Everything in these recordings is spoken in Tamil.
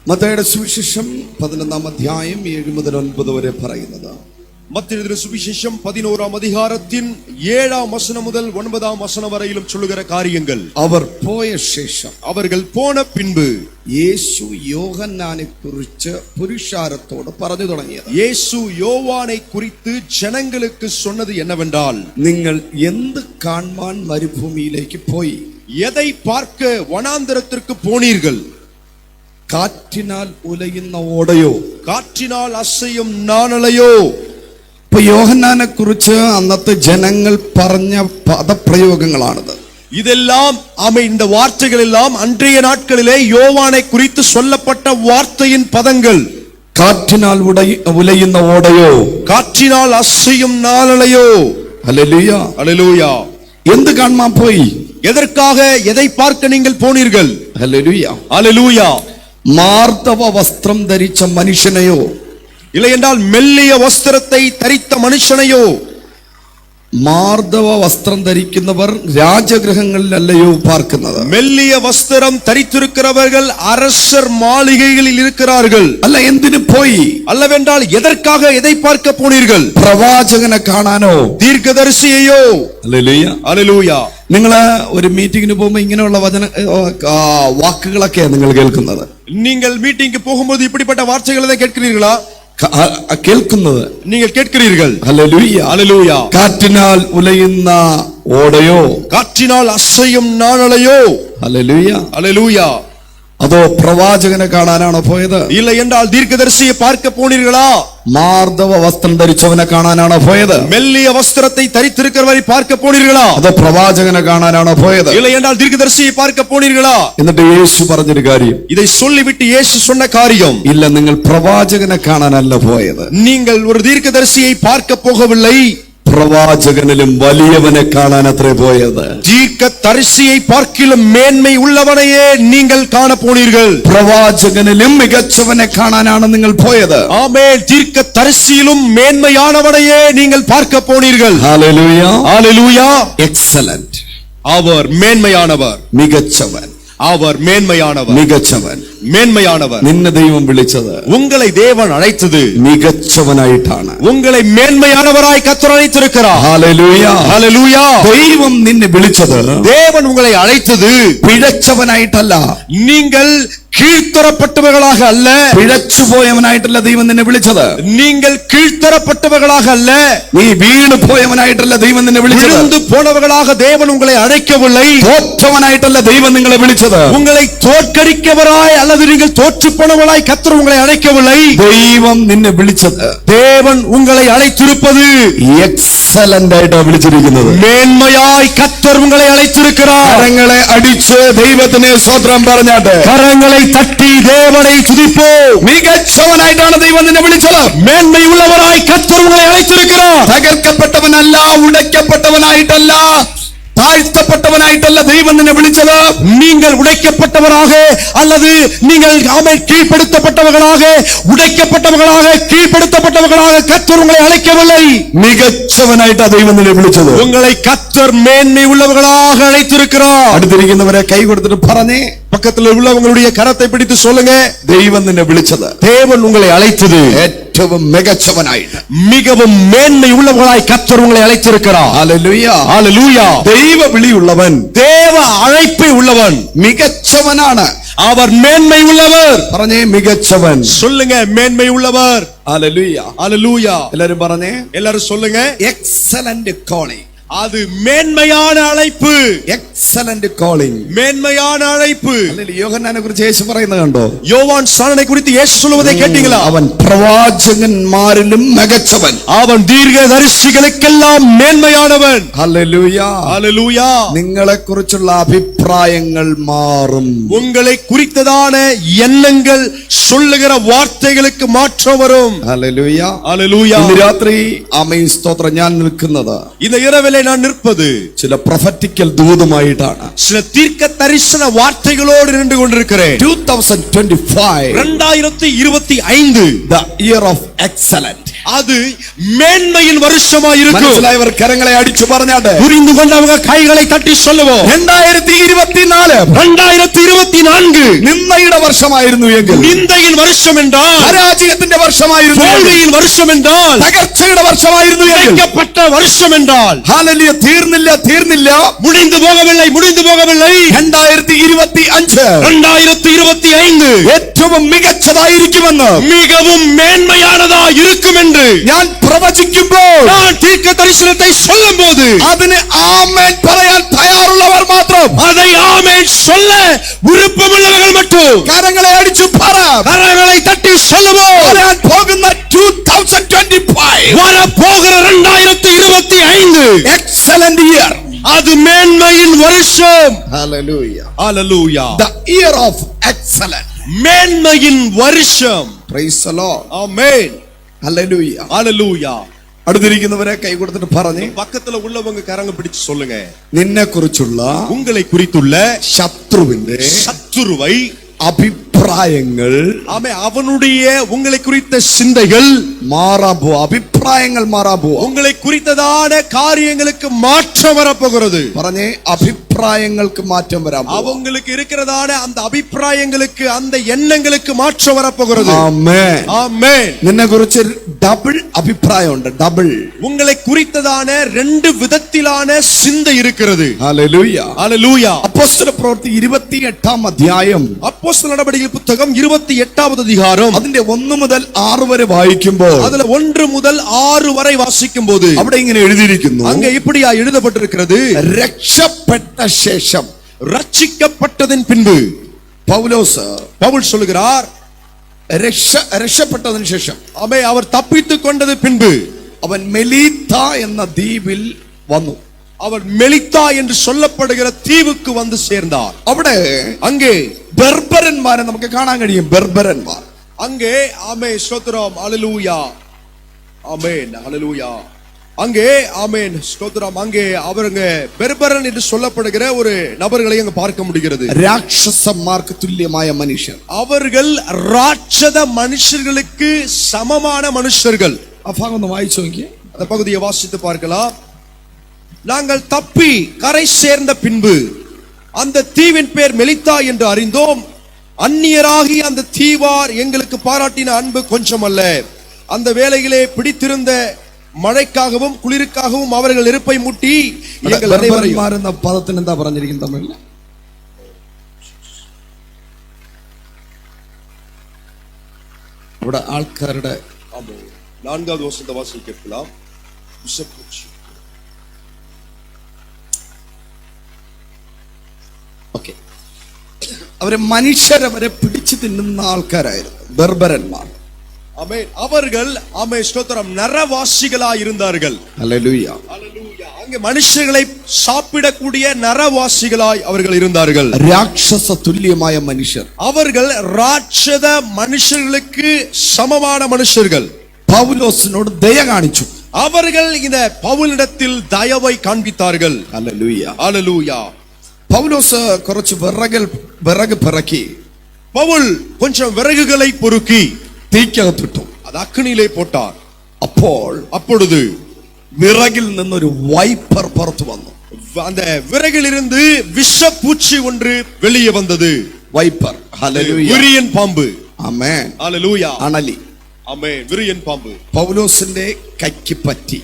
മത്തായിയുടെ സുവിശേഷം 11-ാം അധ്യായം 7 മുതൽ 9 വരെ പറയുന്നത്. மத்தேயுவின் சுவிசேஷம் 11-ஆம் அதிகாரத்தின் 7ஆம் வசனம் முதல் 9ஆம் வசனம் வரையிலும் சொல்லுகிற காரியங்கள். അവർ പോയ ശേഷം, அவர்கள் போன பின்பு യേശു യോഹന്നാനെ കുറിച്ച് പുരുഷാരത്തോട് പറഞ്ഞു തുടങ്ങിയത്. இயேசு யோவானை குறித்து ஜனங்களுக்கு சொன்னது என்னவென்றால், നിങ്ങൾ എന്ത് കാണുവാൻ മരുഭൂമിയിലേക്ക് പോയി? எதை பார்க்க வனாந்தரத்திற்கு போனீர்கள்? കാറ്റിനാൽ ഉലയുന്ന ഓടയോ, காற்றினால் அசையும் நாணலையோ? ഇപ്പൊ യോഹന്നാനെ കുറിച്ച് അന്നത്തെ ജനങ്ങൾ പറഞ്ഞ പദപ്രയോഗങ്ങളാണിത്. இதெல்லாம் இந்த வார்த்தைகள் எல்லாம் அன்றைய நாட்களிலே யோவானை குறித்து சொல்லப்பட்ட வார்த்தையின் பதங்கள். കാറ്റിനാൽ ഉലയുന്ന ഓടയോ, காற்றினால் அசையும் நாணலையோ? ഹല്ലേലൂയ, ஹல்லேலூயா. എന്ത് കാണാൻ പോയി? எதற்காக, எதை பார்க்க நீங்கள் போனீர்கள்? ഹല്ലേലൂയ, ஹல்லேலூயா. മാർദ്ദവ വസ്ത്രം ധരിച്ച മനുഷ്യനെയോ, இல்லை என்றால் மெல்லிய வஸ்திரத்தை தரித்த மனுஷனையோ? മാർദ്ദവ വസ്ത്രം ധരിക്കുന്നവർ രാജഗൃഹങ്ങളിലല്ലയോ പാർക്കുന്നത്? மெல்லிய வஸ்திரம் தரித்திருக்கிறவர்கள் அரசர் மாளிகைகளில் இருக்கிறார்கள். അല്ല, എന്തിനു പോയി? அல்லவென்றால் எதற்காக, எதை பார்க்க போனீர்கள்? പ്രവാചകനെ കാണാനോ, தீர்க்கதரிசியையோ? ഹല്ലേലൂയ, ஹல்லேலூயா. നിങ്ങള് ഒരു മീറ്റിങ്ങിന് പോകുമ്പോ ഇങ്ങനെയുള്ള വാക്കുകളൊക്കെയാണ് നിങ്ങൾ കേൾക്കുന്നത്. நீங்கள் மீட்டிங்க்கு போகும்போது இப்படிப்பட்ட வார்த்தைகளை கேட்கிறீர்களா? കേൾക്കുന്നത്, நீங்கள் கேட்கிறீர்கள். ഹല്ലേലൂയ, ஹல்லேலூயா. കാറ്റിനാൽ ഉലയുന്ന ഓടയോ, காற்றினால் அசையும் நாணலையோ? ഹല്ലേലൂയ, ஹல்லேலூயா. അതോ പ്രവാചകനെ കാണാനാണോ പോയത്? இல்லை என்றால் தீர்க்கதரிசியை பார்க்க போனீர்களா? മാർദ്ദവ വസ്ത്രം ധരിച്ചവനെ കാണാനാണോ പോയത്? மெல்லிய வஸ்திரத்தை தரித்திருக்கிறவரை பார்க்க போனீர்களா? അതോ പ്രവാചകനെ കാണാനാണോ പോയത്? இல்லை என்றால் தீர்க்கதரிசியை பார்க்க போனீர்களா? എന്നിട്ട് യേശു പറഞ്ഞൊരു കാര്യം, இதை சொல்லிவிட்டு இயேசு சொன்ன காரியம், ഇല്ല, നിങ്ങൾ പ്രവാചകനെ കാണാനല്ല പോയത്, நீங்கள் ஒரு தீர்க்கதரிசியை பார்க்க போகவில்லை, പ്രവാചകനിലും വലിയവനെ കാണാൻ അത്രേ പോയത്. தீர்க்கதரிசியை பார்க்கிலும் மேன்மை உள்ளவனையே நீங்கள் காண போனீர்கள். പ്രവാചകനിലും മികച്ചവനെ കാണാനാണ് നിങ്ങൾ പോയത്. ஆமென். தீர்க்கதரிசியிலும் மேன்மையானவனையே நீங்கள் பார்க்க போனீர்கள். ഹല്ലേലൂയ, ஹல்லேலூயா. എക്സലന്റ്, அவர் மேன்மையானவர், മികച്ചവൻ, அவர் மேன்மையானவர், മികച്ചവൻ. மேன்மையானவர். നിന്നെ ദൈവം വിളിച്ചത് உங்களை தேவன் அழைத்தது മികച്ചവനായിട്ടാണ്. உங்களை மேன்மையானவராய் கர்த்தர் அழைத்திருக்கிறார். ഹല്ലേലൂയ, ஹல்லேலூயா. ദൈവം നിന്നെ വിളിച്ചത് தேவன் உங்களை அழைத்தது പിഴച്ചവനായിട്ടല്ല, நீங்கள் கீழ்த்தரப்பட்டவர்களாக அல்ல, പിഴച്ചു പോയവനായിട്ടല്ല ദൈവം നിന്നെ വിളിച്ചത്. நீங்கள் கீழ்த்தரப்பட்டவர்களாக அல்ல, നീ വീണു പോയവനായിട്ടല്ല ദൈവം നിന്നെ വിളിച്ചത്. விழுந்து போனவர்களாக தேவன் உங்களை அழைக்கவில்லை. തോറ്റവനായിട്ടല്ല ദൈവം നിങ്ങളെ വിളിച്ചത്. உங்களை தோற்கடிக்கவராய் அல்லது நீங்கள் தோற்று போனவராய் கர்த்தர் உங்களை அழைக்கவில்லை. ദൈവം നിന്നെ വിളിച്ചത്, தேவன் உங்களை அழைத்திருப்பது എക്സലന്റ് ആയിട്ടാണ് വിളിച്ചിരിക്കുന്നത്. மேன்மையாய் கர்த்தர் உங்களை அழைத்திருக்கிறார். കരങ്ങളെ അടിച്ച് ദൈവത്തിന് സ്തോത്രം പറഞ്ഞാട്ടെ, கரங்களை தட்டி தேவனை துதிப்போம். മികച്ചവനായിട്ടാണ് ദൈവം നിന്നെ വിളിച്ചത്. மேன்மை உள்ளவராய் கர்த்தர் உங்களை அழைத்திருக்கிறார். തകർക്കപ്പെട്ടവനല്ല, ഉടയ്ക്കപ്പെട്ടവനായിട്ടല്ല, താഴ്ത്തപ്പെട്ടവനായിട്ടല്ല ദൈവം നിന്നെ വിളിച്ചത്. நீங்கள் உடைக்கப்பட்டவராக அல்லது நீங்கள் கீழ்ப்படுத்தப்பட்டவர்களாக, உடைக்கப்பட்டவர்களாக, கீழ்ப்படுத்தப்பட்டவர்களாக கர்த்தர் உங்களை அழைக்கவில்லை. മികച്ചവനായിട്ടാണ് ദൈവം നിന്നെ വിളിച്ചത്. உங்களை கர்த்தர் மேன்மை உள்ளவர்களாக அழைத்திருக்கிறார். അടുത്തിരിക്കുന്നവരെ കൈ കൊടുത്തിട്ട് പറഞ്ഞേ, பக்கத்தில் உள்ளவங்களுடைய கரத்தை பிடித்து சொல்லுங்க, ദൈവം നിന്നെ വിളിച്ചത് தேவன் உங்களை அழைத்தது ഏറ്റവും മികച്ചവനായിട്ട്, மிகவும் மேன்மை உள்ளவர்களாய் கர்த்தர் உங்களை அழைத்திருக்கிறார். ഹല്ലേലൂയ, ஹல்லேலூயா. ദൈവ വിളിയുള്ളവൻ, தேவ அழைப்பை உள்ளவன், മികച്ചവനാണ്. அவர் மேன்மை உள்ளவர். പറഞ്ഞേ, മികച്ചവൻ. சொல்லுங்க, மேன்மை உள்ளவர். ഹല്ലേലൂയ, ஹல்லேலூயா. എല്ലാരും പറഞ്ഞേ, எல்லாரும் சொல்லுங்க, എക്സലന്റ് കോളിംഗ്. அது மேன்மையான அழைப்பு. എക്സലന്റ് കോളിംഗ്, மேன்மையான அழைப்பு. യോഹന്നാനെ കുറിച്ച് യേശു പറയുന്നത് കണ്ടോ? யோவான் ஸ்நானனை குறித்து இயேசு சொல்வதை கேட்டீங்களா? അവൻ പ്രവാചകന്മാരിലും മികച്ചവൻ, அவன் தீர்க்கதரிசிகளுக்கெல்லாம் மேன்மையானவன். ഹല്ലേലൂയ, ஹல்லேலூயா. നിങ്ങളെ കുറിച്ചുള്ള അഭിപ്രായങ്ങൾ മാറും. உங்களை குறித்ததான எண்ணங்கள், சொல்லுகிற வார்த்தைகளுக்கு மாற்றம் வரும். ഹല്ലേലൂയ, ஹல்லேலூயா. ഇന്ന് രാത്രി ആമേൻ സ്തോത്രം, ഞാൻ നിൽക്കുന്നത് இந்த இரவிலே நான் நிற்பது ചില പ്രൊഫറ്റിക്കൽ ദൂതുമായിട്ടാണ്. சில தீர்க்க தரிசன வார்த்தைகளோடு நின்று கொண்டிருக்கிறேன். 2025 2025 the year of excellent, அது மேன்மையின் வருஷமாயிருக்கும். മനസ്സിലായവർ കരങ്ങളെ അടിച്ചു പറഞ്ഞാട്ടെ. புரிந்து கொண்டவங்க கைகளை தட்டி சொல்லுவோம். 2024 നിന്ദയുടെ വർഷമായിരുന്നു എങ്കിൽ, நிந்தையின் வருஷம் என்றால், പരാജയത്തിന്റെ വർഷമായിരുന്നു, தோல்வியின் வருஷம் என்றால், തകർച്ചയുടെ വർഷമായിരുന്നു എങ്കിൽ, உடைக்கப்பட்ட வருஷம் என்றால், ഹല്ലേലൂയ, തീർന്നില്ല, முடிந்து போகவில்லை. 2025 ഏറ്റവും മികച്ചതായിരിക്കുമെന്ന്, மிகவும் மேன்மையானதா இருக்கும் என்று ഞാൻ പ്രവചിക്കുമ്പോൾ, நான் தீர்க்க தரிசனத்தை சொல்லும்போது, അതിന് ആമേൻ പറയാൻ തയ്യാറുള്ളവർ മാത്രം, அதை ஆமென் சொல்ல விருப்பமுள்ளவர்கள் மட்டும் കരങ്ങളെ അടിച്ചു പറ. கரங்களை தட்டி சொல்லுவோம். വരാൻ പോകുന്ന 2025 வரப்போகிற 2025 excellent year, அது மேன்மையின் வருஷம். hallelujah, hallelujah. the year of excellence, மேன்மையின் வருஷம். praise the Lord, amen. hallelujah. ஹalleluya. അടുത്തിരിക്കുന്നവരെ കൈ കൊടുത്തിട്ട് പറഞ്ഞേ, பக்கத்துல உள்ளவங்க கரங்க பிடிச்சு சொல்லுங்க, നിന്നെ കുറിച്ചുള്ള உங்களை குறித்துள்ள ശത്രുവിന്റെ சத்துருவை, അഭിപ്രായങ്ങൾ அவனுடைய உங்களை குறித்த சிந்தைகள் മാറാൻ പോവാ. അഭിപ്രായങ്ങൾ മാറാൻ പോവാ. உங்களை குறித்ததான காரியங்களுக்கு மாற்றம் வரப்போகிறது. പറഞ്ഞേ, അഭിപ്രായങ്ങൾക്ക് മാറ്റം വരാൻ പോവാ. அவங்களுக்கு இருக்கிறதான அந்த அபிப்பிராயங்களுக்கு, அந்த எண்ணங்களுக்கு மாற்றம் வரப்போகிறது. ആമേൻ. ஆமென். നിന്നെ കുറിച്ച് ഡബിൾ അഭിപ്രായമുണ്ട്. ഡബിൾ. உங்களை குறித்ததான ரெண்டு விதத்திலான சிந்தை இருக்கிறது. ഹല്ലേലൂയ. ஹalleluya. അപ്പോസ്തല പ്രവൃത്തി 28-ാം അധ്യായം, அப்போஸ்தலர் நடபடிகள் புத்தகம் 28வது அதிகாரம், അതിന്റെ 1 മുതൽ 6 വരെ വായിക്കുമ്പോൾ, அதுல 1 முதல் 6 வரை வாசிக்கும் போது അവിടെ ഇങ്ങനെ എഴുതിയിരിക്കുന്നു, அங்க இப்படியா எழுதப்பட்டிருக்கிறது, രക്ഷപ്പെട്ട ശേഷം, ரட்சிக்கப்பட்டதின் பின்பு. പൗൽ சொல்லுகிறார், രക്ഷപ്പെട്ടതിന് ശേഷം, அவர் தப்பித்துக் கொண்டது பின்பு അവൻ മെലീത്ത എന്ന ദ്വീപിൽ വന്നു. அவர் மெலித்தா என்று சொல்லப்படுகிற தீவுக்கு வந்து சேர்ந்தார். അവിടെ அங்கே ബെർബരന്മാരെ നമുക്ക് കാണാൻ കഴിയും. ബെർബരന്മാർ அங்கே, ஆமென், ஸ்தோத்திரம், ஹalleluya, ஆமென், ஹalleluya. அங்கே, ஆமென், ஸ்தோத்திரம், அங்கே அவருங்க பெர்பரன் என்று சொல்லப்படுகிற ஒரு நபர்களை அங்க பார்க்க முடிகிறது. രാക്ഷസന്മാർക്ക് തുല്യമായ മനുഷ്യർ. அவர்கள் ராட்சத மனுஷர்களுக்கு சமமான மனுஷர்கள். ആ ഭാഗം ഒന്ന് വായിച്ചു നോക്കിയേ. அந்த பகுதியை வாசித்து பார்க்கலாம். நாங்கள் தப்பி கரை சேர்ந்த பின்பு அந்த தீவின் பேர் மெலித்தா என்று அறிந்தோம். அந்நியராகி அந்த தீவார் எங்களுக்கு பாராட்டின அன்பு கொஞ்சம் அல்ல. அந்த வேளையிலே பிடித்திருந்த മഴയ്ക്കാகவும் കുളിർക്കാகவும் അവர்கள் ഇറുപ്പை മുട്ടി എங்கள் അனைவரையும். എന്ന പദത്തിന് എന്താ പറഞ്ഞിരിക്കുന്നത് തമിഴിൽ? ഇവിടെ ആൾക്കാരുടെ 4வது வசனத்தை வாசிக்கலாம். ഓക്കെ, അവരെ മനുഷ്യരെ വരെ പിടിച്ചു തിന്നുന്ന ആൾക്കാരായിരുന്നു ബെർബരന്മാർ. ஆமென். அவர்கள், ஆமென், ஸ்தோத்திரம், நரவாசிகளாய் இருந்தார்கள். ஹல்லேலூய. ஹalleluya. அங்கே மனுஷர்களை சாப்பிடக்கூடிய நரவாசிகளாய் அவர்கள் இருந்தார்கள். ராட்சச துல்லியമായ மனுஷர். அவர்கள் ராட்சத மனுஷர்களுக்கு சமமான மனுஷர்கள். പൗലോസിനോട് ദയ കാണിച്ചു. அவர்கள் இந்த பவுலிடத்தில் தயவை காண்பித்தார்கள். ഹല്ലേലൂയ. ஹalleluya. പൗലോസ് കുറച്ച് വിറക് പിറക്കി, பவுல் கொஞ்சம் விறகுகளை பொறுக்கி തീക്കകത്തിട്ടു. அது அக்கினியிலே போட்டார். அப்பொழுது വിറകിൽ നിന്നൊരു വൈപ്പർ പുറത്തു വന്നു. அந்த விறகிலிருந்து விஷப்பூச்சி ஒன்று வெளியே வந்தது. വൈപ്പർ. ഹല്ലേലൂയ. விரியன் பாம்பு. ആമേൻ. ஹalleluya. അണലി. ஆமென். விரியன் பாம்பு പൗലോസിന്റെ കൈക്ക് പറ്റി.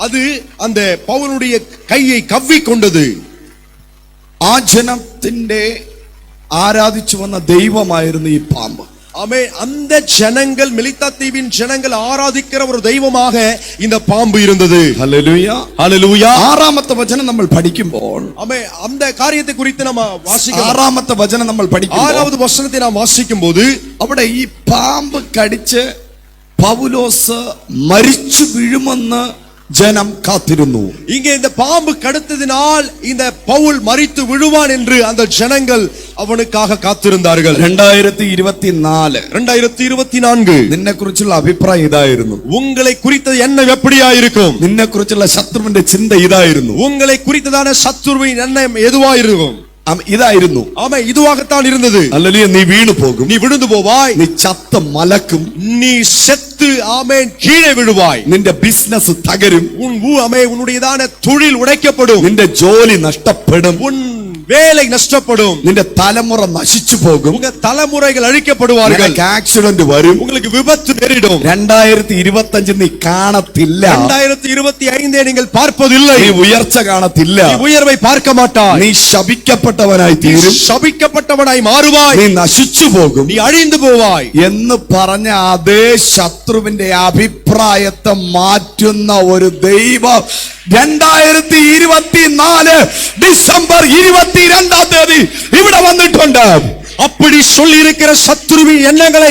அது அந்த பவுலுடைய கையை கவ்வி கொண்டது. ആ ജനത്തിന്റെ ആരാധിച്ചു വന്ന ദൈവമായിരുന്നു ഈ പാമ്പ്. ஆமென். அந்த ஜனங்கள், மெலித்தா தீவின் ஜனங்கள் ஆராதிக்கிற ஒரு தெய்வமாக இந்த பாம்பு இருந்தது. ഹല്ലേലൂയ. ஹalleluya. ആറാമത്തെ വചനം നമ്മൾ പഠിക്കുമ്പോൾ, ஆமென், அந்த காரியத்தை குறித்து நாம வாசிக்கலாம். ആറാമത്തെ വചനം നമ്മൾ പഠിക്കുമ്പോൾ, 6வது வசனத்தை நாம் வாசிக்கும்போது അവിടെ ഈ പാമ്പ് കടിച്ച് പൗലോസ് മരിച്ചു വീഴുമെന്ന് ജനം കാത്തിരുന്നു. இங்கே இந்த பாம்பு கடித்ததினால் இந்த பவுல் மரித்து விழுவான் என்று அந்த ஜனங்கள் அவனுக்காக காத்திருந்தார்கள். 2024 നിന്നെ കുറിച്ചുള്ള അഭിപ്രായം ഇതായിരുന്നു. உங்களை குறித்த எண்ணம் எப்படியாயிருக்கும்? നിന്നെ കുറിച്ചുള്ള ശത്രുവിന്റെ ചിന്ത ഇതായിരുന്നു. உங்களை குறித்ததான சத்துருவின் எண்ணம் எதுவாயிருக்கும்? ഇതായിരുന്നു. ஆமே இதுவாகத்தான் இருந்தது. அல்லேலூயா. நீ வீணு போகும், நீ விழுந்து போவாய், நீ ചത്ത மலக்கும், நீ செத்து ஆமென் கீழே விழுவாய், നിന്റെ ബിസിനസ് തകരും, உன்னுடையதான தொழில் உடைக்கப்படும், നിന്റെ ജോലി നഷ്ടപ്പെടും, உன் வேலை நஷ்டப்படும், നിന്റെ തലമുറ നശിച്ചു പോകും, உங்க தலைமுறைகள் அழிக்கப்படுவார்கள், ആക്സിഡന്റ് വരും, உங்களுக்கு விபத்து நேரிடும். 2025 நீ കാണത്തില്ല, 2025 நீங்கள் பார்ப்பதில்லை, നീ ഉയർച്ച കാണത്തില്ല, நீ உயர்வை பார்க்க மாட்டாய், നീ ശപിക്കപ്പെട്ടവനായി തീരും, ശപിക്കപ്പെട്ടവനായി മാറുവാய், നീ നശിച്ചു പോകും நீ അഴിந்து போவாய் എന്ന് പറഞ്ഞ അതേ ശത്രുവിന്റെ അഭിപ്രായത്തെ മാറ്റുന്ന ഒരു ദൈവം 2024 ഡിസംബർ 22 ഇവിടെ വന്നിട്ടുണ്ട്. அப்படி சொல்லி இருக்கிற சத்துருவின் எண்ணங்களை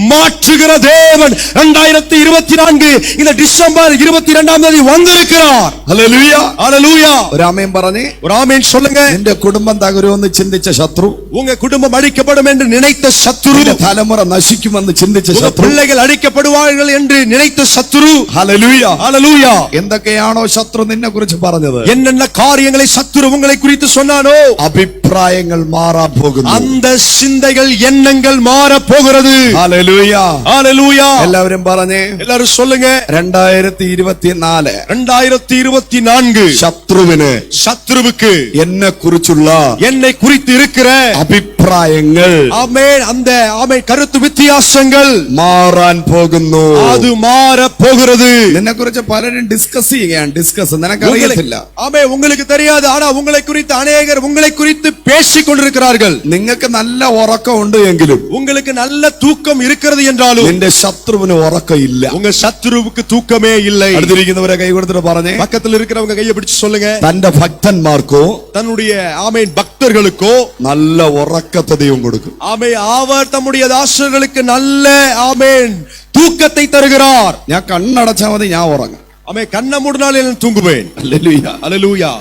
மாற்றுகிற தேவன் 2024 இந்த டிசம்பர் 22 வந்திருக்கிறார். ഹല്ലേലൂയ. ஹல்லேலூயா. ഒരു ആമേൻ പറഞ്ഞേ. ஒரு ஆமென் சொல்லுங்க. നിന്റെ കുടുംബം തകരുമെന്ന് ചിന്തിച്ച ശത്രു, உங்க குடும்பம் அழிக்கப்படும் என்று நினைத்த சத்துரு, നിന്റെ തലമുറ നശിക്കുമെന്ന് ചിന്തിച്ച உங்க ശത്രു, பிள்ளைகள் அழிக்கப்படுவார்கள் என்று நினைத்த சத்துரு, ഹല്ലേലൂയ. ஹல்லேலூயா. എന്തൊക്കെയാണോ ശത്രു നിന്നെ കുറിച്ച് പറഞ്ഞത്, என்னென்ன காரியங்களை சத்துரு உங்களை குறித்து சொன்னானோ അഭിപ്രായങ്ങൾ മാറാൻ പോകുന്നു. அந்த சிந்தைகள் எண்ணங்கள் மாற போகிறது. ഹല്ലേലൂയ. ஹல்லேலூயா. എല്ലാവരും പറഞ്ഞേ. எல்லாரும் சொல்லுங்க. 2024 ശത്രുവിന്, എന്നെ കുറിച്ചുള്ള என்னை குறித்து இருக்கிற അഭിപ്രായങ്ങൾ ஆமென் அந்த ஆமென் கருத்து வித்தியாசங்கள் മാറാൻ പോകുന്നു. அது மாற போகிறது. നിന്നെ കുറിച്ച് പലരും ഡിസ്കസ് ചെയ്യുകയാണ്. നിനക്കറിയത്തില്ല. ஆமென் உங்களுக்கு தெரியாது, ஆனா உங்களை குறித்து அநேகர் உங்களை குறித்து பேசிக் கொண்டிருக்கிறார்கள். നിങ്ങൾക്ക് നല്ല ഉറക്കം ഉണ്ട് എങ്കിലും, உங்களுக்கு நல்ல தூக்கம் இருக்கிறது என்றாலும் നിന്റെ ശത്രുവിന് ഉറക്കം ഇല്ല. உங்க சத்துருவுக்கு தூக்கமே இல்லை. അടുത്തിരിക്കുന്നവരെ കൈ കൊടുത്തിട്ട് പറഞ്ഞേ. பக்கத்தில் இருக்கிறவங்க கையை பிடிச்சு சொல்லுங்க. തന്റെ ഭക്തന്മാർക്കോ, தன்னுடைய ஆமென் பக்தர்களுக்கோ നല്ല ഉറക്കത്തെ ദൈവം കൊടുക്കും. ஆமென் அவர் தம்முடைய தாசர்களுக்கு நல்ல ஆமென் தூக்கத்தை தருகிறார். ഞാൻ കണ്ണടച്ചാൽ മതി, ഞാൻ ഉറങ്ങും. ஆமென் கண்ண மூடினால் நான் தூங்குவேன். ഹല്ലേലൂയ. ஹல்லேலூயா.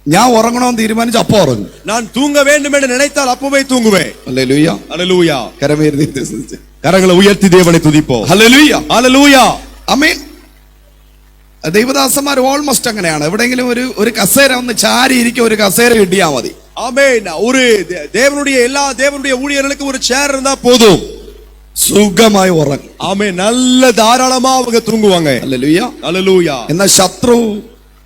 ഞാൻ ഉറങ്ങണമെന്ന് തീരുമാനിച്ച അപ്പോ ഉറങ്ങും. நான் தூங்க வேண்டும் என்று நினைத்தால் அப்பவே தூங்குவேன். ഹല്ലേലൂയ. ஹல்லேலூயா. കരമേറി கரங்களை உயர்த்தி தேவனை துதிப்போம். ഹല്ലേലൂയ. ஹல்லேலூயா. ആമേൻ. ദൈവദാസന്മാർ ഓൾമോസ്റ്റ് അങ്ങനെയാണ്. എവിടെയെങ്കിലും ഒരു കസേര ഒന്ന് ചാരി ഇരിക്കുക, ഒരു കസേര കിട്ടിയാ മതി. ஆமென். ஒரு தேவனுடைய ஊழியர்களுக்கு ஒரு சேர் இருந்தா போதும், സുഖമായി ഉറങ്ങും. ஆமென். நல்ல தாராளமா அவங்க தூங்குவாங்க. ഹല്ലേലൂയ. ஹல்லேலூயா. എന്നാൽ ശത്രു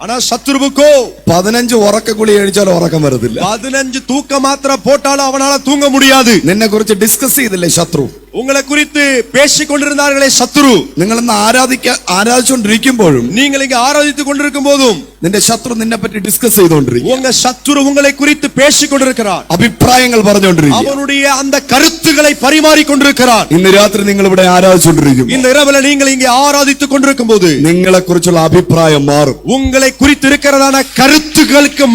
ஆனா சத்துருவுக்கோ 15 ഉറക്ക ഗുളി കഴിച്ചാലും ഉറക്കം വരത്തില്ല. 15 தூக்க மாத்திரை போட்டாலும் அவனால தூங்க முடியாது. നിന്നെ കുറിച്ച് ഡിസ്കസ് ചെയ്തില്ലേ ശത്രു? உங்களை குறித்து பேசிக் கொண்டிருந்தார்களே சத்துரு. നിങ്ങൾ ഇന്ന് ആരാധിച്ചുകൊണ്ടിരിക്കുമ്പോഴും, நீங்கள் இங்க ஆராதித்துக் கொண்டிருக்கும் போதும் നിന്റെ ശത്രു നിന്നെ പറ്റി ഡിസ്കസ് ചെയ്തുകൊണ്ടിരിക്കും. உங்க சத்துரு உங்களை குறித்து பேசிக் கொண்டிருக்கிறார். അഭിപ്രായങ്ങൾ പറഞ്ഞുകൊണ്ടിരിക്കും. அவனுடைய அந்த கருத்துக்களை பரிமாறிக் கொண்டிருக்கிறார். ഇന്ന് രാത്രി നിങ്ങൾ ഇവിടെ ആരാധിച്ചുകൊണ്ടിരിക്കും. இந்த இரவுல நீங்கள் இங்கே ஆராதித்துக் கொண்டிருக்கும் போது നിങ്ങളെ കുറിച്ചുള്ള അഭിപ്രായം മാറും. உங்களை குறித்து இருக்கிறதான கருத்துக்களுக்கு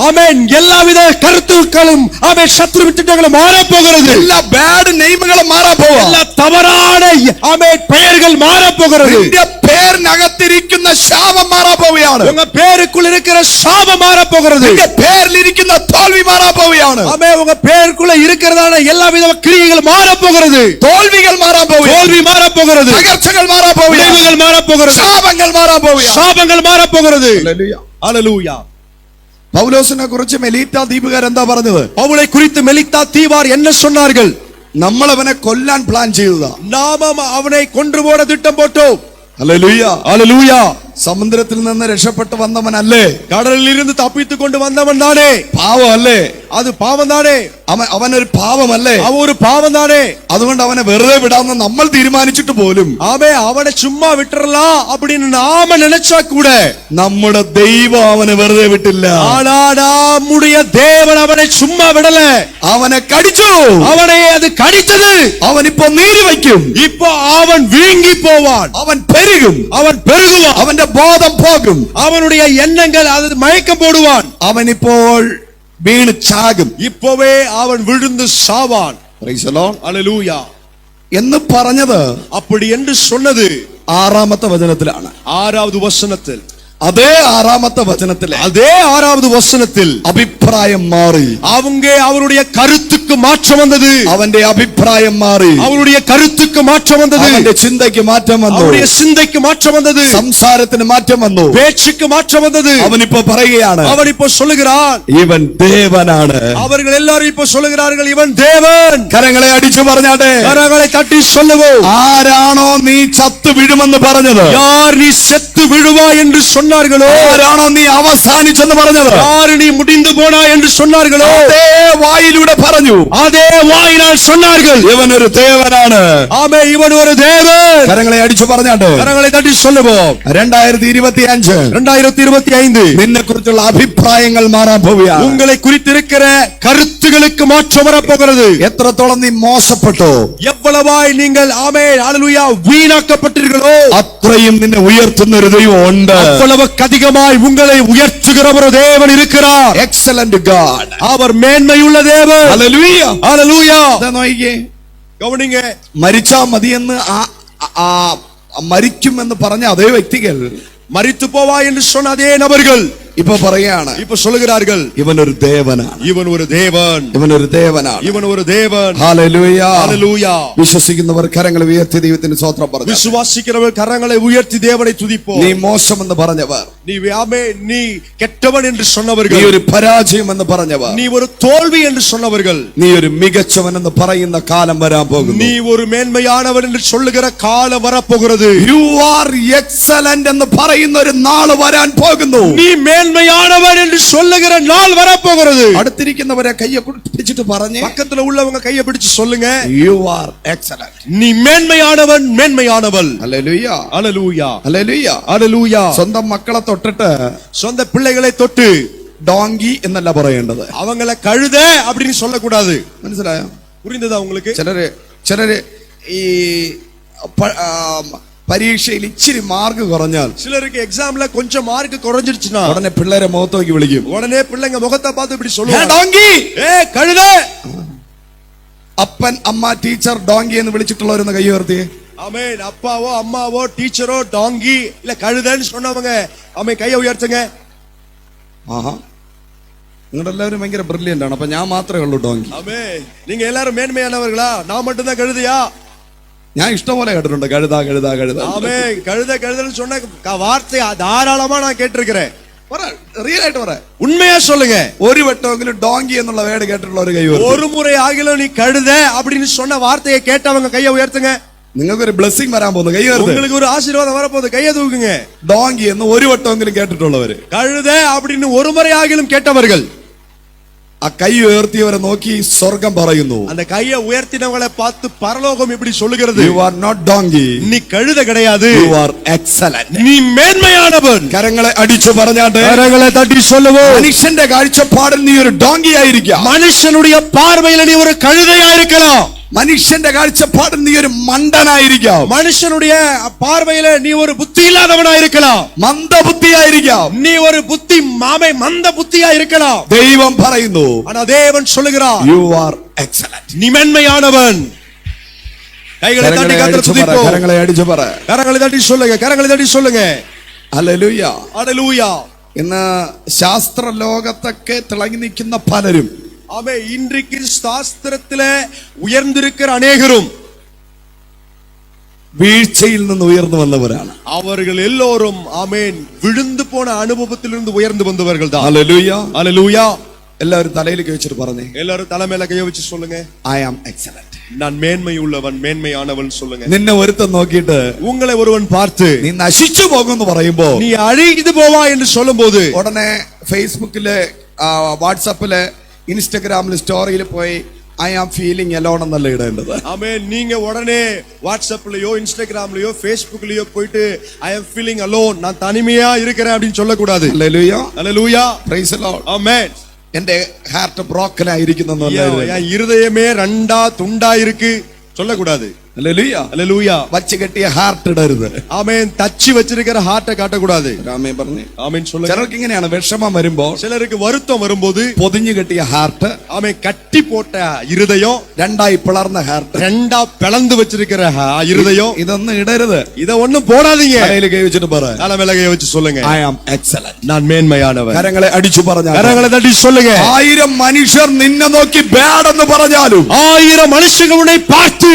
ஆமென். எல்லாவித கருத்துக்களும் ஆமென் சத்துரு திட்டங்களும் மாறப் போகிறது. എല്ലാ ബാഡ് നെയിമുകളും മാറാൻ പോവാ. எல்லா തവറാன ஆமென் பெயர்கள் மாறப் போகிறது. നിന്റെ പേരിനകത്തിരിക്കുന്ന ശാപം മാറാൻ പോവുകയാണ്. உங்க பேருக்குள் இருக்கிற சாபம் மாறப் போகிறது. നിന്റെ പേരിലിരിക്കുന്ന തോൽവി മാറാൻ പോവുകയാണ്. ஆமென். உங்க பேருக்குள்ள இருக்கிறதான எல்லாவித கிரியைகள் மாறப் போகிறது. തോൽവികൾ മാറാൻ പോവുകയാണ്. தோல்வி மாறப் போகிறது. തകർച്ചകൾ മാറാൻ പോവുകയാണ്. விளைவுகள் மாறப் போகிறது. ശാപങ്ങൾ മാറാൻ പോവുകയാണ്. சாபங்கள் மாறப் போகிறது. ഹല്ലേലൂയ. ஹல்லேலூயா. പൗലോസിനെ കുറിച്ച് മെലീത്ത ദ്വീപുകാർ എന്താ പറഞ്ഞത്? பவுலை குறித்து மெலித்தா தீவார் என்ன சொன்னார்கள்? നമ്മൾ അവനെ കൊല്ലാൻ പ്ലാൻ ചെയ്തതാ. நாம அவனை கொன்று போட திட்டம் போட்டோம். ഹല്ലേലൂയ. ஹல்லேலூயா. സമുദ്രത്തിൽ നിന്ന് രക്ഷപ്പെട്ടു വന്നവനല്ലേ? கடலில் இருந்து தப்பித்துக் கொண்டு வந்தவன் தானே? പാവം അല്ലേ? அது பாவம் தானே? അവനൊരു പാവമല്ലേ? அவன் ஒரு பாவம் தானே? അതുകൊണ്ട് അവനെ വെറുതെ വിടാമെന്ന് നമ്മൾ തീരുമാനിച്ചിട്ട് പോലും அவனை சும்மா விட்டுறலாம் அப்படின்னு நாம நினைச்சா கூட നമ്മുടെ ദൈവം അവനെ വെറുതെ വിട്ടില്ല. ஆனா நம்முடைய தேவன் அவனை சும்மா விடல. അവനെ കടിച്ചു. அவனை அது கடித்தது. അവനിപ്പോ നീര് വയ്ക്കും. இப்போ അവൻ வீங்கி போவான். അവൻ പെരുകും. அவன் பெருகுவான். അവന്റെ ബോധം പോകും. அவனுடைய எண்ணங்கள் அது மயக்கம் போடுவான். അവനിപ്പോൾ വീണ് ചാകും. இப்பவே அவன் விழுந்து சாவான். Praise the Lord. ஹல்லேலூயா. എന്ന് പറഞ്ഞത് அப்படி என்று சொன்னது 6ാമത്തെ വചനത്തിലാണ്. 6வது வசனத்தில். അതേ ആറാമത്തെ വചനത്തിലെ அதே 6வது வசனத்தில் അഭിപ്രായം മാറി. அவங்க அவருடைய கருத்துக்கு மாற்றம் வந்தது. അവന്റെ അഭിപ്രായം മാറി. அவருடைய கருத்துக்கு மாற்றம் வந்தது. അവന്റെ ചിന്തയ്ക്ക് മാറ്റം വന്നു. அவருடைய சிந்தைக்கு மாற்றம் வந்தது. സംസാരത്തിന് മാറ്റം വന്നു. பேச்சுக்கு மாற்றம் வந்தது. അവനിപ്പോ പറയുകയാണ്, அவன் இப்போ சொல்லுகிறான், ഇവൻ ദേവനാണ്. அவர்கள் எல்லாரும் இப்போ சொல்லுகிறார்கள், இவன் தேவன். കരങ്ങളെ അടിച്ചു പറഞ്ഞാട്ടെ, கரங்களை தட்டி சொல்லுவோம். ആരാണോ നീ ചത്തു വീഴുമെന്ന് പറഞ്ഞത്, யார் நீ செத்து விழுவாய் என்று சொன்னார்களோ, ആരാണോ നീ അവസാനിച്ചെന്ന് പറഞ്ഞത്, யார் நீ முடிந்து போனாய் என்று சொன்னார்களோ, അതേ വായിലൂടെ പറഞ്ഞു, அதே வாயினால் சொன்னார்கள், ഇവൻ ഒരു ദേവനാണ്. ஆமே இவன் ஒரு தேவன். കരങ്ങളെ അടിച്ചു പറഞ്ഞാട്ടെ, கரங்களை தட்டி சொல்லுவோம். 2025 2025 നിന്നെ കുറിച്ചുള്ള അഭിപ്രായങ്ങൾ മാറാൻ പോവുകയാണ്. உங்களை குறித்திருக்கிற கருத்துகளுக்கு மாற்றம் வரப்போகிறது. എത്രത്തോളം നീ മോശപ്പെട്ടോ, எவ்வளவாய் நீங்கள் ஆமே ஹalleluya வீணாக்கப்பட்டீர்களோ, അത്രയും നിന്നെ ഉയർത്തുന്ന ഒരു ദൈവം ഉണ്ട്. அவ்வளவுக்கு அதிகமாய் உங்களை உயர்த்துகிற ஒரு தேவன் இருக்கிறார். Excellent God. அவர் மேன்மையுள்ள தேவன். ഹല്ലേലൂയ. ஹalleluya. ഇതാ നോക്കിക്കേ, கவனிங்க, മരിച്ചാ മതിയെന്ന് മരിക്കുമെന്ന് പറഞ്ഞ അതേ വ്യക്തികൾ மரித்து போவாய் என்று சொன்ன அதே நபர்கள் ഇപ്പൊ പറയാണ്, இப்ப சொல்லுகிறார்கள், ഇവൻ ഒരു ദേവനാണ്. இவன் ஒரு தேவன். ഇവൻ ഒരു ദേവനാണ്. இவன் ஒரு தேவன். ഹല്ലേലൂയ. ஹalleluya. വിശ്വസിക്കുന്നവർ കരങ്ങൾ ഉയർത്തി ദൈവത്തിന് സ്തോത്രം പറഞ്ഞു. விசுவாசிக்கிறவர் கரங்களை உயர்த்தி தேவனை துதிப்போம். നീ മോശമെന്ന് പറഞ്ഞവർ, நீ கெட்டவன் என்று നീ சொன்னவர்கள், ഒരു പരാജയം എന്ന് പറഞ്ഞവർ, நீ ஒரு தோல்வி என்று சொன்னவர்கள், നീ ഒരു മികച്ചവൻ എന്ന് പറയുന്ന കാലം വരാൻ പോകുന്നു. நீ ஒரு மேன்மையானவன் என்று சொல்லுகிற காலம் வரப்போகிறது. യു ആർ എക്സലന്റ് എന്ന് പറയുന്ന ഒരു നാൾ വരാൻ പോകുന്നു. நீ மேன்மையானவன் என்று சொல்லுகிற நாள் வரப்போகிறது. അടുത്തിരിക്കുന്നവരെ കയ്യെ പിടിച്ചിട്ട് പറഞ്ഞേ, பக்கத்துல உள்ளவங்க கையை பிடிச்சு சொல்லுங்க, യു ആർ എക്സലന്റ്. நீ மேன்மையானவன், மேன்மையானவள். ഹല്ലേലൂയ. ஹalleluya. ഹല്ലേലൂയ. ஹalleluya. സ്വന്തം മക്കളെ തൊട്ടിട്ട് சொந்த பிள்ளைகளை தொட்டு ഡോങ്കി എന്നല്ല പറയേണ്ടത്. அவங்கள கழுத அப்படின்னு சொல்லக்கூடாது. മനസ്സിലായോ? புரிந்ததா உங்களுக்கு? ചിലര് ഈ പരീക്ഷയിൽ ഇച്ചിരി മാർക്ക് കുറഞ്ഞാൽ சிலருக்கு எக்ஸாம்ல கொஞ்சம் மார்க் குறைஞ்சிருச்சுனா ഉടനെ പിള്ളേരെ മുഖത്ത് നോക്കി വിളിക്കും, உடனே பிள்ளைங்க முகத்தை பார்த்து இப்படி "ഹേ, சொல்லுவாங்க, ഡോങ്കി." ஏய் கழுத. അപ്പൻ അമ്മ ടീച്ചർ ഡോങ്കി എന്ന് വിളിച്ചിട്ടുള്ളവരെന്ന് കൈ ഉയർത്തി. ஆமென். அப்பாவோ அம்மாவோ டீச்சரோ டாங்கி இல்ல கழுதைன்னு சொன்னவங்க ஆமென் கையை உயர்த்துங்க. ആഹാ, നിങ്ങളെല്ലാവരും ഭയങ്കര ബ്രില്യന്റ് ആണ്, അപ്പൊ ഞാൻ മാത്രമേ ഉള്ളൂ ഡോങ്കി. ஆமென். நீங்க எல்லாரும் மேன்மையானவர்களா? நான் மட்டும் தான் கழுதையா? ഞാൻ ഇഷ്ടംപോലെ കേട്ടിട്ടുണ്ട് കഴുത കഴുത കഴുത. ஆமென். கழுதைன்னு சொன்ன வார்த்தை தாராளமா நான் கேட்டிருக்கிறேன். റിയൽ ആയിട്ട് പറ, உண்மையா சொல்லுங்க. ഒരു വട്ടമെങ്കിലും ഡോങ്കി എന്നുള്ള വേർഡ് കേട്ടിട്ടുള്ള ഒരു കൈ ഉയർത്തി. ஒரு முறை ஆகிலும் நீ கழுத அப்படின்னு சொன்ன வார்த்தையை கேட்டவங்க கையை உயர்த்துங்க. നിങ്ങൾക്കൊരു ബ്ലെസ്സിങ് വരാൻ പോകുന്നു, കൈ ഉയർത്ത്. உங்களுக்கு ஒரு ஆசீர்வாதம் வரப்போகுது, கையை தூக்குங்க. ഡോങ്കി എന്ന് ഒരു വട്ടമെങ്കിലും കേട്ടിട്ടുള്ളവര്, கழுத அப்படின்னு ஒரு முறை ஆகிலும் கேட்டவர்கள், ആ കൈ ഉയർത്തിയവരെ നോക്കി സ്വർഗം പറയുന്നു, அந்த கையை உயர்த்தினவங்களை பார்த்து பரலோகம் இப்படி சொல்லுகிறது, യു ആർ നോട്ട് ഡോങ്കി, நீ கழுத கிடையாது, യു ആർ എക്സലന്റ്. நீ மேன்மையானவன். കരങ്ങളെ അടിച്ചു പറഞ്ഞാട്ടെ, கரங்களை தட்டி சொல்லுவோம். മനുഷ്യന്റെ കാഴ്ചപ്പാടിൽ നീ ഒരു ഡോങ്കി ആയിരിക്കാം, மனுஷனுடைய பார்வையில நீ ஒரு கழுதையா இருக்கலாம், മനുഷ്യന്റെ കാഴ്ചപ്പാടിൽ നീ ഒരു മണ്ടനായിരിക്കാം, மனுஷனுடைய பார்வையில நீ ஒரு புத்தி இல்லாதவனா இருக்கலாம், മന്ദബുദ്ധിയായിരിക്കാം, நீ ஒரு புத்தி மாமை மந்த புத்தியா இருக்கலாம். ദൈവം പറയുന്നു, ஆனா தேவன் சொல்லுகிறார், യു ആർ എക്സലന്റ്. நீ மேன்மையானவன். கைகளை தட்டி கர்த்தரை துதிப்போம். കരങ്ങളെ അടിച്ചു പറ, கரங்களை தட்டி சொல்லுங்க, கரங்களை தட்டி சொல்லுங்க. ഹല്ലേലൂയ. ஹalleluya. ഇന്ന് ശാസ്ത്ര ലോകത്തൊക്കെ തിളങ്ങി നിൽക്കുന്ന പലരും, ஆமே, இன்றைக்கு சாஸ்திரத்தில உயர்ந்திருக்கிற அநேகரும் വീഴ്ചയിൽ നിന്ന് ഉയർന്നു വന്നവരാണ്. அவர்கள் எல்லோரும் ஆமென் விழுந்து போன அனுபவத்திலிருந்து உயர்ந்து வந்தவர்கள் தான். ഹല്ലേലൂയ. ஹalleluya. എല്ലാവരും തലയിലേക്ക് വെച്ചിട്ട് പറഞ്ഞേ, எல்லாரும் தலைமையில கைய வச்சு சொல்லுங்க, ഐ ആം എക്സലന്റ്. நான் மேன்மை உள்ளவன், மேன்மையானவன் சொல்லுங்க. നിന്നെ ഒരുത്തൻ നോക്കിയിട്ട് உங்களை ஒருவன் பார்த்து നീ നശിച്ചു പോകുമെന്ന് പറയുമ്പോ நீ அழிந்து போவா என்று சொல்லும்போது ഉടനെ ഫേസ്ബുക്കില് വാട്സാപ്പില് ഇൻസ്റ്റഗ്രാമില് സ്റ്റോറിയിൽ പോയി ഐ ആം ഫീലിംഗ് അലോൺ എന്നല്ല ഇടേണ്ടത്. ஆமென். நீங்க உடனே வாட்ஸ்அப்லயோ இன்ஸ்டாகிராம்லயோ ஃபேஸ்புக்லயோ போயிட்டு ஐ அம் ஃபீலிங் அலோன், நான் தனிமையா இருக்கிறேன் அப்படின்னு சொல்லக்கூடாது. Hallelujah. Hallelujah. Praise the Lord. Amen. എന്റെ ഹാർട്ട് ബ്രോക്കൻ ആയിരിക്കുന്നു. என் இருதயமே ரெண்டா துண்டா இருக்கு சொல்லக்கூடாது. ഹല്ലേലൂയ. ஹalleluya. വച്ച് കെട്ടിയ ഹാർട്ട് ഇടരുത്. ஆமென். தச்சி வச்சிருக்கிற ஹார்ட்டை காட்டக்கூடாது. ആമേൻ പറഞ്ഞു. ஆமென் சொல்லுங்க. ചിലർക്ക് ഇങ്ങനെയാണ്, വിഷമം വരുമ്പോൾ சிலருக்கு வருத்தம் வரும்போது പൊതിഞ്ഞു കെട്ടിയ ഹാർട്ട്, ஆமென், கட்டி போட்ட இருதயம், രണ്ടായി പിളർന്ന ഹാർട്ട്, ரெண்டா பிளந்து வச்சிருக்கிற இருதயம், ഇതൊന്നും ഇടരുത്. இத ஒண்ணும் போடாதீங்க. തലയിൽ കൈ വെച്ചിട്ട് പറ, தலைமையில வச்சு சொல்லுங்க, I am excellent. நான் மேன்மையானவன். കരങ്ങളെ അടിച്ചു പറഞ്ഞാൽ, கரங்களை தட்டி சொல்லுங்க. 1000 മനുഷ്യർ നിന്നെ നോക്കി ബാഡ് എന്ന് പറഞ്ഞാലും, 1000 மனுஷங்க உன்னை பார்த்து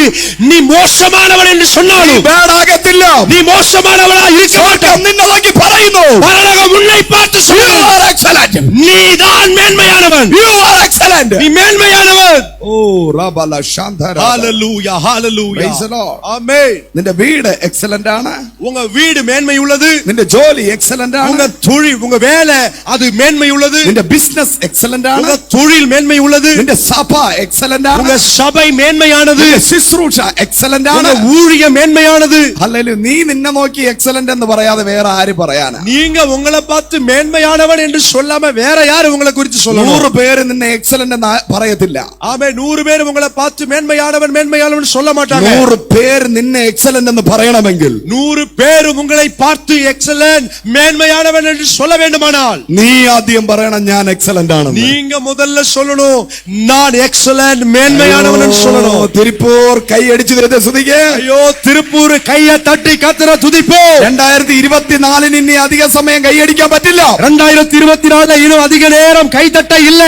நீ மோசமானவன் என்று சொன்னாலும் ബാഡ് ആകത്തില്ല. நீ மோசமானவனா இருக்க மாட்டாய். നിന്നെ നോക്കി പറയുന്നു, பரலோகம் உன்னை பார்த்து You சொல்லும், are excellent. நீதான் மேன்மையானவன். You are excellent. நீ மேன்மையானவன். ഓ റബല ശാന്തര. ஹalleluya, ஹalleluya. Praise the Lord. ஆமென். നിന്റെ വീട് എക്സലന്റ് ആണ്. உங்க வீடு மேன்மை உள்ளது. നിന്റെ ജോലി എക്സലന്റ് உங்க ആണ്. தொழில், உங்க வேலை அது மேன்மை உள்ளது. നിന്റെ ബിസിനസ് എക്സലന്റ് ആണ്. உங்க தொழில் மேன்மை உள்ளது. നിന്റെ സഭ എക്സലന്റ് ആണ്. உங்க சபை மேன்மையானது. നിന്റെ ശുശ്രൂഷ എക്സലന്റ് ആണ്. உங்க ஊழியம் மேன்மையானது. ഹല്ലേലൂയ. നീ നിന്നെ നോക്കി എക്സലന്റ് എന്ന് പറയാതെ വേറെ ആര് പറയാനാ? நீங்க உங்களை பார்த்து மேன்மையானவன் என்று சொல்லாம வேற யாரு உங்களை குறித்து சொல்லணும்? 100 പേര് നിന്നെ എക്സലന്റ് എന്ന് പറയത്തില്ല. ஆமே, 100 பேர் உங்களை பார்த்து மேன்மையானவன் மேன்மையானவன் சொல்ல மாட்டாங்க. 100 പേര് നിന്നെ എക്സലന്റ് എന്ന് പറയണമെങ്കിൽ 100 பேர் உங்களை பார்த்து எக்ஸலன்ட் மேன்மையானவன் என்று சொல்ல வேண்டுமானால் നീ ആദ്യം പറയണം, ഞാൻ എക്സലന്റ് ആണെന്ന്. நீங்க முதல்ல சொல்லணும், நான் எக்ஸலன்ட் மேன்மையானவன் என்று சொல்லணும். തിരുപ്പൂർ കൈ അടിച്ചു തരുന്നത് സ്തുതിക്ക്. ஐயோ, திருப்பூர் கையை தட்டி கத்தர துதிப்போம். 2024 ഇനി അധിക സമയം കൈയടിക്കാൻ പറ്റില്ല. 2024 இன்னும் அதிக நேரம் கை தட்ட இல்ல,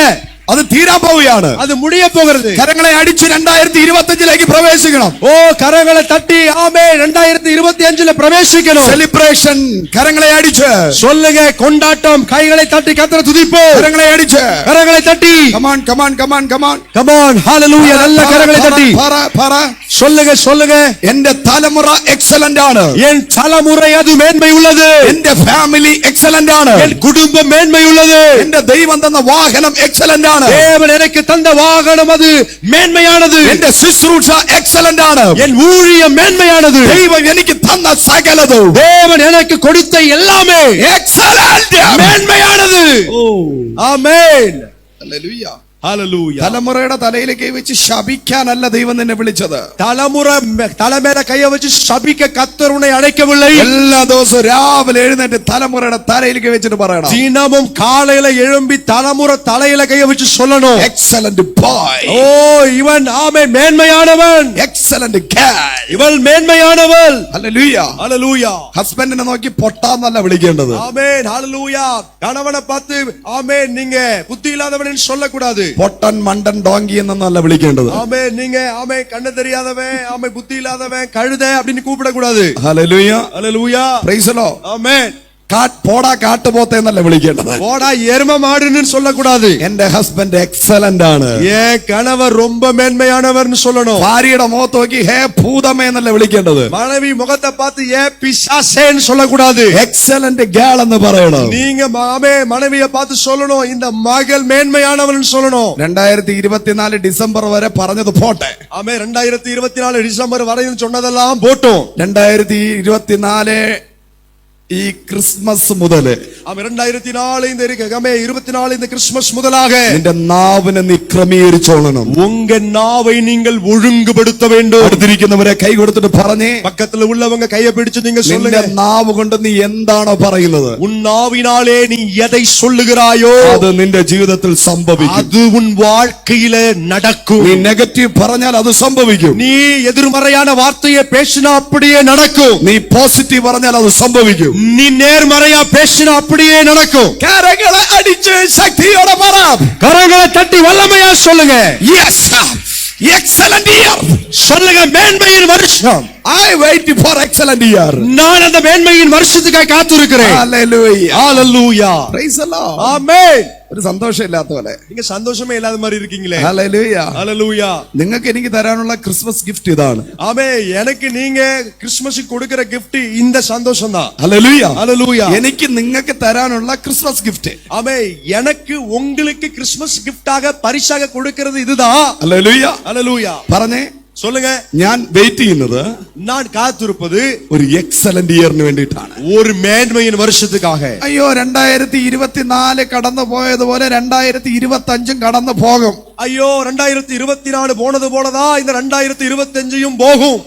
അത് തീരാൻ പോവുകയാണ്. அது முடிய போகிறது. കരങ്ങളെ അടിച്ച് 2025 പ്രവേശിക്കണം. ஓ, கரங்களை தட்டி ஆமே 2025 பிரவேசிக்கணும். സെലിബ്രേഷൻ, കരങ്ങളെ അടിച്ച് சொல்லுங்க, கொண்டாட்டம், கைகளை தட்டி கத்தர துதிப்போம். കരങ്ങളെ അടിച്ച്, கரங்களை தட்டி come on come on come on come on come on, hallelujah. நல்ல கரங்களை தட்டி சொல்லுங்க, சொல்லுங்க, എന്റെ തലമുറ എക്സലന്റ് ആണ്. என் தலைமுறை அது மேன்மை உள்ளது. എന്റെ ഫാമിലി എക്സലന്റ് ആണ്. என் குடும்பம் மேன்மை உள்ளது. എന്റെ ദൈവം തന്ന വാഹനം എക്സലന്റ് ആണ്. தேவன் எனக்கு தந்த வாகனம் அது மேன்மையானது. എന്റെ ശുശ്രൂഷ എക്സലന്റ് ആണ്. என் ஊழியம் மேன்மையானது. ദൈവം എനിക്ക് തന്ന സകലതും தேவன் எனக்கு கொடுத்த எல்லாமே എക്സലന്റ്, மேன்மையானது. ஆமென், ഹല്ലേലൂയ. ஹalleluya. തലമുറയുടെ തലയിൽ കൈവച്ച് ശപിക്കാനല്ല ദൈവം നിന്നെ വിളിച്ചത്. தலைமையில கைய வச்சு சபிக்க கர்த்தர் உன்னை அழைக்கவில்லை. എല്ലാ ദിവസവും രാവിലെ എഴുന്നേറ്റ് തലമുറയുടെ തലയിൽ കൈവച്ചിട്ട് പറയണം, தினமும் காலையில எழும்பி தலைமுறை தலையில கைய வச்சு சொல்லணும், എക്സലന്റ് ബോയ്, ஓ இவன் ஆமென் மேன்மையானவன், എക്സലന്റ് ഗേൾ, இவள் மேன்மையானவள். ഹല്ലേലൂയ. ஹalleluya. ഹസ്ബൻഡിനെ നോക്കി പൊട്ടാന്നല്ല വിളിക്കേണ്ടത്. ஆமென், ஹalleluya. கணவனை பார்த்து ஆமென் நீங்க புத்தி இல்லாதவன் என்று சொல்லக்கூடாது. പൊട്ടൻ മണ്ടൻ ഡോങ്കി എന്നല്ല വിളിക്കേണ്ടത്. ஆமென், நீங்க ஆமென் கண்ணு தெரியாதவன், ஆமென் புத்தி இல்லாதவன், கழுதை அப்படின்னு கூப்பிட கூடாது. Hallelujah. Hallelujah. Praise the Lord. Amen. പോടാ കാട്ടുപോത്തെ എന്നല്ല വിളിക്കേണ്ടത്. போடா எரும மாடுன்னு சொல்லக்கூடாது. എന്റെ ഹസ്ബൻഡ് എക്സലന്റ് ആണ്. ஏன் கணவர் ரொம்ப மேன்மையானவர்னு சொல்லணும். ഭാര്യയുടെ മുഖത്ത് നോക്കി ഹേ ഭൂതമേ എന്നല്ല വിളിക്കേണ്ടത്. மனைவி முகத்தை பார்த்து ஏன் பிசாசேன்னு சொல்லக்கூடாது. എക്സലന്റ് ഗേൾ എന്ന് പറയണം. நீங்க மனைவியை பார்த்து சொல்லணும், இந்த மகள் மேன்மையானவன் சொல்லணும். 2024 ഡിസംബർ വരെ പറഞ്ഞത് പോട്ടെ. ஆமே, 2024 டிசம்பர் வரையும் சொன்னதெல்லாம் போட்டும். 2024 ഈ ക്രിസ്മസ് മുതല്, 2004 இந்த இருக்கு 24 இந்த கிறிஸ்துமஸ் முதலாக നിന്റെ നാവിനെ നീ ക്രമീകരിച്ചോളണം. உங்க நாவை நீங்கள் ஒழுங்குபடுத்த வேண்டும். അടുത്തിരിക്കുന്നവരെ കൈ കൊടുത്തിട്ട് പറഞ്ഞേ, பக்கத்துல உள்ளவங்க கையை பிடிச்சு நீங்க നിന്റെ சொல்லுங்க, നാവ് കൊണ്ട് നീ എന്താണോ പറയുന്നത് உன் நாவினாலே நீ எதை சொல்லுகிறாயோ അത് നിന്റെ ജീവിതത്തിൽ സംഭവിക്കും. அது உன் வாழ்க்கையில நடக்கும். നീ നെഗറ്റീവ് പറഞ്ഞാൽ അത് സംഭവിക്കും. நீ எதிர்மறையான வார்த்தையை பேசினா அப்படியே நடக்கும். നീ പോസിറ്റീവ് പറഞ്ഞാൽ അത് സംഭവിക്കും. நீ நேர்மறையா பேசினா அப்படியே நடக்கும். കരങ്ങളെ അടിച്ച് ശക്തിയോടെ പറ, கரங்களை தட்டி வல்லமையா சொல்லுங்க, yes excellent year. சொல்லுங்க, மேன்மையின் வருஷம். I wait for excellent year. நான் அந்த மேன்மையின் வருஷத்துக்காக காத்திருக்கிறேன். Hallelujah. Hallelujah. Praise the Lord. ஆமென். ഒരു സന്തോഷം ഇല്ലാത്ത പോലെ. நீங்க சந்தோஷமே இல்லாத மாதிரி இருக்கீங்களே. Hallelujah. ஹalleluya. നിങ്ങൾക്ക് എനിക്ക് തരാനുള്ള ക്രിസ്മസ് ഗിഫ്റ്റ് ഇതാണ്. ஆமென். எனக்கு நீங்க கிறிஸ்மஸ்க்கு கொடுக்கிற gift இந்த சந்தோஷம் தான். Hallelujah. ஹalleluya. എനിക്ക് നിങ്ങൾക്ക് തരാനുള്ള ക്രിസ്മസ് ഗിഫ്റ്റ്. ஆமென். எனக்கு உங்களுக்கு கிறிஸ்மஸ் கிஃப்டாக பரிசாக கொடுக்கிறது இதுதான். Hallelujah. ஹalleluya. പറഞ്ഞേ, சொல்லுங்க, ഞാൻ വെയിറ്റ് ചെയ്യുന്നത് நான் காத்திருப்பது ഒരു എക്സലന്റ് ഇയറിന് വേണ്ടിയിട്ടാണ്. ஒரு மேன்மையின் வருஷத்துக்காக. അയ്യോ 2024 കടന്നു പോയതുപോലെ 2025 കടന്നു പോകും. ஐயோ 2024 போனது போலதான் இந்த 2025யும் போகும்.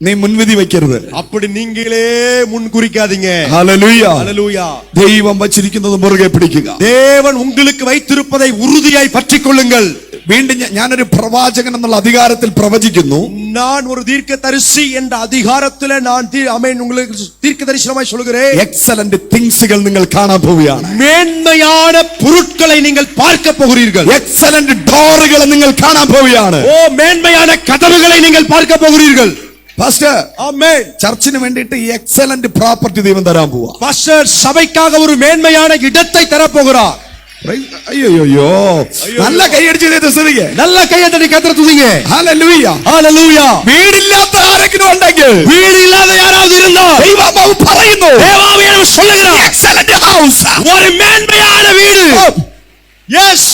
நீ முன்விதி வைக்கிறது. அப்படி நீங்களே முன் குறிக்காதீங்க. ஹalleluya. ஹalleluya. ദൈവം വച്ചിരിക്കുന്നത് മുറുകെ പിടിക്കുക. தேவன் உங்களுக்கு வைத்திருப்பதை உறுதியாய் பற்றிக் கொள்ளுங்கள். വീണ്ടും ഞാനൊരു പ്രവാചകൻ എന്നുള്ള അധികാരത്തിൽ പ്രവചിക്കുന്നു. நான் ஒரு தீர்க்கதரிசி என்ற அதிகாரத்திலே நான் ஆமென் உங்களுக்கு தீர்க்கதரிசனமாய் சொல்கிறேன். എക്സലന്റ് തിങ്സുകൾ നിങ്ങൾ കാണാൻ പോവുകയാണ്. மேன்மையான பொருட்களை நீங்கள் பார்க்க போகிறீர்கள். എക്സലന്റ് ഡോറുകൾ നിങ്ങൾ കാണാൻ പോവുകയാണ്. ஓ மேன்மையான கதவுகளை நீங்கள் பார்க்க போகிறீர்கள். പാസ്റ്റർ, ஆமென். ചർച്ചിന് വേണ്ടിയിട്ട് ഈ എക്സലന്റ് പ്രോപ്പർട്ടി ദൈവം തരാൻ പോവാ. பாஸ்டர் சபைக்காக ஒரு மேன்மையான இடத்தை தர போகிறார். അയ്യോ നല്ല കൈയടിച്ച് സ്ഥിതിക്ക് நல்ல கையடி கர்த்தரை துதிங்க. ഹല്ലേലൂയ. ஹalleluya. വീടില്ലാത്ത ആരെങ്കിലും ഉണ്ടെങ്കിൽ, வீடு இல்லாத யாராவது இருந்தால் ദൈവാത്മാവ് പറയുന്നു, தேவாவியானவர் சொல்லுகிறார், എക്സലന്റ് ഹൗസ്, ஒரு மேன்மையான வீடு. எஸ்.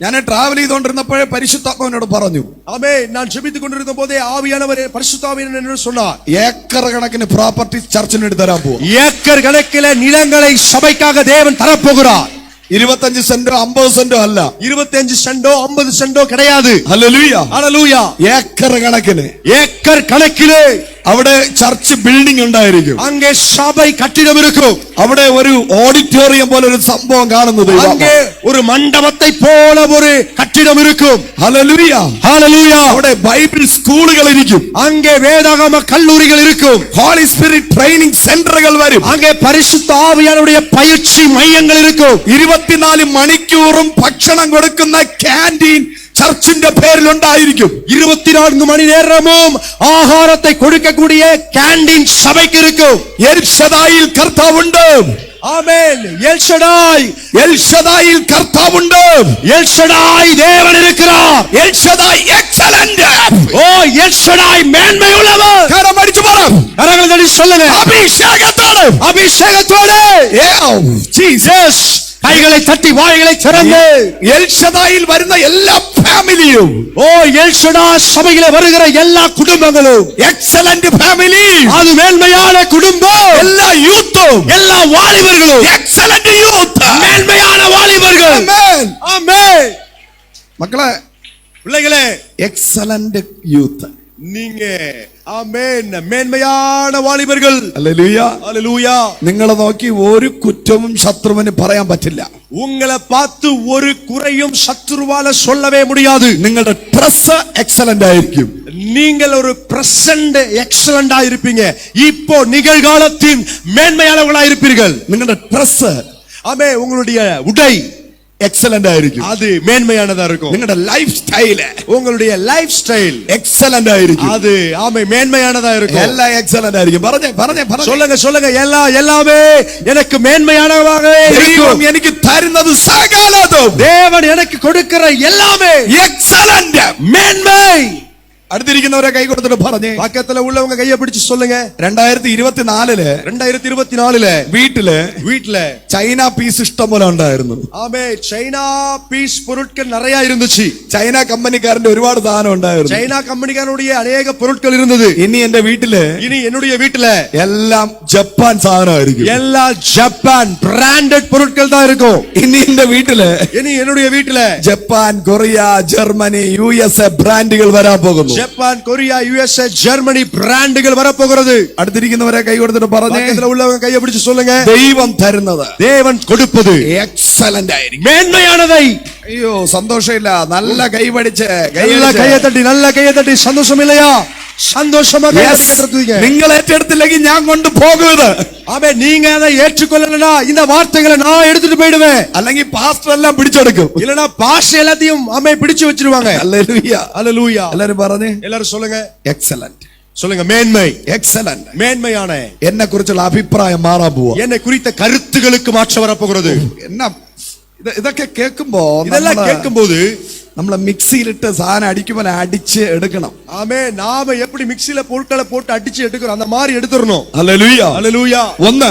ഞാൻ ട്രാവൽ ചെയ്തുകൊണ്ടിരുന്നപ്പോഴേ പരിശുദ്ധാത്മാവിനോട് പറഞ്ഞു, ஆமென். நான் ஜெபித்துக் கொண்டிருந்த போதே ஆவியானவர் பரிசுத்த ஆவியானவர் என்னோடு சொன்னார், ഏക്കർ കണക്കിന് പ്രോപ്പർട്ടി ചർച്ചിന് എടുത്ത് തരാൻ പോവാ. ஏக்கர் கணக்கிலே நிலங்களை சபைக்காக தேவன் தரப்போகிறார். 25 സെന്റോ 50 സെന്റോ അല്ല, 25 சென்டோ 50 சென்டோ கிடையாது. ഹല്ലേലൂയ. ஹalleluya. ഏക്കർ കണക്കിന് ஏக்கர் கணக்கிலே അവിടെ ചർച്ച് ബിൽഡിംഗ് ഉണ്ടായിരിക്കും. அங்கே சபை கட்டிடம் இருக்கும். അവിടെ ഒരു ഓഡിറ്റോറിയം പോലെ ഒരു സംഭവം കാണുന്നത്. அங்கே ஒரு மண்டபத்தை போல ஒரு கட்டிடம் இருக்கும். ഹല്ലേലൂയ. ஹalleluya. അവിടെ ബൈബിൾ സ്കൂളുകൾ ഇരിക്കും. அங்கே வேதாகம கல்லூரிகள் இருக்கும். ഹോളി സ്പിരിറ്റ് ട്രെയിനിങ് സെന്ററുകൾ വരും. அங்கே பரிசுத்த ஆவியானவருடைய பயிற்சி மையங்கள் இருக்கும். 24 മണിക്കൂറും ഭക്ഷണം കൊടുക്കുന്ന ക്യാന്റീൻ ചർച്ചിന്റെ പേരിൽ ഉണ്ടായിരിക്കും. 24 மணி நேரமும் ஆகாரத்தை கொடுக்கக்கூடிய கேண்டீன் சபைக்கு இருக்கும். എൽഷദായിൽ കർത്താവുണ്ട്. ஆமென். எல்ஷடாய். എൽഷദായിൽ കർത്താവുണ്ട്. எல்ஷடாய் தேவன் இருக்கிறார். എൽഷദായ് എക്സലന്റ്. ஓ எல்ஷடாய் மேன்மை உள்ளவர். കരം അടിച്ചു പറ. கரங்களை தட்டி சொல்லுங்க, അഭിഷേകത്തോട്. அபிஷேகத்தோடு. ജീസസ്. கைகளை தட்டி வாய்களை திறந்து എൽഷദായിൽ വരുന്ന എല്ലാ ഫാമിലിയും, ஓ எல்ஷடா சபையிலே வருகிற எல்லா குடும்பங்களும் എക്സലന്റ് ഫാമിലി, அது மேன்மையான குடும்பம். എല്ലാ യൂത്തും, எல்லா வாலிபர்களும் എക്സലന്റ് യൂത്ത്, மேன்மையான வாலிபர்கள். ആമേൻ. ஆமென். മക്കളെ, பிள்ளைகளே, എക്സലന്റ് യൂത്ത്, நீங்க ஆமென் மேன்மையான வாலிபர்கள். ഹല്ലേലൂയ. ஹalleluya. നിങ്ങളെ നോക്കി ഒരു കുറ്റവും ശത്രുവിന് പറയാൻ പറ്റില്ല. உங்களை பார்த்து ஒரு குறையும் சத்துருவால சொல்லவே முடியாது. നിങ്ങളുടെ ഡ്രസ് എക്സലന്റ് ആയിരിക്കും. நீங்கள் ஒரு பிரசன்ட் எக்ஸலண்டா இருப்பீங்க. இப்போ நிகழ்காலத்தின் மேன்மையானவர்களா இருப்பீர்கள். നിങ്ങളുടെ ഡ്രസ്, ஆமென். உங்களுடைய உடை എക്സലന്റ് ആയിരിക്കും. அது மேன்மையானதா இருக்கும். നിങ്ങളുടെ ലൈഫ് സ്റ്റൈല്, உங்களுடைய லைஃப் ஸ்டைல் എക്സലന്റ് ആയിരിക്കും. அது ஆமென் மேன்மையானதா இருக்கும். എല്ലാം എക്സലന്റ് ആയിരിക്കും. പറഞ്ഞേ சொல்லுங்க சொல்லுங்க, எல்லாமே எனக்கு மேன்மையானவாகவே ദൈവം இருக்கும். എനിക്ക് തരുന്നത് സകലതും தேவன் எனக்கு கொடுக்கிற எல்லாமே എക്സലന്റ്. மேன்மை. അടുത്തിരിക്കുന്നവരെ കൈ കൊടുത്തിട്ട് പറഞ്ഞേ, பக்கத்துல உள்ளவங்க கையை பிடிச்சு சொல்லுங்க, 2024 2024 வீட்டுல ചൈന പീസ് ഇഷ്ടം പോലെ ഉണ്ടായിരുന്നു. ஆமே சைனா பீஸ் பொருட்கள் நிறைய இருந்துச்சு. ചൈന കമ്പനിക്കാരന്റെ ഒരുപാട് സാധനം ഉണ്ടായിരുന്നു. சைனா கம்பெனிக்காரனுடைய அநேக பொருட்கள் இருந்தது. ഇനി എന്റെ വീട്ടില് இனி என்னுடைய வீட்டுல എല്ലാം ജപ്പാൻ സാധനമായിരിക്കും. எல்லா ஜப்பான் பிராண்டட் பொருட்கள் தான் இருக்கும். ഇനി എന്റെ വീട്ടില് இனி என்னுடைய வீட்டுல ജപ്പാൻ, കൊറിയ, ജർമ്മനി, USA ബ്രാൻഡുകൾ വരാൻ പോകുന്നു. ஜப்பான், கொரியா, USA, ஜெர்மனி பிராண்டுகள் வரப்போகிறது. അടുത്തിരിക്കുന്നവരെ കൈ കൊടുത്തിട്ട് പറഞ്ഞേ, பக்கத்துல உள்ளவங்க கையை பிடிச்சு சொல்லுங்க, ദൈവം തരുന്നത് தேவன் கொடுப்பது എക്സലന്റ് ആയിരിക്കും. மேன்மையானதை. അയ്യോ, സന്തോഷമില്ല. നല്ല കൈപടിച്ച് நல்ல கையை தட்டி சந்தோஷம் இல்லையா? சந்தோஷமாக നിങ്ങൾ ഏറ്റെടുത്തില്ലെങ്കിൽ ഞാൻ കൊണ്ട് പോകുന്നത്. ஆமே. நீங்க அதை ஏற்றுக்கொள்ளலனா இந்த வார்த்தைகளை நான் எடுத்துட்டு போயிடுவேன். അല്ലെങ്കിൽ പാസ്റ്റർ എല്ലാം പിടിച്ചെടുക്കും. இல்லனா பாஸ்டர் எல்லாத்தையும் ஆமே பிடிச்சு வச்சிருவாங்க. ഹല്ലേലൂയ. ஹalleluya. എല്ലാരും പറഞ്ഞേ, எல்லாரும் சொல்லுங்க, എക്സലന്റ്. சொல்லுங்க மேன்மை. എക്സലന്റ്. மேன்மையான എന്നെ കുറിച്ചുള്ള അഭിപ്രായം മാറാൻ പോവാ. என்னை குறித்த கருத்துகளுக்கு மாற்றம் வரப்போகிறது. എന്നാ ഇതൊക്കെ കേൾക്കുമ്പോ, இதெல்லாம் கேட்கும்போது നമ്മളെ മിക്സിയിലിട്ട് സാധനം അടിക്കുമ്പോൾ അടിച്ച് എടുക്കണം. ஆமே. நாம எப்படி மிக்ஸில பொருட்களை போட்டு அடிச்சு எடுக்கிறோம் அந்த மாதிரி எடுத்துறணும். ഹല്ലേലൂയ. ஹalleluya. ഒന്ന്,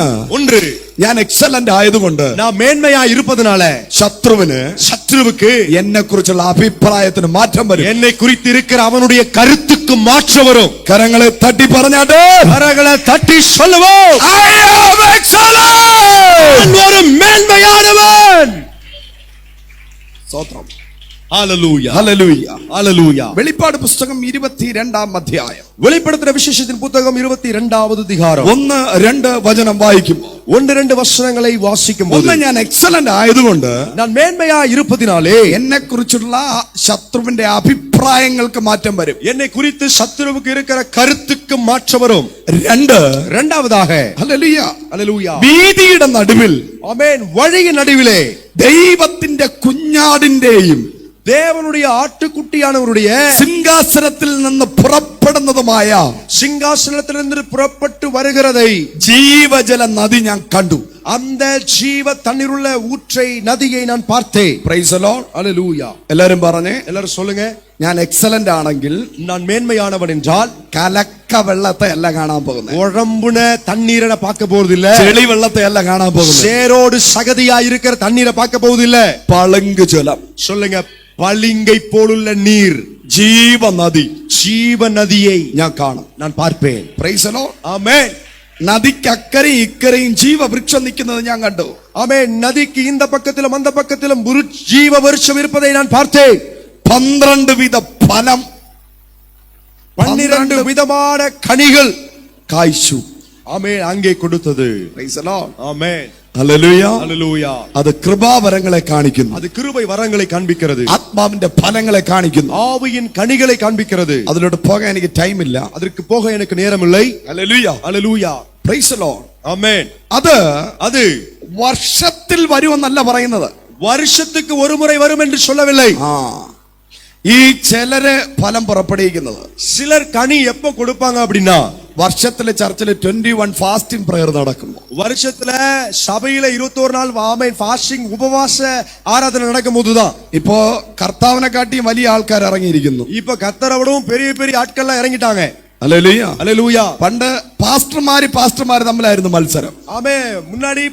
ഞാൻ എക്സലന്റ് ആയതുകൊണ്ട്, நான் மேன்மையா இருப்பதனால ശത്രുവുക്ക് എന്നെ കുറിച്ചുള്ള അഭിപ്രായത്തിന് മാറ്റം വരും. என்னை குறித்து இருக்கிற அவனுடைய கருத்துக்கு மாற்றம் வரும். കരങ്ങളെ തട്ടി പറഞ്ഞാട്ട്, கரங்களை தட்டி சொல்லுவோம், I am excellent. நான் ஒரு மேன்மையானவன். സ്തോത്രം. Hallelujah. ഹല്ലേലൂയ. Hallelujah. വെളിപ്പാട് പുസ്തകം 22-ാം അധ്യായം வெளிப்படுத்தின விசேஷத்தின் புத்தகம் 22வது அதிகாரம் 1-2 വചനം വായിക്കുമ്പോൾ 1-2 வசனங்களை வாசிக்கும் போது ഒന്ന് ഞാൻ എക്സലന്റ് ആയതുകൊണ്ട് நான் மேன்மையா இருப்பதினாலே എന്നെ കുറിച്ചുള്ള ശത്രുവിന്റെ അഭിപ്രായങ്ങൾക്ക് മാറ്റം വരും. என்னை குறித்து சத்துருவுக்கு இருக்கிற கருத்துக்கு மாற்றம் வரும். இரண்டாவதாக ഹല്ലേലൂയ ஹalleluya വീതിയുടെ നടുവിൽ ஆமென் வழியின் நடுவிலே ദൈവത്തിന്റെ കുഞ്ഞാടിന്റെയും தேவனுடைய ஆட்டுக்குட்டியானவருடைய സിംഹാസനത്തിൽ നിന്ന് പുറപ്പെടുന്നതുമായ சிங்காசனத்திலிருந்து புறப்பட்டு வருகிறதை ജീവജല നദി ഞാൻ കണ്ടു. அந்த ஜீவ தண்ணீருள்ள ஊற்றை நதியை நான் பார்த்தேன். Price the Lord. ஹalleluya എല്ലാരും പറഞ്ഞേ, எல்லாரும் சொல்லுங்க. ഞാൻ എക്സലന്റ് ആണെങ്കിൽ நான் மேன்மையானவன் என்றால் കലക്ക വെള്ളത്തെ അല്ല കാണാൻ പോകുന്നത്, உழம்புன தண்ணீரை பார்க்க போறதில்ல, ചെളി വെള്ളത്തെ അല്ല കാണാൻ പോകുന്നത്, சேரோடு சகதியா இருக்கிற தண்ணீரை பார்க்க போவதில்ல. പളുങ്ക് ജലം. சொல்லுங்க, பளிங்கை போலுள்ள நீர், ജീവ നദി, ஜீவ நதியை ഞാൻ കാണും, நான் பார்ப்பேன். Praise the Lord. ஆமென். നദിക്ക് അക്കരയും ഇക്കരയും ജീവവൃക്ഷം നിൽക്കുന്നത് ഞാൻ കണ്ടു. ஆமென். நதிக்கு இந்த பக்கத்திலும் அந்த பக்கத்திலும் ஒரு ஜீவ விருட்சம் இருப்பதை நான் பார்த்தேன். 12 വിധ ഫലം, 12 விதமான கனிகள் കായ്ച്ചു. ஆமென் அங்கே கொடுத்தது. Praise the Lord. Amen. Hallelujah. Hallelujah അത് കൃപാവരങ്ങളെ കാണിക്കുന്നു, அது கிருபை வரங்களை காண்பிக்கிறது, ആത്മാവിന്റെ ഫലങ്ങളെ കാണിക്കുന്നു. ஆவியின் கனிகளை காண்பிக்கிறது. അതിലോട്ട് പോകാൻ എനിക്ക് ടൈം ഇല്ല. அதற்கு போக எனக்கு நேரம் இல்லை. Hallelujah. Hallelujah praise the Lord. Amen. അത് വർഷത്തിൽ വരുമെന്നല്ല പറയുന്നത്, வருஷத்துக்கு ஒரு முறை வரும் என்று சொல்லவில்லை. ഈ ചിലര് ഫലം പുറപ്പെടുവിക്കുന്നത്, சிலர் கனி எப்ப கொடுப்பாங்க அப்படின்னா വർഷത്തിലെ ചർച്ചിൽ 21 ഫാസ്റ്റിംഗ് പ്രയർ നടക്കുമ്പോൾ, வருஷத்துல சபையில 21 நாள் ஆமென் ஃபாஸ்டிங் உபவாச ஆராதனை நடக்கும் போதுதான். ഇപ്പോ കർത്താവിനെ കാട്ടിയും വലിയ ആൾക്കാർ ഇറങ്ങിയിരിക്കുന്നു. இப்ப கர்த்தரவிடவும் பெரிய பெரிய ஆட்கள்லாம் இறங்கிட்டாங்க. ഹല്ലേലൂയ. ஹalleluya. പണ്ട് പാസ്റ്റർമാര് തമ്മിലായിരുന്നു മത്സരം. ஆமென். முன்னாடி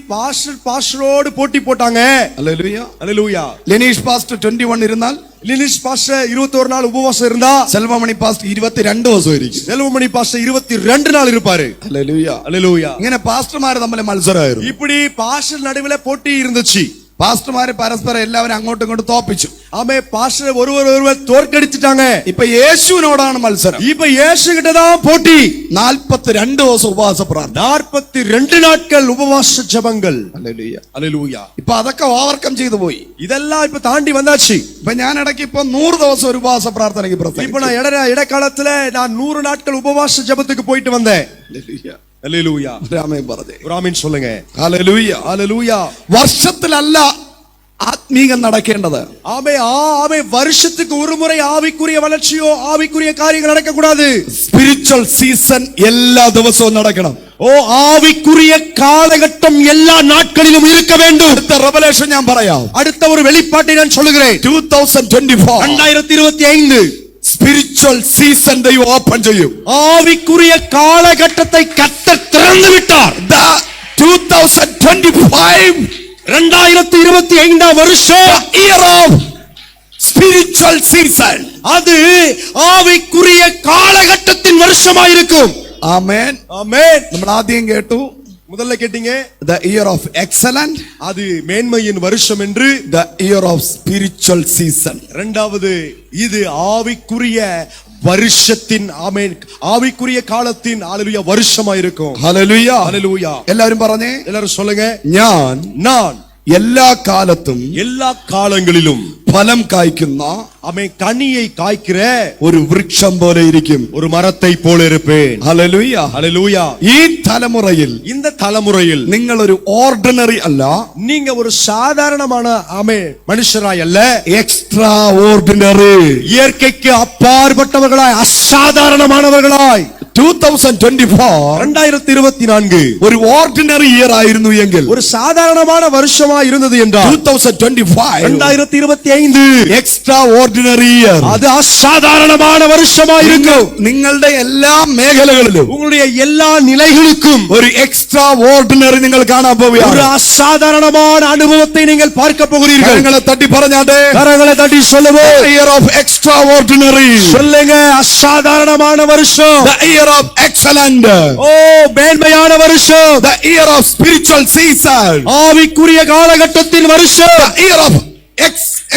பாஸ்டரோடு போட்டி போட்டாங்க. ഹല്ലേലൂയ. ஹalleluya. ലെനീഷ് പാസ്റ്റർ 21 ഇരുന്നാൽ, லினிஷ் பாஸ்டர் 21 நாள் உபவாசம் இருந்தா, സെൽവമണി പാസ്റ്റർ 22 ദിവസം ഇരിക്കും. செல்வமணி பாஸ்டர் 22 நாள் இருப்பாரு. ഹല്ലേലൂയ. ஹalleluya. ഇങ്ങനെ പാസ്റ്റർമാര് തമ്മിൽ മത്സരമായിരുന്നു. இப்படி பாஸ்டர் நடுவுல போட்டி இருந்துச்சு. പാസ്റ്റർമാര് പരസ്പരം എല്ലാവരും അങ്ങോട്ടും ഇങ്ങോട്ടും തോപ്പിച്ചു. ஆமே பாஸ்டர் ஒருவர் தோற்கடிச்சிட்டாங்க. ഇപ്പൊ യേശുവിനോടാണ് മത്സരം. இப்ப இயேசு கிட்ட தான் போட்டி. 42 ദിവസം ഉപവാസ പ്രാർത്ഥന, 42 நாட்கள் உபவாச ஜெபங்கள். ഹല്ലേലൂയ. ஹalleluya. ഇപ്പൊ അതൊക്കെ ഓവർകം ചെയ്തു പോയി. இதெல்லாம் இப்ப தாண்டி வந்தாச்சு. ഇപ്പൊ ഞാൻ ഇടയ്ക്ക് ഇപ്പൊ 100 ദിവസം ഒരു ഉപവാസ പ്രാർത്ഥനയ്ക്ക് இப்ப പ്രസംഗിച്ചു. நான் இடைக்காலத்துல நான் 100 நாட்கள் உபவாச ஜெபத்துக்கு போயிட்டு வந்தேன். ഹല്ലേലൂയ. ஹalleluya. രാമൻ പറഞ്ഞേ. ஒரு ஆமென் சொல்லுங்க. ഹല്ലേലൂയ. ஹalleluya. വർഷത്തിലല്ല ആത്മീകം നടക്കേണ്ടത്. ஆமே வருஷத்துக்கு ஒரு முறை ஆவிக்குரிய வளர்ச்சியோ ஆவிக்குரிய காரியங்கள் நடக்க கூடாது. സ്പിരിച്വൽ സീസൺ എല്ലാ ദിവസവും നടക്കണം. ஓ ஆவிக்குரிய காலகட்டம் எல்லா நாட்களிலும் இருக்க வேண்டும். അടുത്ത റെവലേഷൻ ഞാൻ പറയാം. அடுத்த ஒரு வெளிப்பாட்டை நான் சொல்லுகிறேன். 2024 2025 സ്പിരിച്വൽ സീസൺ ദൈവം ഓപ്പൺ ചെയ്യും. ஆவிக்குரிய காலகட்டத்தை கர்த்தர் திறந்து விட்டார். 2025 2025 வருஷம் year of spiritual season. அது ஆவிக்குரிய காலகட்டத்தின் வருஷமா இருக்கும். ആമേൻ. ஆமென். നമ്മൾ ആദ്യം കേട്ടു, முதல்ல கேட்டீங்க, the year of excellent, அது மேன்மையின் வருஷம் என்று. the year of spiritual season. இரண்டாவது இது ஆவிக்குரிய வருஷத்தின் ஆமென் ஆவிக்குரிய காலத்தின் ஹalleluya வருஷமா இருக்கும். ഹല്ലേലൂയ. ஹalleluya. എല്ലാവരും പറഞ്ഞേ, எல்லாரும் சொல்லுங்க. ഞാൻ എല്ലാ കാലത്തും எல்லா കാലങ്ങളിലും ഫലം കായ്ക്കുന്ന ஆமென் கனியை காய்க்கிற ഒരു വൃക്ഷം പോലെ ഇരിക്കും. ஒரு மரத்தை போல இருப்பேன். ഹല്ലേലൂയ. ஹalleluya. ഈ തലമുറയിൽ இந்த தலைமுறையில் നിങ്ങൾ ഒരു ഓർഡിനറി അല്ല, நீங்க ஒரு சாதாரணமான ஆமென் மனுஷராய் அல்ல, എക്സ്ട്രാ ഓർഡിനറി, இயற்கைக்கு அப்பாற்பட்டவர்களாய் அசாதாரணமானவர்களாய். 2024 2024 ഒരു ഓർഡിനറി ഇയർ ആയിരുന്നു എങ്കിൽ, ஒரு சாதாரணமான வருஷமா இருந்தது என்றால் 2025 2025 എക്സ്ട്രാ ഓർഡിനറി ഇയർ, அது அசாதாரணமான வருஷமா இருக்கும். നിങ്ങളുടെ എല്ലാ മേഖലകളിലും உங்களுடைய எல்லா நிலைகளுக்கும் ഒരു എക്സ്ട്രാ ഓർഡിനറി നിങ്ങൾ കാണാൻ ஒரு പോവുകയാണ്. அசாதாரணமான அனுபவத்தை நீங்கள் பார்க்க போகிறீர்கள். കരങ്ങളെ തട്ടി പറഞ്ഞാട്ടെ, கரங்களை தட்டி சொல்லுவோம். ഇയർ ഓഫ് എക്സ്ട്രാ ഓർഡിനറി, சொல்லுங்க, அசாதாரணமான வருஷம். the year of excellent, ஓ மேன்மையான வருஷம். the year of spiritual season, ஆவிக்குரிய காலகட்டத்தின் வருஷம். the year of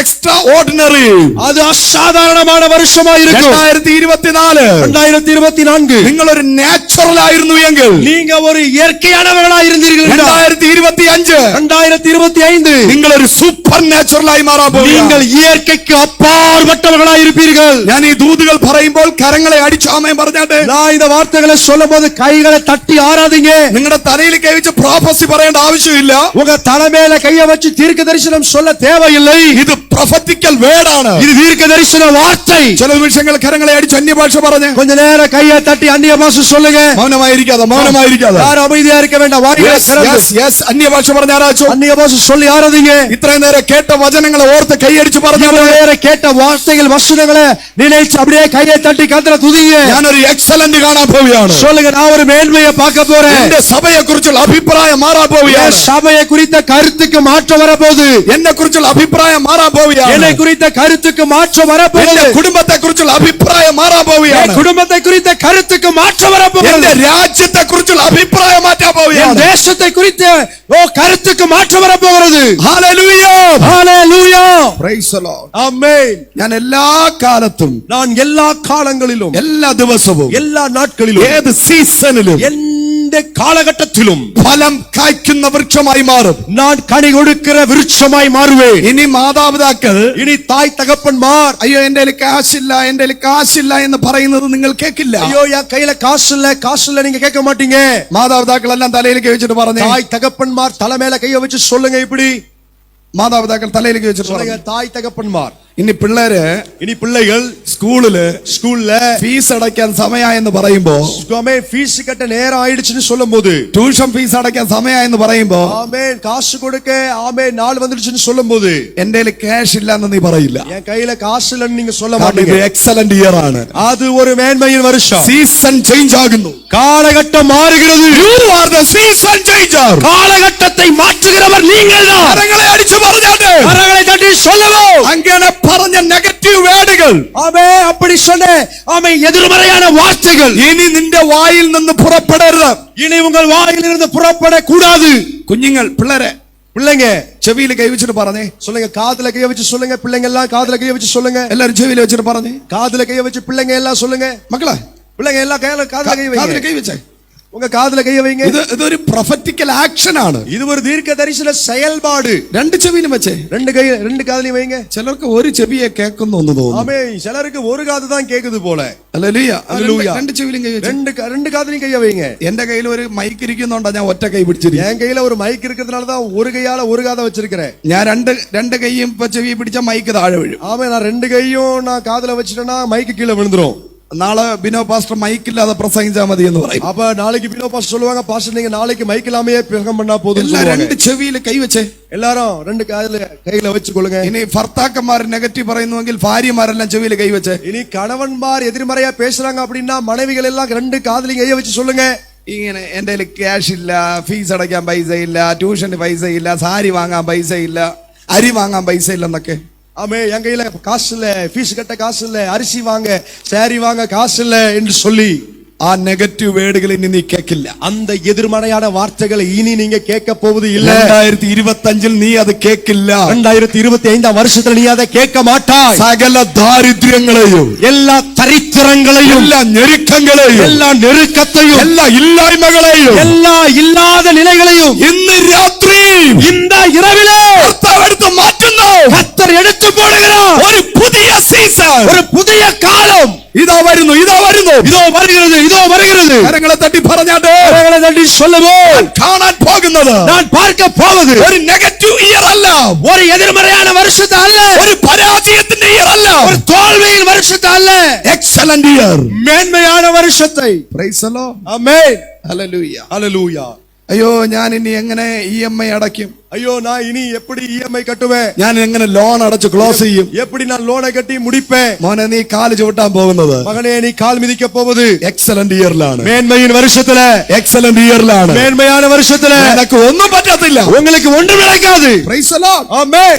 extra ordinary. அது அசாதாரணமான வருஷமா இருக்கும். 2024 നിങ്ങൾ ഒരു നാച്ചുറൽ ആയിരുന്നു എങ്കിൽ, நீங்க ஒரு இயற்கையானவர்களா இருந்தீர்கள். 2025 നിങ്ങൾ ഒരു സൂപ്പർ നാച്ചുറൽ ആയി മാറാൻ പോകുന്നു. நீங்கள் இயற்கைக்கு அப்பாற்பட்டவர்களா இருப்பீர்கள். ഞാൻ ഈ ദൂതുകൾ പറയുമ്പോൾ കരങ്ങളെ അടിച്ച് ആമേൻ പറഞ്ഞാട്ടെ. நான் இந்த വാർത്തകളെ சொல்லும்போது கைகளை தட்டி ஆராதிங்க. നിങ്ങളുടെ തലയിൽ കൈവച്ച് പ്രോഫസി പറയേണ്ട ആവശ്യമില്ല. உங்க தலைமையில கைய வச்சு தீர்க்க தரிசனம் சொல்ல தேவையில்லை. ഇത് പ്രൊഫറ്റിക്കൽ വേർഡ് ആണ്. இது தீர்க்க தரிசன வார்த்தை. ചില നിമിഷങ്ങൾ കരങ്ങളെ അടിച്ച് അന്യഭാഷ പറഞ്ഞ് கொஞ்ச நேரம் கையை தட்டி அந்நிய பாஷை சொல்லுங்க. മൗനമായിരിക്കാതെ யாரும் அமைதியா இருக்க வேண்டாம். வாய்களை திறந்து അന്യഭാഷ പറഞ്ഞ ആരാച്ചു அந்நிய பாஷை சொல்லி ஆராதிங்க. ഇത്രയും നേരം കേട്ട വചനങ്ങളെ ഓർത്ത് കൈയടിച്ച് പറഞ്ഞു. கேட்ட வார்த்தைகள் வசனங்களை நினைச்சு அப்படியே கையை தட்டி கர்த்தரை துதிங்க. ഞാനൊരു എക്സലന്റ് കാണാൻ പോവുകയാണ്. சொல்லுங்க, நான் ஒரு மேன்மையை பார்க்க போறேன். എന്റെ സഭയെ കുറിച്ചുള്ള അഭിപ്രായം മാറാൻ പോവുകയാണ്. சபையை குறித்த கருத்துக்கு மாற்றம் வரப்போகுது. എന്നെ കുറിച്ചുള്ള അഭിപ്രായം മാറാൻ പോവുകയാണ്. என்னை குறித்த கருத்துக்கு மாற்றம் வரப்போகுது. എന്റെ കുടുംബത്തെ കുറിച്ചുള്ള അഭിപ്രായം മാറാൻ പോവുകയാണ്. குடும்பத்தை குறித்த கருத்துக்கு மாற்றம் வரப்போகுது. എന്റെ രാജ്യത്തെ കുറിച്ചുള്ള അഭിപ്രായം മാറ്റാൻ പോവുകയാണ്. தேசத்தை குறித்த கருத்துக்கு மாற்றம் வரப்போகிறது. Hallelujah, hallelujah, praise the Lord. Amen. ഞാൻ എല്ലാ കാലത്തും, நான் எல்லா காலங்களிலும், എല്ലാ ദിവസവും, எல்லா നാட்களிலும், ഏത് സീസണിലും எந்த காலகட்டத்திலும் ഫലം കായ്ക്കുന്ന വൃക്ഷമായി മാറും. நான் கனி கொடுக்கிற விருட்சமாய் மாறுவேன். ഇനി മാതാപിതാക്കൾ இனி தாய் தகப்பன்மார், അയ്യോ എന്റെ കയ്യിൽ കാശില്ല, എന്റെ കയ്യിൽ കാശില്ല എന്ന് പറയുന്നത് നിങ്ങൾ കേൾക്കില്ല. ஐயோ என் கையில காசு இல்ல நீங்க கேட்க மாட்டீங்க. മാതാപിതാക്കൾ എല്ലാം തലയിലേക്ക് വെച്ചിട്ട് പറഞ്ഞു. தாய் தகப்பன்மார் தலை மேல கைய வச்சு சொல்லுங்க. இப்படி മാതാപിതാക്കൾ തലയിലേക്ക് വെച്ചിട്ട് சொல்லுங்க, പറഞ്ഞു. தாய் தகப்பன்மார். ഇനി പിള്ളേര്, இனி பிள்ளைகள் ஸ்கூல்ல ഫീസ് അടയ്ക്കാൻ സമയമായെന്ന് പറയുമ്പോ, ஃபீஸ் கட்ட நேரம் ஆயிடுச்சுன்னு சொல்லும்போது, ട്യൂഷൻ ഫീസ് അടയ്ക്കാൻ സമയമായെന്ന് പറയുമ്പോ, ஆமென், காசு கொடுக்க ஆமென் நாள் வந்துடுச்சுன்னு சொல்லும்போது, എന്റെ കയ്യിൽ ക്യാഷ് ഇല്ലെന്ന് നീ പറയില്ല. என் கையில காசு இல்லன்னு நீங்க சொல்ல ഇത് மாட்டீங்க. എക്സലന്റ് ഇയർ ആണ്. அது ஒரு மேன்மையின் வருஷம். സീസൺ ചേഞ്ച് ആകുന്നു. காலகட்டம் மாறுகிறது. You are the season changer. காலகட்டத்தை மாற்றுகிறவர் நீங்கள்தான். കരങ്ങളെ അടിച്ചു പറഞ്ഞാട്ടെ. கரங்களை தட்டி சொல்லுவோம். അങ്ങനെ പറഞ്ഞ നെഗറ്റീവ് വേർഡുകൾ, ஆமென், அப்படி சொன்ன ஆமென் எதிர்மறையான வார்த்தைகள் ഇനി നിന്റെ വായിൽ നിന്ന് പുറപ്പെടരുത്. இனி உங்கள் வாயிலிருந்து புறப்பட கூடாது. കുഞ്ഞുങ്ങൾ, പിള്ളേരെ பிள்ளைங்க ചെവിയിൽ കൈവച്ചിട്ട് പറഞ്ഞേ. சொல்லுங்க, காதுல கைய வச்சு சொல்லுங்க. பிள்ளைங்க எல்லாம் காதுல கைய வச்சு சொல்லுங்க. എല്ലാരും ചെവിയിൽ വെച്ചിട്ട് പറഞ്ഞേ. காதுல கைய வச்சு பிள்ளைங்க எல்லாம் சொல்லுங்க. മക്കളെ, பிள்ளைங்க எல்லாம் காதுல கைய കാതിൽ வைங்க. കൈവച്ചേ. உங்க காதுல கைய வைங்க. ഇതൊരു പ്രൊഫറ്റിക്കൽ ആക്ഷൻ ആണ്. இது ஒரு தீர்க்க தரிசன செயல்பாடு. രണ്ട് ചെവിയിലും വെച്ചേ. ரெண்டு காதுலயும் வைங்க. ചിലർക്ക് ഒരു ചെവിയെ കേൾക്കുന്നു എന്ന് തോന്നുന്നു. ஆமென், சிலருக்கு ஒரு காது தான் கேக்குது போல. ഹല്ലേലൂയ. ഹല്ലേലൂയ. രണ്ട് ചെവിയിലും കൈ വെച്ചേ. ரெண்டு காதுலயும் கைய வைங்க. എന്റെ കയ്യിൽ ഒരു മൈക്ക് ഇരിക്കുന്നുണ്ടോ, ഞാൻ ഒറ്റ കൈ പിടിച്ചിരിക്കും. என் கையில ஒரு மைக் இருக்கிறதுனால தான் ஒரு கையால ஒரு காதை வச்சிருக்கிறேன். ഞാൻ രണ്ട് കൈയും ഇപ്പൊ ചെവി പിടിച്ച മൈക്ക് താഴെ വീഴും. ஆமென், நான் ரெண்டு கையும் நான் காதுல வச்சிட்டேன்னா மைக்கு கீழே விழுந்துரும். നാളെ ബിനോ പാസ്റ്റർ മൈക്കില്ലാതെ പ്രസംഗിച്ചാൽ മതി എന്ന് പറയും. அப்ப நாளைக்கு பினோ பாஸ்டர் சொல்லுவாங்க, பாஸ்டர் நீங்க நாளைக்கு மைக் இல்லாமயே பிரசங்கம் பண்ணா போதும். രണ്ട് ചെവിയിൽ കൈവച്ചേ. எல்லாரும் ரெண்டு காதுல கையில வச்சுக்கொள்ளுங்க. ഇനി ഭർത്താക്കന്മാർ നെഗറ്റീവ് പറയുന്നുവെങ്കിൽ ഭാര്യമാരെല്ലാം ചെവിയിൽ കൈവച്ചേ. இனி கணவன்மார் எதிர்மறையா பேசுறாங்க அப்படின்னா மனைவிகள் எல்லாம் ரெண்டு காதுலயும் கைய வச்சு சொல்லுங்க. ഇങ്ങനെ എന്റെ കയ്യിൽ ക്യാഷ് ഇല്ല, ഫീസ് അടയ്ക്കാൻ പൈസ ഇല്ല, ട്യൂഷന് പൈസ ഇല്ല, സാരി വാങ്ങാൻ പൈസ ഇല്ല, അരി വാങ്ങാൻ പൈസ ഇല്ലെന്നൊക്കെ. ஆமே, என் கையில காசு இல்ல, ஃபீஸ் கட்ட காசு இல்ல, அரிசி வாங்க சாரி வாங்க காசு இல்ல என்று சொல்லி ആ നെഗറ്റീവ് വേർഡുകൾ ഇനി നീ കേൾക്കില്ല. அந்த எதிர்மறையான வார்த்தைகளை இனி நீங்க கேட்க போவது இல்ல. 2025 നീ അത് കേൾക്കില്ല. 2025 வருஷத்துல நீ அதை கேட்க மாட்டாய். സകല ദാരിദ്ര്യങ്ങളെയും, எல்லா தரித்திரங்களையும், എല്ലാ ഞെരുക്കങ്ങളെയും, எல்லா நெருக்கத்தையும், എല്ലാ ഇല്ലായ്മകളെയും, எல்லா இல்லாத நிலைகளையும் ഇന്ന് രാത്രി இந்த இரவிலே കർത്താവ് എടുത്ത് മാറ്റുന്നു. கர்த்தர் எடுத்து போடுகிறார். ഒരു പുതിയ സീസൺ, ஒரு புதிய காலம் ഇതാ വരുന്നു, ഇതാ വരുന്നു. இதோ வருகிறது, இதோ வருகிறது. കരങ്ങളെ തട്ടി പറഞ്ഞാട്ടെ. கரங்களை தட்டி சொல்லுவோம், കാണാൻ പോകുന്നത് நான் பார்க்க போவது ഒരു നെഗറ്റീവ് ഇയർ അല്ല, ஒரு எதிர்மறையான வருஷத்தை அல்ல, ഒരു പരാജയത്തിന്റെ ഇയർ അല്ല, ஒரு தோல்வியின் வருஷத்தை அல்ல, എക്സലന്റ് ഇയർ. மேன்மையான வருஷத்தை. Praise the Lord. Amen, hallelujah. Hallelujah. അയ്യോ, ഞാൻ ഇനി എങ്ങനെ EMI അടയ്ക്കും? ஐயோ, நான் இனி எப்படி EMI கட்டுவேன்? ഞാൻ എങ്ങനെ ലോൺ അടച്ച് ക്ലോസ് ചെയ്യും? எப்படி நான் லோனை கட்டி முடிப்பேன்? മോനെ, നീ കാല് ചവിട്ടാൻ പോകുന്നത് மகனே, நீ கால் மிதிக்க போவது എക്സലന്റ് ഇയറിലാണ്, மேன்மையின் வருஷத்துல, എക്സലന്റ് ഇയറിലാണ്. மேன்மையான வருஷத்துல നിനക്ക് ഒന്നും പറ്റത്തില്ല. உங்களுக்கு ஒன்றும் நடக்காது. Praise the Lord. ஆமென்.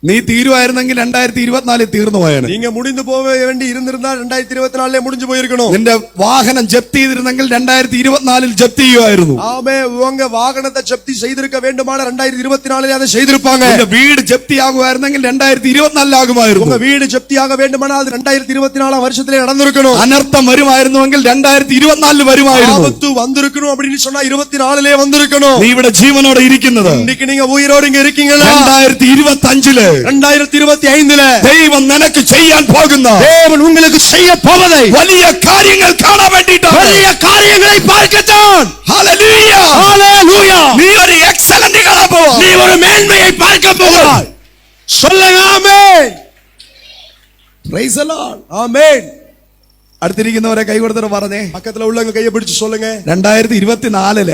നീ തീരുമായിരുന്നെങ്കിൽ 2024 തീർന്നു പോയാണ്. நீங்க முடிந்து போக வேண்டி இருந்திருந்தால் 2024 முடிஞ்சு போயிருக்கணும். നിന്റെ വാഹനം ജപ്തി ചെയ്തിരുന്നെങ്കിൽ 2024 ജപ്തി ചെയ്യുമായിരുന്നു. ஆமே, உங்க வாகனத்தை ஜப்தி செய்திருக்க வேண்டுமான 2024 அதை செய்திருப்பாங்க. നിന്റെ വീട് ജപ്തി ആകുമായിരുന്നെങ്കിൽ 2024 ആകുമായിരുന്നു. உங்க வீடு ஜப்தியாக வேண்டுமானால் அது 2024 வருஷத்திலே நடந்திருக்கணும். അനർത്ഥം വരുമായിരുന്നുവെങ്കിൽ 2024 വരുമായിരുന്നു. ஆபத்து வந்திருக்கணும் அப்படின்னு சொன்னா 24 வந்திருக்கணும். നീ ഇവിടെ ജീവനോടെ ഇരിക്കുന്നത് இன்னைக்கு நீங்க உயிரோடு இங்க இருக்கீங்களா? 2025 2025 ദൈവം നിനക്ക് ചെയ്യാൻ പോകുന്ന தேவன் உங்களுக்கு செய்ய போவதை വലിയ കാര്യങ്ങൾ കാണാൻ വേണ്ടിയിട്ടാണ്. பெரிய காரியங்களை பார்க்கத்தான். ഹല്ലേലൂയ, ஹalleluya. നീ ഒരു എക്സലന്റ് കാണാൻ പോവാ. நீ ஒரு மேன்மையை பார்க்க போகிறாய். சொல்லுங்க amen. Praise the Lord. Amen. അടുത്തിരിക്കുന്നവരെ കൈ കൊടുത്തിട്ട് പറഞ്ഞേ, பக்கத்துல உள்ளவங்க கையை பிடிச்சு சொல்லுங்க. 2024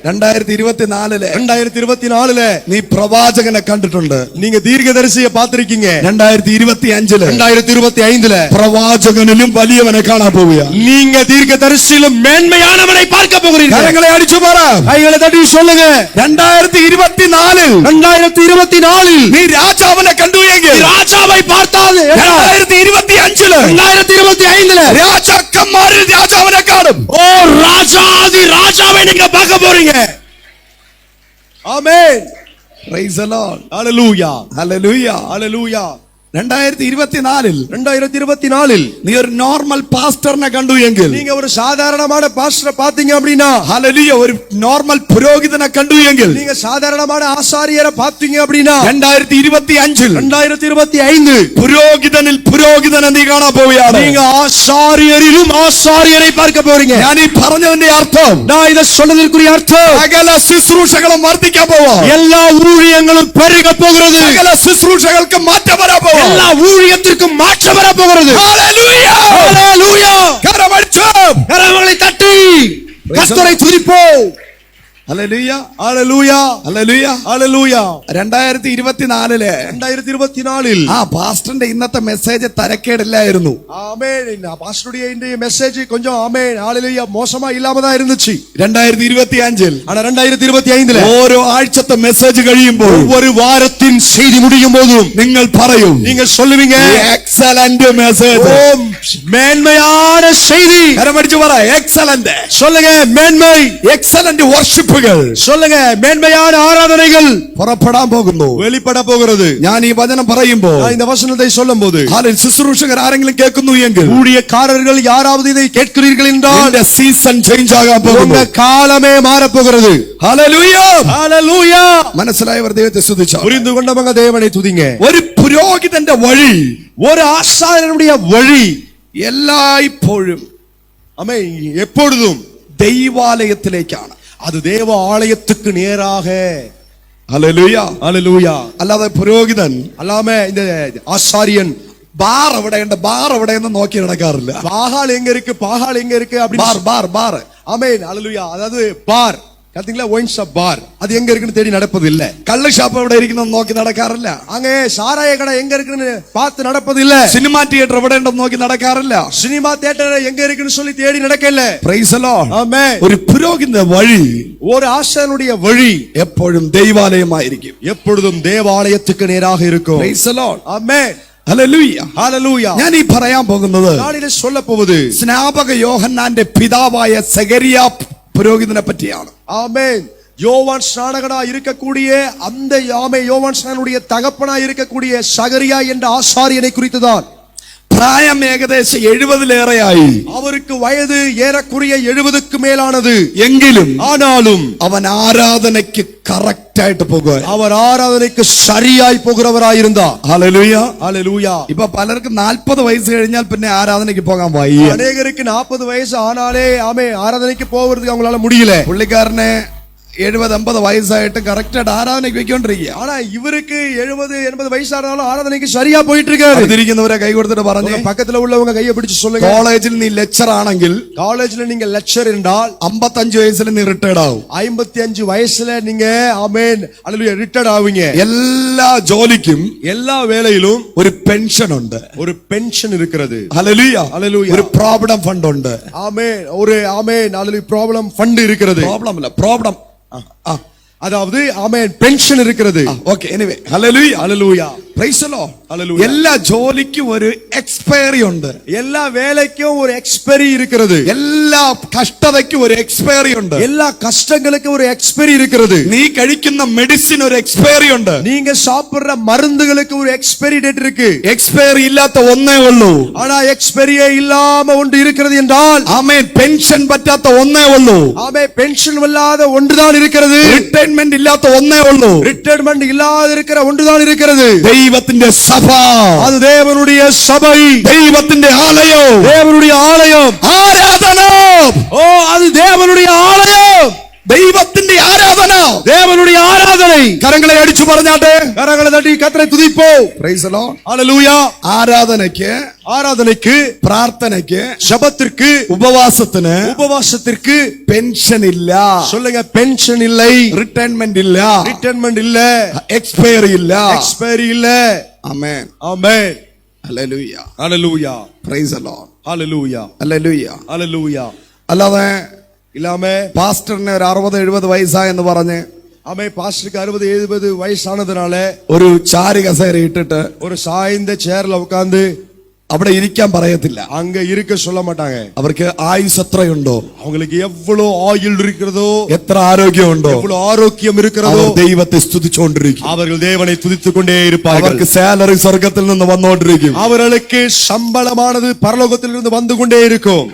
2024 നീ പ്രവാചകനെ കണ്ടിട്ടുണ്ട്. நீங்க தீர்க்கதரிசியை பார்த்திருக்கீங்க. 2025 2025 പ്രവാചകനിലും വലിയവനെ കാണാൻ പോവുക. நீங்க தீர்க்கதரிசியிலும் மேன்மையானவனை பார்க்க போகிறீர்கள். കരങ്ങളെ അടിച്ചു പറ, கைகளை தட்டி சொல்லுங்க. 2024 2024 നീ രാജാവിനെ കണ്ടുവെങ്കിൽ ராஜாவை பார்த்தாது. 2025 2025 രാജാക്കന്മാരിൽ രാജാവിനെ കാണും. ஓ ராஜாதி ராஜாவை நீங்க பார்க்க போறீங்க. Amen. Praise the Lord. Hallelujah. Hallelujah. Hallelujah. 2024 നീ ഒരു നോർമൽ പാസ്റ്ററിനെ കണ്ടു എങ്കിൽ, நீங்க ஒரு சாதாரணமான பாஸ்டரை பாத்தீங்க அப்படினா, ഹല്ലേലൂയ, ഒരു നോർമൽ പുരോഹിതനെ കണ്ടു എങ്കിൽ, நீங்க சாதாரணமான ஆசாரியரை பாத்தீங்க அப்படினா, 2025 2025 പുരോഹിതനെ നീ കാണാൻ പോവുകയാണ്. நீங்க ஆசாரியரிலும் ஆசாரியரை பார்க்க போறீங்க. ഞാൻ ഈ പറഞ്ഞതിന്റെ അർത്ഥം, நான் இத சொன்னதற்குரிய அர்த்தம், സകല ശുശ്രൂഷകളും വർദ്ധിക്കാൻ പോവാ. எல்லா ஊழியங்களும் பெருக போகிறது. സകല ശുശ്രൂഷകൾക്ക് മാറ്റം വരാൻ പോവാ. எல்லா ஊழியத்திற்கும் மாற்றம் வர போகிறது. ഹല്ലേലൂയ. ஹalleluya. കരമടിച്ചു கரங்களை தட்டி கர்த்தரை துதிப்போம். ഹല്ലേലൂയ, ஹalleluya. ഹല്ലേലൂയ. ஹalleluya. 2024 ആ പാസ്റ്ററിന്റെ ഇന്നത്തെ മെസ്സേജ് തരക്കേടില്ലായിരുന്നു. ஆமென். பாஸ்டருடைய இன்றைய மெசேஜ் கொஞ்சம் ஆமென் ஹalleluya மோசமா இல்லாம தான் இருந்துச்சு. 2025 ஆனா 2025 ഓരോ ആഴ്ചത്തെ മെസ്സേജ് കഴിയുമ്പോൾ, ஒவ்வொரு வாரத்தின் செய்தி முடியும் போதும் നിങ്ങൾ പറയും, நீங்க சொல்லுவீங்க, എക്സലന്റ് മെസ്സേജ്. ஓ மேன்மையான செய்தி. കരമടിച്ചു പറ, എക്സലന്റ്. சொல்லுங்க மேன்மை. എക്സലന്റ് വർഷിപ്പുകൾ சொல்லுங்க மேன்மையான ஆராதனைகள் പുറപ്പെടാൻ പോകുന്നു. வெளிப்பட போகிறது. ഞാൻ ഈ വചനം പറയുമ്പോൾ, நான் இந்த வசனத்தை சொல்லும்போது, ശുശ്രൂഷകർ ആരെങ്കിലും കേൾക്കുന്നു എങ്കിൽ, ஊழியக்காரர்கள் யாராவது இதை கேட்கிறீர்கள் என்றால், സീസൺ ചേഞ്ച് ആകാൻ പോകുന്നു. உங்க காலமே மாற போகிறது. ഹല്ലേലൂയ. ஹalleluya. മനസ്സിലായവർ ദൈവത്തെ സ്തുതിച്ചു. புரிந்து கொண்டவங்க தேவனை துதிங்க. ഒരു പുരോഹിതന്റെ വഴി, ஒரு ஆசாரியனுடைய வழி എല്ലായ്പ്പോഴും ஆமென் எப்பொழுதும் ദൈവാലയത്തിലേക്കാണ്. அது தேவ ஆலயத்துக்கு நேராக. ഹല്ലേലൂയ. ஹalleluya. അല്ലാതെ പുരോഹിതൻ அல்லாம இந்த ஆசாரியன் ബാർ എവിടെയുണ്ട്, ബാർ എവിടെയെന്ന് നോക്കി നടക്കാറില്ല. பாகால் எங்க இருக்கு, பாகால் எங்க இருக்கு ബാർ அப்படி. ബാർ ബാർ ஆமென் ஹalleluya. அதாவது பார் பாத்தீங்களா, ஒயின் ஷாப் பார், அது எங்க இருக்குன்னு தேடி நடப்பது இல்ல. കള്ള് ഷാപ്പ് എവിടെ ഇരിക്കുന്നു നോക്കി നടക്കാറില്ല. அங்க சாராய கடை எங்க இருக்குன்னு பார்த்து நடப்பது இல்ல. സിനിമാ തിയേറ്റർ എവിടെ ഉണ്ടെന്ന് നോക്കി നടക്കാറില്ല. சினிமா தியேட்டர் எங்க இருக்குன்னு சொல்லி தேடி நடக்கல. Praise the Lord. ஆமென். ഒരു പുരോഹിതന്റെ വഴി ஒரு ஆசாரியனுடைய வழி എപ്പോഴും ദൈവാലയമായിരിക്കും. எப்பொழுதும் தேவாலயத்துக்கு நேராக இருக்கும். Praise the Lord. Amen hallelujah. Hallelujah. ഞാൻ ഈ പറയാൻ പോകുന്നത്, நாளிலே சொல்ல போவது സ്നാപക യോഹന്നാന്റെ പിതാവായ സെഖരിയ പുരോഹിതനെ പറ്റിയാണ്. ஆமென். யோவான் ஸ்நானகனா இருக்கக்கூடிய அந்த யோவான் ஸ்நானனுடைய தகப்பனா இருக்கக்கூடிய சகரியா என்ற ஆசாரியனை குறித்துதான். പ്രായം ഏകദേശം 70-ലേറെയായി. அவருக்கு வயது ஏறக்குறைய 70க்கு மேலானது. എങ്കിലും ஆனாலும் അവൻ ആരാധനയ്ക്ക് കറക്റ്റ് ആയിട്ട് പോകുക. அவர் ஆராதனைக்கு சரியாய் போகிறவராயிருந்தார். ഹല്ലേലൂയ. ஹalleluya. ഇപ്പൊ പലർക്കും 40 വയസ്സ് കഴിഞ്ഞാൽ പിന്നെ ആരാധനയ്ക്ക് പോകാൻ വയ്യ. அநேகருக்கு 40 வயசு ஆனாலே ஆராதனைக்கு போகிறதுக்கு அவங்களால முடியல. പുള്ളിക്കാരനെ 70-80 വയസ്സായിട്ട് കറക്റ്റ് ആയിട്ട് ആരാധനയ്ക്ക് വെക്കൊണ്ടിരിക്കുക. ஆனா இவருக்கு 70-80 വയസ്സാனாலும் ആരാധനയ്ക്ക് சரியா போயிட்டு இருக்காரு. അടുത്തിരിക്കുന്നവരെ കൈ കൊടുത്തിട്ട് പറഞ്ഞു, பக்கத்துல உள்ளவங்க கையை பிடிச்சு சொல்லுங்க. കോളേജിൽ നീ ലെക്ചർ ആണെങ്കിൽ, காலேஜ்ல நீங்க லெக்சர் என்றால் 55 വയസ്സിൽ നീ റിട്ടയർഡ് ആവും. 55 வயசுல நீங்க ஆமென் ஹalleluya ரிட்டையர்ட் ஆவீங்க. എല്ലാ ജോലിക്കും எல்லா வேலையிலும் ഒരു പെൻഷൻ ഉണ്ട്. ஒரு பென்ஷன் இருக்கிறது. ഹല്ലേലൂയ. ഹല്ലേലൂയ. ഒരു പ്രോവിഡന്റ് ഫണ്ട് ഉണ്ട്. ஆமென். ஒரு ஆமென் ஹalleluya ப்ராப்ளம் ஃபண்ட் இருக்கிறது. പ്രോബ്ലം അല്ല, പ്രോബ്ലം. அதாவது ஆமென் பென்ஷன் இருக்கிறது. Okay anyway hallelujah hallelujah praise the Lord. Hallelujah. എല്ലാ ജോലിക്കും ഒരു എക്സ്പയറി ഉണ്ട്. எல்லா வேலைக்கும் ஒரு எக்ஸ்பைரி இருக்கிறது. എല്ലാ കഷ്ടതയ്ക്കും ഒരു എക്സ്പയറി ഉണ്ട്. எல்லா கஷ்டங்களுக்கும் ஒரு எக்ஸ்பைரி இருக்கிறது. നീ കഴിക്കുന്ന മെഡിസിൻ ഒരു എക്സ്പയറി ഉണ്ട്. நீங்க சாப்பிடுற மருந்துகளுக்கு ஒரு எக்ஸ்பைரி டேட் இருக்கு. എക്സ്പയറി ഇല്ലാത്ത ഒന്നേ ഉള്ളൂ. ஆனா எக்ஸ்பைரியே இல்லாம ஒன்று இருக்கிறது என்றால் ആമേൻ പെൻഷൻ പറ്റാത്ത ഒന്നേ ഉള്ളൂ. ஆமே பென்ஷன் இல்லாத ஒன்றுதான் இருக்கிறது. റിട്ടയർമെന്റ് ഇല്ലാത്ത ഒന്നേ ഉള്ളൂ. ரிட்டையர்மென்ட் இல்லாத இருக்கிற ஒன்றுதான் இருக்கிறது. ദൈവത്തിന്റെ സഭ, அது தேவனுடைய சபை, ദൈവത്തിന്റെ ആലയം, தேவனுடைய ஆலயம். ആരാധന, ஓ அது தேவனுடைய ஆலயம், ദൈവത്തിന്റെ ആരാധന, தேவனுடைய ஆராதனை. കരങ്ങളെ അടിച്ചു പറഞ്ഞാട്ടെ, கரங்களை தட்டி கர்த்தரை துதிப்போம். Praise the Lord. ஹalleluya. ആരാധനയ്ക്ക്, ஆராதனைக்கு, പ്രാർത്ഥനയ്ക്ക്, ஜெபத்திற்கு, ഉപവാസത്തിന് உபவாசத்திற்கு പെൻഷൻ ഇല്ല, சொல்லுங்க பென்ஷன் இல்லை, റിട്ടയർമെന്റ് ഇല്ല, ரிட்டையர்மென்ட் இல்ல, എക്സ്പയറി ഇല്ല. எக்ஸ்பைரி இல்ல. Amen. Amen. Hallelujah. Hallelujah. Praise the Lord. Hallelujah. Hallelujah. Hallelujah. അല്ലാതെ இல்லாம പാസ്റ്ററിന് ഒരു 60-70 വയസ്സായെന്ന് പറഞ്ഞ് ஆமே பாஸ்டருக்கு 60-70 வயசானதுனால ഒരു ചാരി കസേര ഇട്ടിട്ട് ஒரு சாய்ந்த சேர்ல உட்கார்ந்து അവിടെ ഇരിക്കാൻ പറയത്തില്ല. அங்க இருக்க சொல்ல மாட்டாங்க. അവർക്ക് ആയുസ് എത്രയുണ്ടോ, அவங்களுக்கு எவ்வளவு ஆயுள் இருக்கிறதோ, എത്ര ആരോഗ്യമുണ്ടോ, எவ்வளவு ஆரோக்கியம் இருக்கிறதோ, അവർ ദൈവത്തെ സ്തുതിച്ചുകൊണ്ടിരിക്കും. அவர்கள் தேவனை துதித்துக் கொண்டே இருப்பார்கள். അവർക്ക് സാലറി സ്വർഗത്തിൽ നിന്ന് വന്നുകൊണ്ടിരിക്കും. அவர்களுக்கு சம்பளமானது பரலோகத்திலிருந்து வந்து கொண்டே இருக்கும்.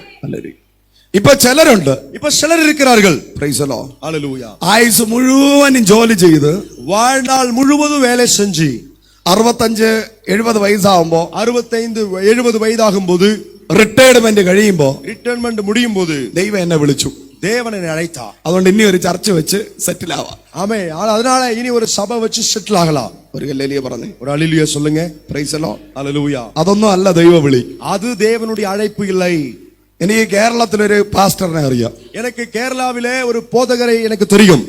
ഇപ്പൊ ചിലരുണ്ട്, இப்ப சிலர் இருக்கிறார்கள். Praise the Lord. ஹalleluya. ആയുസ് മുഴുവനും ജോലി ചെയ്ത് வாழ்நாள் முழுவதும் வேலை செஞ்சு 65-70 വയസ്സാവുമ്പോ 65-70 வயதாகும் போது, റിട്ടയർമെന്റ് കഴിയുമ്പോ ரிட்டையர்மென்ட் முடியும் போது ദൈവം എന്നെ വിളിച്ചു, தேவன் என்னை அழைத்தார். അതുകൊണ്ട് ഇനി ഒരു ചർച്ച വെച്ച് സെറ്റിൽ ആവാം. ஆமே. அதனால இனி ஒரு சபை வச்சு செட்டில் ஆகலாம். ഒരു ഹല്ലേലൂയ പറഞ്ഞു. ஒரு ஹalleluya சொல்லுங்க. Praise the Lord. ஹalleluya. അതൊന്നും അല്ല ദൈവ വിളി. அது தேவனுடைய அழைப்பு இல்லை. എനിക്ക് കേരളത്തിലൊരു പാസ്റ്ററിനെ അറിയാം. எனக்கு കേരളാവിലെ ഒരു போதகரை எனக்கு தெரியும்.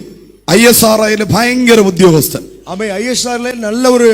ISRIയിൽ ഭയങ്കര ഉദ്യോഗസ്ഥൻ. ஆமே. ஐஎஸ்ஆர்ல நல்ல ஒரு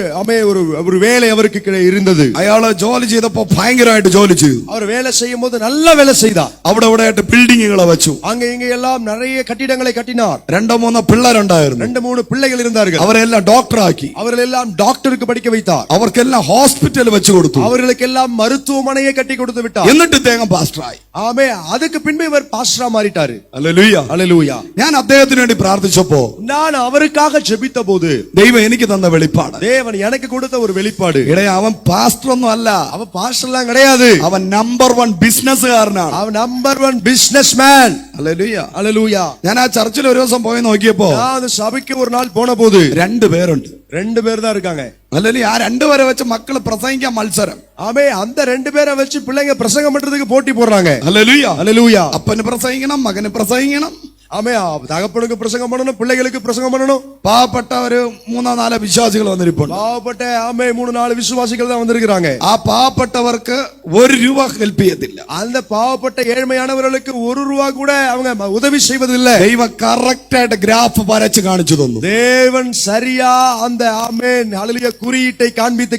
ஒரு வேலை அவருக்கு இருந்தது. അയാള് ജോലി ചെയ്തപ്പോ ഭയങ്കരമായിട്ട് ജോലി ചെയ്തു. அவர் வேலை செய்யும் போது நல்ல வேலை செய்தார். അവിടെ ഇവിടെ ആയിട്ട് ബിൽഡിങ്ങുകളെ വെച്ചു. அங்க இங்க எல்லாம் நிறைய கட்டிடங்களை கட்டினார். 2-3 പിള്ളേരുണ്ടായിരുന്നു. 2-3 பிள்ளைகள் இருந்தார்கள். അവരെല്ലാം ഡോക്ടറാക്കി. அவர்கள் எல்லாம் டாக்டருக்கு படிக்க வைத்தார். അവർക്കെല്ലാം ഹോസ്പിറ്റൽ വെച്ചു കൊടുത്തു. அவர்களுக்கு எல்லாம் மருத்துவமனையை கட்டி கொடுத்து விட்டார். എന്നിട്ട് തേങ്ങ പാസ്റ്ററായി. ஆமே. அதுக்கு பின்பு இவர் பாஸ்டரா மாறிட்டாரு. ഹല്ലേലൂയ. ஹalleluya. ഞാൻ അദ്ദേഹത്തിന് വേണ്ടി പ്രാർത്ഥിച്ചപ്പോ நான் அவருக்காக ஜெபித்த போது ദൈവം എനിക്ക് തന്ന വെളിപ്പാട്, தேவன் எனக்கு கொடுத்த ஒரு வெளிப்பாடு, ഇടയ അവൻ പാസ്റ്റർ ഒന്നും അല്ല, அவன் பாஸ்டர் எல்லாம் கிடையாது, അവൻ നമ്പർ 1 ബിസിനസ്സുകാരനാണ്. அவன் number 1 business man. Hallelujah. Hallelujah. ഞാൻ ആ ചർച്ചിൽ ഒരു ദിവസം പോയി നോക്കിയപ്പോ நான் அந்த சபைக்கு ஒரு நாள் போன போது 2 പേരുണ്ട്. 2 பேர் தான் இருக்காங்க. അല്ലെങ്കിൽ ആ 2 പേരെ വെച്ച് മക്കള് പ്രസംഗിക്കാൻ മത്സരം. ஆமே. அந்த 2 பேரை வச்சு பிள்ளைங்க பிரசங்கம் பண்றதுக்கு போட்டி போடுறாங்க. ഹല്ലേലൂയ. ஹalleluya. അപ്പന് പ്രസംഗിക്കണം, മകന് പ്രസംഗിക്കണം. ஆமே. தகப்பனுக்கு பிரசங்கம் பண்ணணும், பிள்ளைகளுக்கு பிரசங்கம் பண்ணணும். പാവപ്പെട്ട ഒരു 3-4 വിശ്വാസികൾ വന്നിരിപ്പുണ്ട്. பாவப்பட்ட ஆமே 3-4 விசுவாசிகள் தான் வந்திருக்காங்க. ആ പാവപ്പെട്ടവർക്ക് 1 രൂപ ഹെൽപ്പ് ചെയ്യത്തില്ല. அந்த பாவப்பட்ட ஏழ்மையானவர்களுக்கு 1 ரூபா கூட அவங்க உதவி செய்வதில்லை. ദൈവം കറക്റ്റ് ആയിട്ട് ഗ്രാഫ് വരച്ച് കാണിച്ചു തന്നു. தேவன் சரியா அந்த ஆமென் ஹalleluya குறியீட்டை காண்பித்து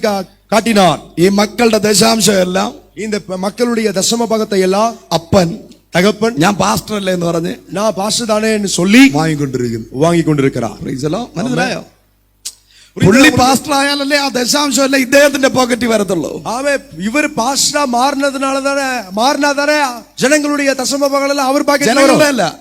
காட்டினார். ഈ മക്കളുടെ ദശാംശം എല്ലാം இந்த மக்களுடைய தசம பாகத்தை எல்லாம் അപ്പൻ, தகப்பன், ഞാൻ പാസ്റ്റർ അല്ലേ എന്ന് പറഞ്ഞ് நான் பாஸ்டர் தானே என்று சொல்லி വാങ്ങിക്കൊണ്ടിരിക്കുന്നു. வாங்கி கொண்டிருக்கிறார். Praise the Lord. മനസ്സിലായോ? പുള്ളി പാസ്റ്റർ ആയാലല്ലേ ആ ദശാംശം അല്ലേ ഇദ്ദേഹത്തിന്റെ പോക്കറ്റിൽ വരത്തുള്ളൂ. ஆமே. இவர் பாஸ்டரா மாறினாதானே ஜனங்களுடைய தசம பாகம் எல்லாம் அவர் பாக்கெட்ல ജനങ്ങളുടെ வரும். അല്ല,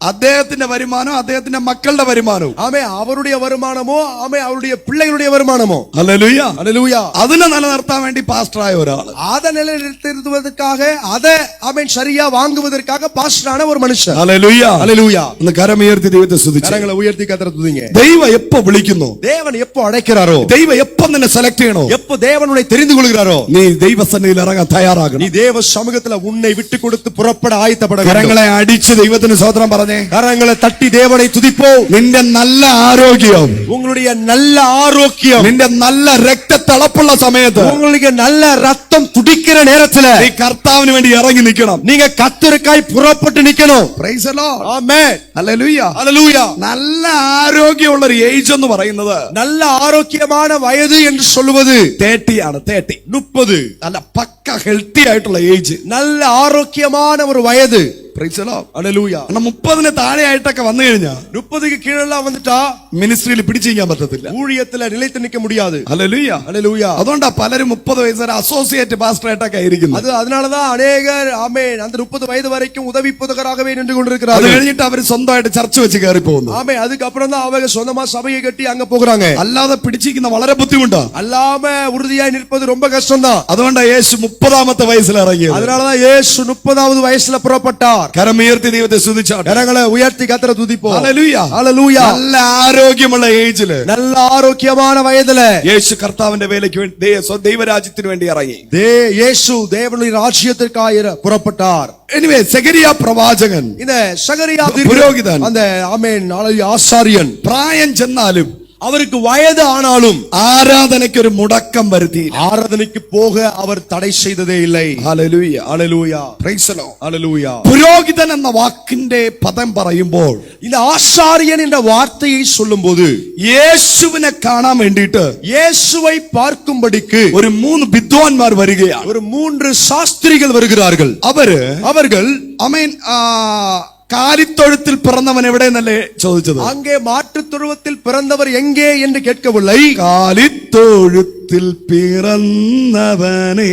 അദ്ദേഹത്തിന്റെ വരുമാനം, അദ്ദേഹത്തിന്റെ മക്കളുടെ വരുമാനവും. ஆமே. அவருடைய வருமானமோ, ஆமே அவருடைய பிள்ளைகளுடைய வருமானமோ. ഹല്ലേലൂയ. ஹalleluya. അതിനെ നിലനിർത്താൻ വേണ്ടി പാസ്റ്ററായ ഒരാൾ, அதை நிலைநிறுத்துவதற்காக, அதை ஆமென் சரியா வாங்குவதற்காக பாஸ்டரான ஒரு மனுஷன். ഹല്ലേലൂയ. ஹalleluya. ഒന്ന് കരമുയർത്തി ദൈവത്തെ സ്തുതിച്ച്. கரங்களை உயர்த்தி கர்த்தரை துதிங்க. ദൈവം എപ്പോ വിളിക്കുന്നു, தேவன் எப்போ அழைக்கிறாரோ, ദൈവം എപ്പോ നിന്നെ സെലക്ട് ചെയ്യണോ, எப்போ தேவன் உன்னை தெரிந்து கொள்கிறாரோ, നീ ദൈവസന്നിധിയിൽ ഇറങ്ങാൻ நீ തയ്യാറാകണം. தேவ சமூகத்துல உன்னை விட்டு கொடுத்து புறப்பட ஆயத்தப்பட வேண்டும். കരങ്ങളെ അടിച്ച് ദൈവത്തിന് സ്തോത്രം പറഞ്ഞേ. கரங்களை தட்டி தேவனை துதிப்போம். നിന്റെ നല്ല ആരോഗ്യം, உங்களுடைய நல்ல ஆரோக்கியம், നിന്റെ നല്ല രക്തത്തിളപ്പുള്ള സമയത്ത് உங்களுக்கு நல்ல ரத்தம் துடிக்கிற நேரத்துல നീ കർത്താവിന് വേണ്ടി ഇറങ്ങി നിൽക്കണം. நீங்க கர்த்தருக்காய் புறப்பட்டு நிக்கணும். Praise the Lord. Amen. Hallelujah. Hallelujah. നല്ല ആരോഗ്യമുള്ള ഒരു ഏജ് എന്ന് പറയുന്നത് நல்ல ആരോഗ്യமான വയது என்று சொல்லுவது 30 ആണ്. 30. നല്ല പക്ക ഹെൽത്തി ആയിട്ടുള്ള ഏജ്. நல்ல ஆரோக்கியமான ஒரு வயது. Praise the Lord. Hallelujah. കാരണം 30-ന് താഴെ ആയിട്ടൊക്കെ വന്നു കഴിഞ്ഞാൽ 30க்கு கீழெல்லாம் வந்துட்டா മിനിസ്ട്രിയിൽ പിടിച്ചിരിക്കാൻ പറ്റത്തില്ല. ஊழியத்துல நிலைத்து நிக்க முடியாது. ഹല്ലേലൂയ. Hallelujah. അതുകൊണ്ടാ പലരും 30 വയസ്സ് വരെ അസോസിയേറ്റ് പാസ്റ്റർ ആയിട്ടൊക്കെ ആയിരിക്കുന്നു. அதனாலதான் அநேகர் ஆமென் அந்த 30 வயது வரைக்கும் உதவி போதகராகவே நின்று അത് கொண்டிருக்கிறார்கள். കഴിഞ്ഞിട്ട് അവർ സ്വന്തമായിട്ട് ചർച്ച വെച്ച് കയറി പോകുന്നു. ஆமென் அதுக்கு அப்புறம் தான் அவங்க சொந்தமா சபையை கட்டி அங்க போறாங்க. അല്ലാതെ പിടിച്ചിരിക്കുന്ന വളരെ ബുദ്ധിമുട്ടാണ്. அல்லாம உறுதியாய் நிற்பது ரொம்ப கஷ்டம்தான். അതുകൊണ്ടാണ് യേശു 30-ാമത്തെ വയസ്സിൽ ഇറങ്ങിയത്. அதனாலதான் இயேசு 30வது வயசுல புறப்பட்டார். കരമുയർത്തി ദൈവത്തെ സ്തുതിച്ചാട്ടെ. கரங்களை உயர்த்தி கர்த்தரை துதிப்போம். ഹല്ലേലൂയ. ஹalleluya. നല്ല ആരോഗ്യമുള്ള ഏജില് நல்ல ஆரோக்கியமான வயதுல യേശു കർത്താവിന്റെ വേലയ്ക്ക് വേണ്ടി ദൈവരാജ്യത്തിന് വേണ്ടി ഇറങ്ങി. இயேசு தேவனுடைய ராஜ்யத்திற்காக புறப்பட்டார். എനിവേ സെഖരിയ പ്രവാചകൻ, இந்த சகரியா പുരോഹിതൻ, அந்த ஆமென் ஆசாரியன் പ്രായം ചെന്നാലും அவருக்கு வயது ஆனாலும் ആരാധനയ്ക്ക് ഒരു മുടക്കം വരുത്തി. ஆராதனைக்கு போக அவர் தடை செய்ததே இல்லை. Hallelujah. Hallelujah. Praise the Lord. Hallelujah. പുരോഹിതൻ എന്ന വാക്കിന്റെ പദം പറയുമ്പോൾ இந்த ஆசாரியன் என்ற வார்த்தையை சொல்லும்போது യേശുവിനെ കാണാൻ വേണ്ടിയിട്ട് இயேசுவை பார்க்கும்படிக்கு ഒരു 3 വിദ്വാൻമാർ വരികയാണ്. ஒரு 3 சாஸ்திரிகள் வருகிறார்கள். அவர்கள் അമേൻ കാലിത്തൊഴുത്തിൽ പിറന്നവൻ എവിടെയെന്നല്ലേ ചോദിച്ചത്? அங்கே மாட்டுத் தொழுவத்தில் பிறந்தவர் எங்கே என்று கேட்கவில்லை. കാലിത്തൊഴുത്തിൽ പിറന്നവനെ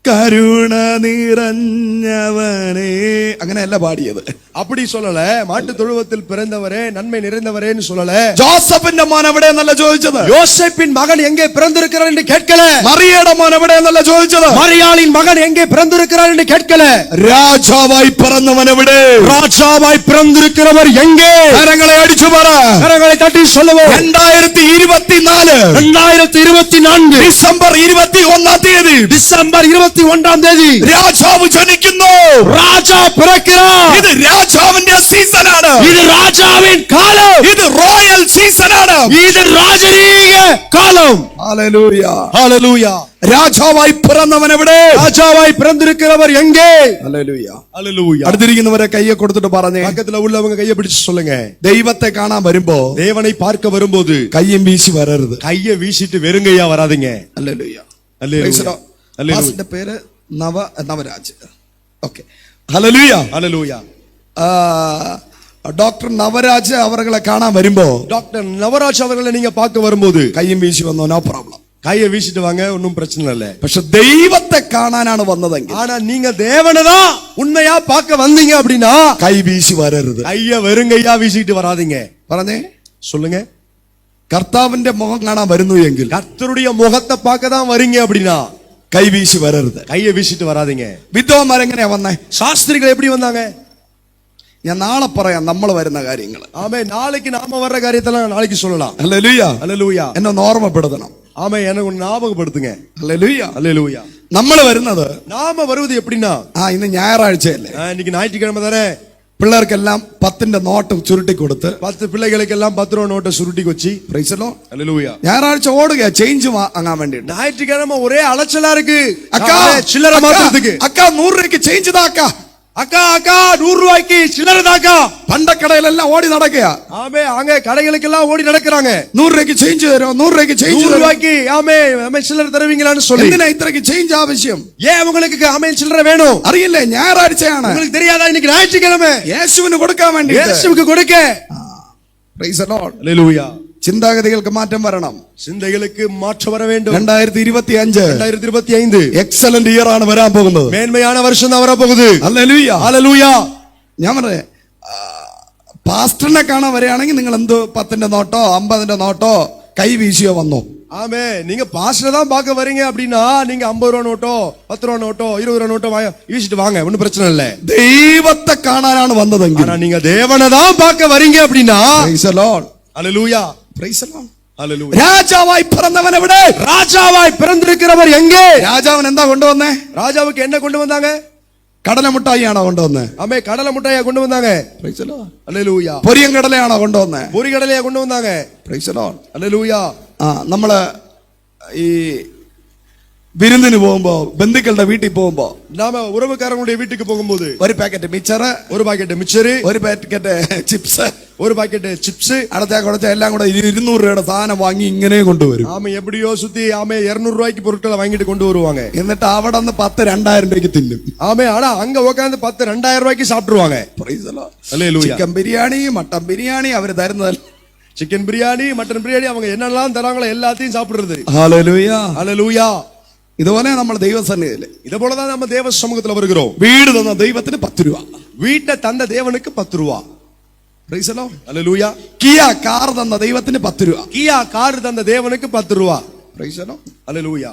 കരുണ നിറഞ്ഞവനെ, അങ്ങനെയല്ല പാടിയത്. அப்படி சொல்லல. மாட்டு தொழுவத்தில் பிறந்தவரே நன்மை நிறைந்தவரேன்னு சொல்லல. ജോസഫിന്റെ മോൻ എവിടെയെന്നല്ല ചോദിച്ചത്. யோசேப்பின் மகன் எங்கே பிறந்திருக்கிறார் என்று கேட்கல. മറിയയുടെ മോൻ എവിടെയെന്നല്ല ചോദിച്ചത്. மரியாளின் மகன் எங்கே பிறந்திருக்கிறார் என்று கேட்கல. രാജാവായി പിറന്നവൻ എവിടെ? ராஜாவாய் பிறந்திருக்கிறவர் எங்கே? കരങ്ങളെ അടിച്ചു പറ. கரங்களை தட்டி சொல்லுவோம். 2024 ഡിസംബർ 21-ാം തീയതി டிசம்பர் 21ஆம் தேதி രാജാവ് ജനിക്കുന്നു. ராஜா பிறக்கிறார். ഇത് രാജാവിന്റെ സീസണാണ്. இது ராஜாவின் காலம். ഇത് റോയൽ സീസണാണ്. இது ராஜரீக காலம். ഹല്ലേലൂയ. ஹalleluya. രാജാവായി പിറന്നവൻ എവിടെ? ராஜாவாய் பிறந்திருக்கிறவர் எங்கே? ഹല്ലേലൂയ. ஹalleluya. അടുത്തിരിക്കുന്നവരെ കയ്യെ കൊടുത്തിട്ട് പറഞ്ഞേ, பக்கத்துல உள்ளவங்க கையை பிடிச்சு சொல்லுங்க. ദൈവത്തെ കാണാൻ വരുമ്പോ தேவனை பார்க்க வரும்போது കയ്യും വീശി വരരുത്. கையை വീശിட்டு வெறுங்கையா வராதீங்க. ഹല്ലേലൂയ. ஹalleluya. പാസ്റ്ററിന്റെ പേര് നവരാജ്. ഓക്കെ. ഹല്ലേലൂയ. ஹalleluya. ഡോക്ടർ നവരാജ് അവരെ കാണാൻ വരുമ്പോ டாக்டர் நவராஜ் அவர்களை நீங்க பார்க்க வரும்போது കയ്യും വീശി വന്നോ, നോ പ്രോബ്ലം. கையை வீசிட்டு வாங்க, ஒன்னும் பிரச்சனை இல்ல. പക്ഷെ ദൈവത്തെ കാണാനാണ് വന്നതെങ്കിൽ, ஆனா நீங்க தேவனை தான் உண்மையா பார்க்க வந்தீங்க அப்படின்னா കൈ വീശി വരരുത്. கைய வெறுங்கையா வீசிட்டு வராதீங்க. പറഞ്ഞേ, சொல்லுங்க. കർത്താവിന്റെ മുഖം കാണാൻ വരുന്നു എങ്കിൽ கர்த்தருடைய முகத்தை பார்க்க தான் வரீங்க அப்படின்னா കൈ വീശി വരരുത്. கையை வீசிட்டு வராதீங்க. വിദ്വാന്മാരെങ്ങനെയാ വന്നേ? சாஸ்திரிகள் எப்படி வந்தாங்க? ഞാൻ നാളെ പറയാം നമ്മൾ വരുന്ന കാര്യങ്ങൾ. ஆமே, நாளைக்கு நாம வர்ற காரியத்தெல்லாம் நாளைக்கு சொல்லலாம். ഹല്ലേലൂയ. ஹalleluya. എന്നെ ഒന്ന് ഓർമ്മപ്പെടുത്തണം. ஆமே, எனக்கு ஒன்னு ஞாபகப்படுத்துங்க. ഹല്ലേലൂയ. ஹalleluya. നമ്മൾ വരുന്നത് நாம வருவது எப்படின்னா, ഇന്ന് ഞായറാഴ്ചയല്ലേ, இன்னைக்கு ஞாயிற்றுக்கிழமை தானே. പിള്ളേർക്കെല്ലാം 10ന്റെ നോട്ട് ചുരുട്ടി കൊടുത്ത് 10 பிள்ளைகளுக்கெல்லாம் 10 ரூபா நோட்டை சுருட்டி வச்சு, പ്രൈസ് ദി ലോർഡ്, ஹalleluya. ഞായറാഴ്ച ഓടുക ചേഞ്ച് വാങ്ങാൻ വേണ്ടിട്ട്. ஞாயிற்றுக்கிழமை ஒரே அலைச்சலா இருக்கு. അക്കാ சில்லறை மாத்துறதுக்கு. അക്കാ 100 രൂപയ്ക്ക് ചേഞ്ച് താക്കാ. அக்கா 100 ரூபாய்க்கு சில்லறை தாக்கா. പണ്ടക്കടയിലെല്ലാം ഓടി നടക്കുക. ஆமே, அங்க கடைகளுக்கெல்லாம் ஓடி நடக்கிறாங்க. 100 രൂപയ്ക്ക് ചേഞ്ച് തരോ, 100 രൂപയ്ക്ക് ചേഞ്ച് 100 തരോ. ரூபாய்க்கு ஆமே சில்லறை தருவீங்களான்னு சொல்லி. എന്തിനാ ഇത്രയ്ക്ക് ചേഞ്ച് ആവശ്യം? ஏன் உங்களுக்கு ஆமே சில்லறை வேணும்? അറിയില്ലേ, ഞായറാഴ്ചയാണ്. உங்களுக்கு தெரியாதா இன்னைக்கு ஞாயிற்றுக்கிழமை? യേശുവിന് കൊടുക്കാൻ വേണ്ടി. இயேசுவுக்கு கொடுக்க. Praise the Lord. ஹalleluya. ചിന്താഗതികൾക്ക് മാറ്റം വരണം. சிந்தைகளுக்கு மாற்றம் வர வேண்டும். 2025 2025 എക്സലന്റ് ഇയർ ആണ് വരാൻ പോകുന്നത്. மேன்மையான வருஷம் தான் வர போகுது. ഹല്ലേലൂയ. ஹalleluya. ഞാൻ പറയാം, പാസ്റ്ററിനെ കാണാൻ വരികയാണെങ്കിൽ നിങ്ങൾ എന്ത് 10ന്റെ നോട്ടോ 50ന്റെ നോട്ടോ കൈ വീശിയോ വന്നോ. ஆமே, நீங்க பாஸ்டர் தான் பார்க்க வரீங்க அப்படின்னா நீங்க 50 ரூபா நோட்டோ 10 ரூபா நோட்டோ 20 ரூபா நோட்டோ வீசிட்டு வாங்க, ஒன்னும் பிரச்சனை இல்ல. ദൈവത്തെ കാണാനാണ് വന്നതെങ്കിൽ, ஆனா நீங்க தேவனை தான் பார்க்க வரீங்க அப்படின்னா, praise the Lord, hallelujah. Praise the Lord. Hallelujah. രാജാവായി പിറന്നവൻ എവിടെ? ராஜாவாய் பிறந்திருக்கிறவர் எங்கே? രാജാവൻ എന്താ കൊണ്ടുവന്നേ? ராஜாவுக்கு என்ன கொண்டு வந்தாங்க? കടലമുട്ടായിയാണോ കൊണ്ടുവന്നേ? ஆமே, கடலை முட்டையா கொண்டு வந்தாங்க. Praise the Lord. ஹalleluya. പൊരിയം കടലയാണോ കൊണ്ടുവന്നേ? பொரி கடலையா கொண்டு வந்தாங்க. Praise the Lord. ஹalleluya. നമ്മള് ഈ വിരുന്നിന് പോകുമ്പോ, ബന്ധുക്കളുടെ വീട്ടിൽ പോകുമ്പോ, நாம உறவுக்காரங்களுடைய வீட்டுக்கு போகும்போது ഒരു പാക്കറ്റ് മിച്ചറ്, ஒரு பாக்கெட் மிச்சரு, ഒരു പാക്കറ്റ് ചിപ്സ്, ஒரு பாக்கெட் சிப்ஸ். അടുത്ത കുറച്ച എല്ലാം കൂടെ 200 രൂപയുടെ സാധനം വാങ്ങി ഇങ്ങനെ കൊണ്ടുവരും. ஆமா எப்படியோ சுத்தி 200 ரூபாய்க்கு பொருட்களை வாங்கிட்டு கொண்டு வருவாங்க. എന്നിട്ട് അവിടെ നിന്ന് 10-2000 രൂപയ്ക്ക് തിന്നും. ஆனா அங்க உட்கார்ந்து 10-2000 ரூபாய்க்கு சாப்பிட்டுருவாங்க. ചിക്കൻ ബിരിയാണി, മട്ടൻ ബിരിയാണി അവര് തരുന്നത്. சிக்கன் பிரியாணி, மட்டன் பிரியாணி, அவங்க என்னெல்லாம் தராங்களோ எல்லாத்தையும் சாப்பிடுறது. ഹല്ലേലൂയ, ஹல்லேலூயா. ഇതുപോലെ നമ്മൾ ദൈവസന്നിധിയില് இதே போலதான் நம்ம தேவ சமூகத்துல வருகிறோம். വീട് തന്ന ദൈവത്തിന് 10 രൂപ, வீட்டை தந்த தேவனுக்கு 10 ரூபா. Praise the lord. Hallelujah. Kia car തന്ന ദൈവത്തിന് 10 രൂപ. கியா கார் தந்த தேவனுக்கு 10 ரூபா. Praise the lord. ஹல்லேலூயா.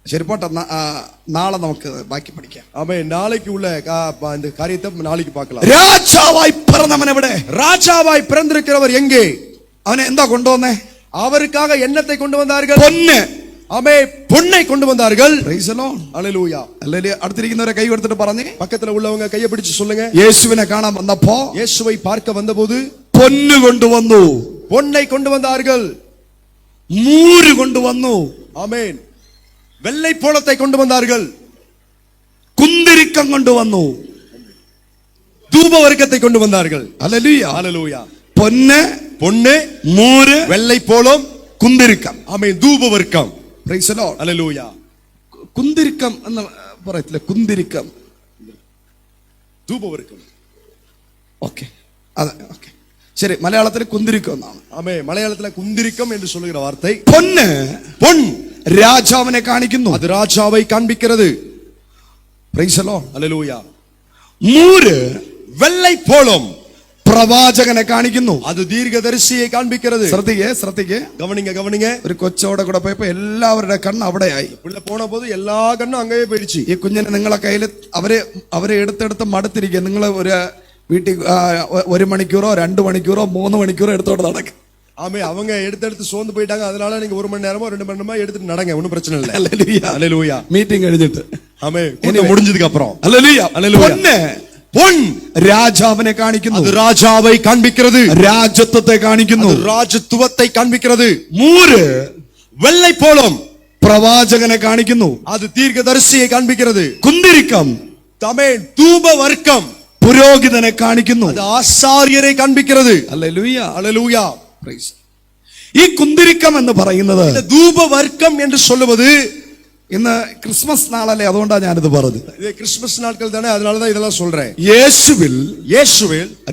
ശരി പോട്ടെ, നാളെ നമുക്ക് ബാക്കി പഠിക്കാം. ஆமென். நாளைக்கு உள்ள இந்த காரியத்தை நாளைக்கு பார்க்கலாம். രാജാവായി പിറന്നവൻ എവിടെ? ராஜாவாய் பிறந்திருக்கிறவர் எங்கே? അവനെ എന്താ കൊണ്ടുവന്നേ? அவருக்காக என்னத்தை கொண்டு வந்தார்கள்? പൊന്ന്. ஆமென். பொன்னை கொண்டு வந்தார்கள். Praise the lord. ஹல்லேலூயா. ഹല്ലേലൂയ. അടുത്തിരിക്കുന്നവരെ കൈ കൊടുത്തിട്ട് പറഞ്ഞേ, பக்கத்துல உள்ளவங்க கையை பிடிச்சு சொல்லுங்க. യേശുവിനെ കാണാൻ വന്നപ്പോ இயேசுவை பார்க்க வந்தபோது പൊന്ന് കൊണ്ടുവന്നു, பொன்னை கொண்டு வந்தார்கள். മൂര് കൊണ്ടുവന്നു, ஆமென். வெள்ளை போளத்தை கொண்டு வந்தார்கள். കുന്തിരിക്കം കൊണ്ടുവന്നു, தூப வர்க்கத்தை கொண்டு வந்தார்கள். ഹല്ലേലൂയ. ஹல்லேலூயா. പൊന്ന്, பொன்னு, മൂര്, வெள்ளை போளம், കുന്തിരിക്കം. ஆமென். தூப வர்க்கம். Praise the lord. ஹல்லேலூயா. കുന്തിരിക്കം എന്ന് പറയത്തില്ല, കുന്തിരിക്കം. தூப வர்க்கம். ഓക്കെ, അതെ, ഓക്കെ, ശരി. മലയാളത്തിൽ കുന്തിരിക്കം എന്നാണ്. ஆமென். மலையாளத்துல குந்திரிக்கம் என்று சொல்லுகிற வார்த்தை. പൊന്ന്, பொன் രാജാവിനെ കാണിക്കുന്നു, அது ராஜாவை காண்பிக்கிறது. Praise the lord. ஹல்லேலூயா. മൂര് வெள்ளை போளம் പ്രവാചകനെ കാണിക്കുന്നു, அது தீர்க்கதரிசியை காண்பிக்கிறது. ശ്രദ്ധിക്കേ. கவனிங்க. ഒരു കൊച്ചോടെ കൂടെ പോയപ്പോ എല്ലാവരുടെ കണ്ണ് അവിടെയായി. உள்ள போன போது எல்லா கண்ணும் அங்கேயே போயிடுச்சு. ഈ കുഞ്ഞിനെ നിങ്ങളെ കയ്യിൽ അവരെ എടുത്തെടുത്ത് മടുത്തിരിക്കുക. നിങ്ങൾ ഒരു വീട്ടിൽ 1 മണിക്കൂറോ 2 മണിക്കൂറോ 3 മണിക്കൂറോ എടുത്തോണ്ട് നടക്കും. ஆமே அவங்க எடுத்து சோர்ந்து போயிட்டாங்க. அதனால நீங்க 1 மணி நேரமோ 2 மணி நேரமோ எடுத்துட்டு நடங்க, ஒண்ணும் பிரச்சனை இல்ல. ഹല്ലേലൂയ. ஹல்லேலூயா. മീറ്റിംഗ് കഴിഞ്ഞിട്ട് ஆமே கூட்டம் முடிஞ்சதுக்கு அப்புறம் ഹല്ലേലൂയ. ഹല്ലേലൂയ. പൊന്ന് பொன் രാജാവിനെ കാണിക്കുന്നു, அது ராஜாவை காண்பிக்கிறது. രാജത്വത്തെ കാണിക്കുന്നു. அது ராஜத்துவத்தை காண்பிக்கிறது. മൂര് வெள்ளை போளம் പ്രവാചകനെ കാണിക്കുന്നു, அது தீர்க்கதரிசியை காண்பிக்கிறது. കുന്തിരിക്കം ஆமென். தூப வர்க்கம் പുരോഹിതനെ കാണിക്കുന്നു. அது ஆசாரியரை காண்பிக்கிறது. ഹല്ലേലൂയ. ஹல்லேலூயா. പ്രൈസ്. ഈ കുന്തിരിക്കം എന്ന് പറയുന്നത്, இந்த தூப வர்க்கம் என்று சொல்லுவது, ഇന്ന് ക്രിസ്മസ് നാളല്ലേ, അതുകൊണ്ടാണ് ഞാനിത് പറഞ്ഞത്. இது கிறிஸ்துமஸ் நாட்கள் தானே, அதனால தான் இதெல்லாம் சொல்றேன். യേശുവിൽ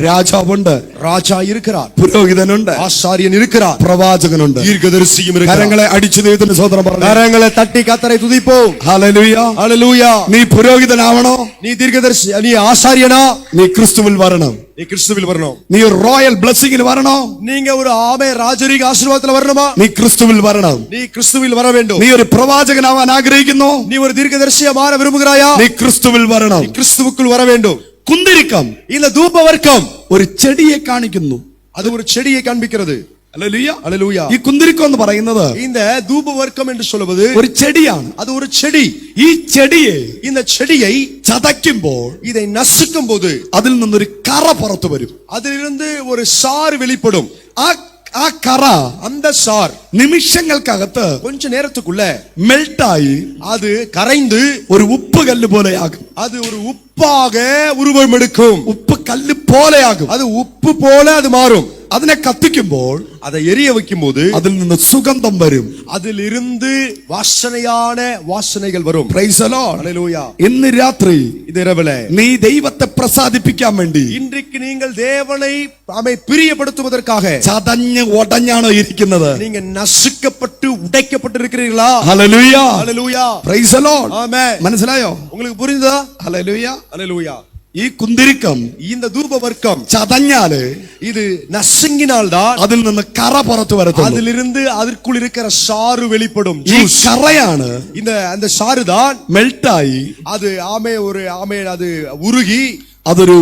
രാജാവുണ്ട്, ராஜா இருக்கிறார், പുരോഹിതനുണ്ട്, ஆசாரியன் இருக்கிறார், പ്രവാചകനുണ്ട്, தீர்க்கதரிசியும் இருக்கிறார். കരങ്ങളെ അടിച്ചു ദൈവത്തിന് സ്തോത്രം പറഞ്ഞു. கரங்களை தட்டி கர்த்தரை துதிப்போம். ഹല്ലേലൂയ. ஹல்லேலூயா. നീ പുരോഹിതനാവണോ? நீ தீர்க்கதரிசி, நீ ஆசாரியனா? നീ ക്രിസ്തുവിൽ വരണം. நீ கிறிஸ்துவில் வரணும். നീ ഒരു റോയൽ ബ്ലെസ്സിംഗിൽ വരണോ? நீங்க ஒரு ராஜரீக ஆசீர்வாதத்துல வரணுமா? നീ ക്രിസ്തുവിൽ വരണം. நீ கிறிஸ்துவில் வர வேண்டும். നീ ഒരു പ്രവാചകനാവാൻ ആഗ്രഹിക്കുന്നു? நீ ஒரு தீர்க்கதரிசியா மாற விரும்புகிறாயா? നീ ക്രിസ്തുവിൽ വരണം. நீ கிறிஸ்துவுக்குள் வர வேண்டும். കുന്തിരിക്കം இந்த தூப வர்க்கம் ഒരു ചെടിയെ കാണിക്കുന്നു, அது ஒரு செடியை காண்பிக்கிறது. ഹല്ലേലൂയ. ஹல்லேலூயா. ഈ കുന്തിരിക്കം എന്ന് പറയുന്നത് இந்த தூப வர்க்கம் என்று சொல்வது ഒരു ചെടിയാണ്. அது ஒரு செடி. ഈ ചെടിയെ இந்த செடியை ചതയ്ക്കുമ്പോൾ இதை நசுக்கும் போது അതിൽ നിന്നൊരു കറ പുറത്തു വരും. அதிலிருந்து ஒரு சாறு வெளிப்படும். ആ കറ, அந்த சார் നിമിഷങ്ങൾക്കകത്ത് கொஞ்ச நேரத்துக்குள்ள മെൽട്ടായി அது கரைந்து ഒരു ഉപ്പ് കല്ല് പോലെയാകും. அது ஒரு உப்பாக உருவம் எடுக்கும். ഉപ്പ് കല്ല് പോലെയാകും. அது உப்பு போல அது மாறும். അതിനെ കത്തിക്കുമ്പോൾ அதை எரிய வைக்கும் போது അതിൽ നിന്ന് സുഗന്ധം വരും. அதிலிருந்து வாசனையான வாசனைகள் வரும். Praise the lord. ஹல்லேலூயா. ഇന്ന് രാത്രി இது இரவிலே നീ ദൈവത്തെ പ്രസാദിപ്പിക്കാൻ വേണ്ടി இன்றைக்கு நீங்கள் தேவனை பிரியப்படுத்துவதற்காக ചതഞ്ഞ് ഉടഞ്ഞാണോ ഇരിക്കുന്നത്? நீங்க நசுக்கப்பட்டு உடைக்கப்பட்டிருக்கிறீர்களா? ഹല്ലേലൂയ. ஹல்லேலூயா. Praise the Lord. ஆமென். മനസ്സിലായോ? உங்களுக்கு புரியுதா? ഹല്ലേലൂയ. ஹல்லேலூயா. ഈ കുന്തിരിക്കം இந்த தூப வர்க்கம் ചതഞ്ഞാല് இது நசுங்கினால்தான் അതിൽ നിന്ന് കറ പുറത്തു വരത്തുള്ളൂ. அதிலிருந்து அதற்குள் இருக்கிற சாறு வெளிப்படும். ഈ കറയാണ് அந்த சாறு தான் മെൽട്ടായി அது அது உருகி അതൊരു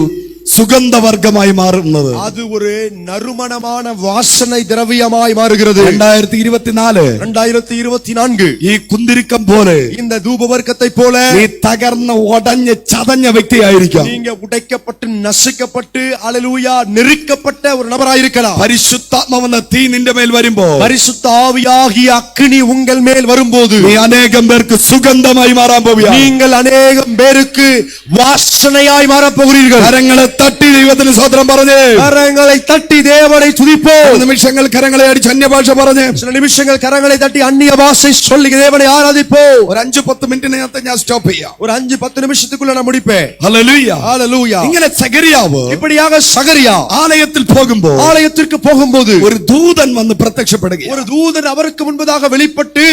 സുഗന്ധവർഗമായി മാറുന്നത്. அது ஒரு நறுமணமான வாசனை திரவியமாய் மாறுகிறது. 2024 ഈ കുന്തിരിക്കം പോലെ இந்த தூப வர்க்கத்தை போல നീ തകർന്ന് ഉടഞ്ഞ് ചതഞ്ഞ വ്യക്തിയായിരിക്കാം. நீங்க உடைக்கப்பட்டு நசுக்கப்பட்டு ஹல்லேலூயா நெருக்கப்பட்ட ஒரு நபராயிருக்கலாம். പരിശുദ്ധാത്മാവെന്ന തീ നിന്റെ മേൽ വരുമ്പോ, பரிசுத்த ஆவியாகிய அக்கினி உங்கள் மேல் வரும்போது നീ അനേകം പേർക്ക് സുഗന്ധമായി മാറാൻ പോവുകയാണ്. நீங்கள் அநேகம் பேருக்கு வாசனையாய் மாறப் போகிறீர்கள். കരങ്ങളെ തട്ടി ദൈവത്തിന് സ്വതന്ത്രം പറഞ്ഞ് கரங்களை தட்டி தேவனை துதிப்போம். നിമിഷങ്ങൾ കരങ്ങളെ അടിച്ച് അന്യഭാഷ പറഞ്ഞ് சில நிமிஷங்கள் கரங்களை தட்டி அந்நிய பாஷை சொல்லி தேவனை ஆராதிப்போம். ഒരു 5-10 മിനിറ്റിനകത്ത് ഞാൻ സ്റ്റോപ്പ് ചെയ്യാം. ஒரு 5-10 நிமிஷத்துக்குள்ள நான் முடிப்பேன். ഹല്ലേലൂയ. ஹalleluya. ഇങ്ങനെ സെഖര്യാവ് இப்படியாக சகரியா ആലയത്തിൽ പോകുമ്പോൾ ஆலயத்திற்கு போகும்போது ഒരു ദൂതൻ വന്ന് പ്രത്യക്ഷപ്പെടുകയാണ്. ஒரு தூதன் அவருக்கு முன்பதாக வெளிப்பட்டு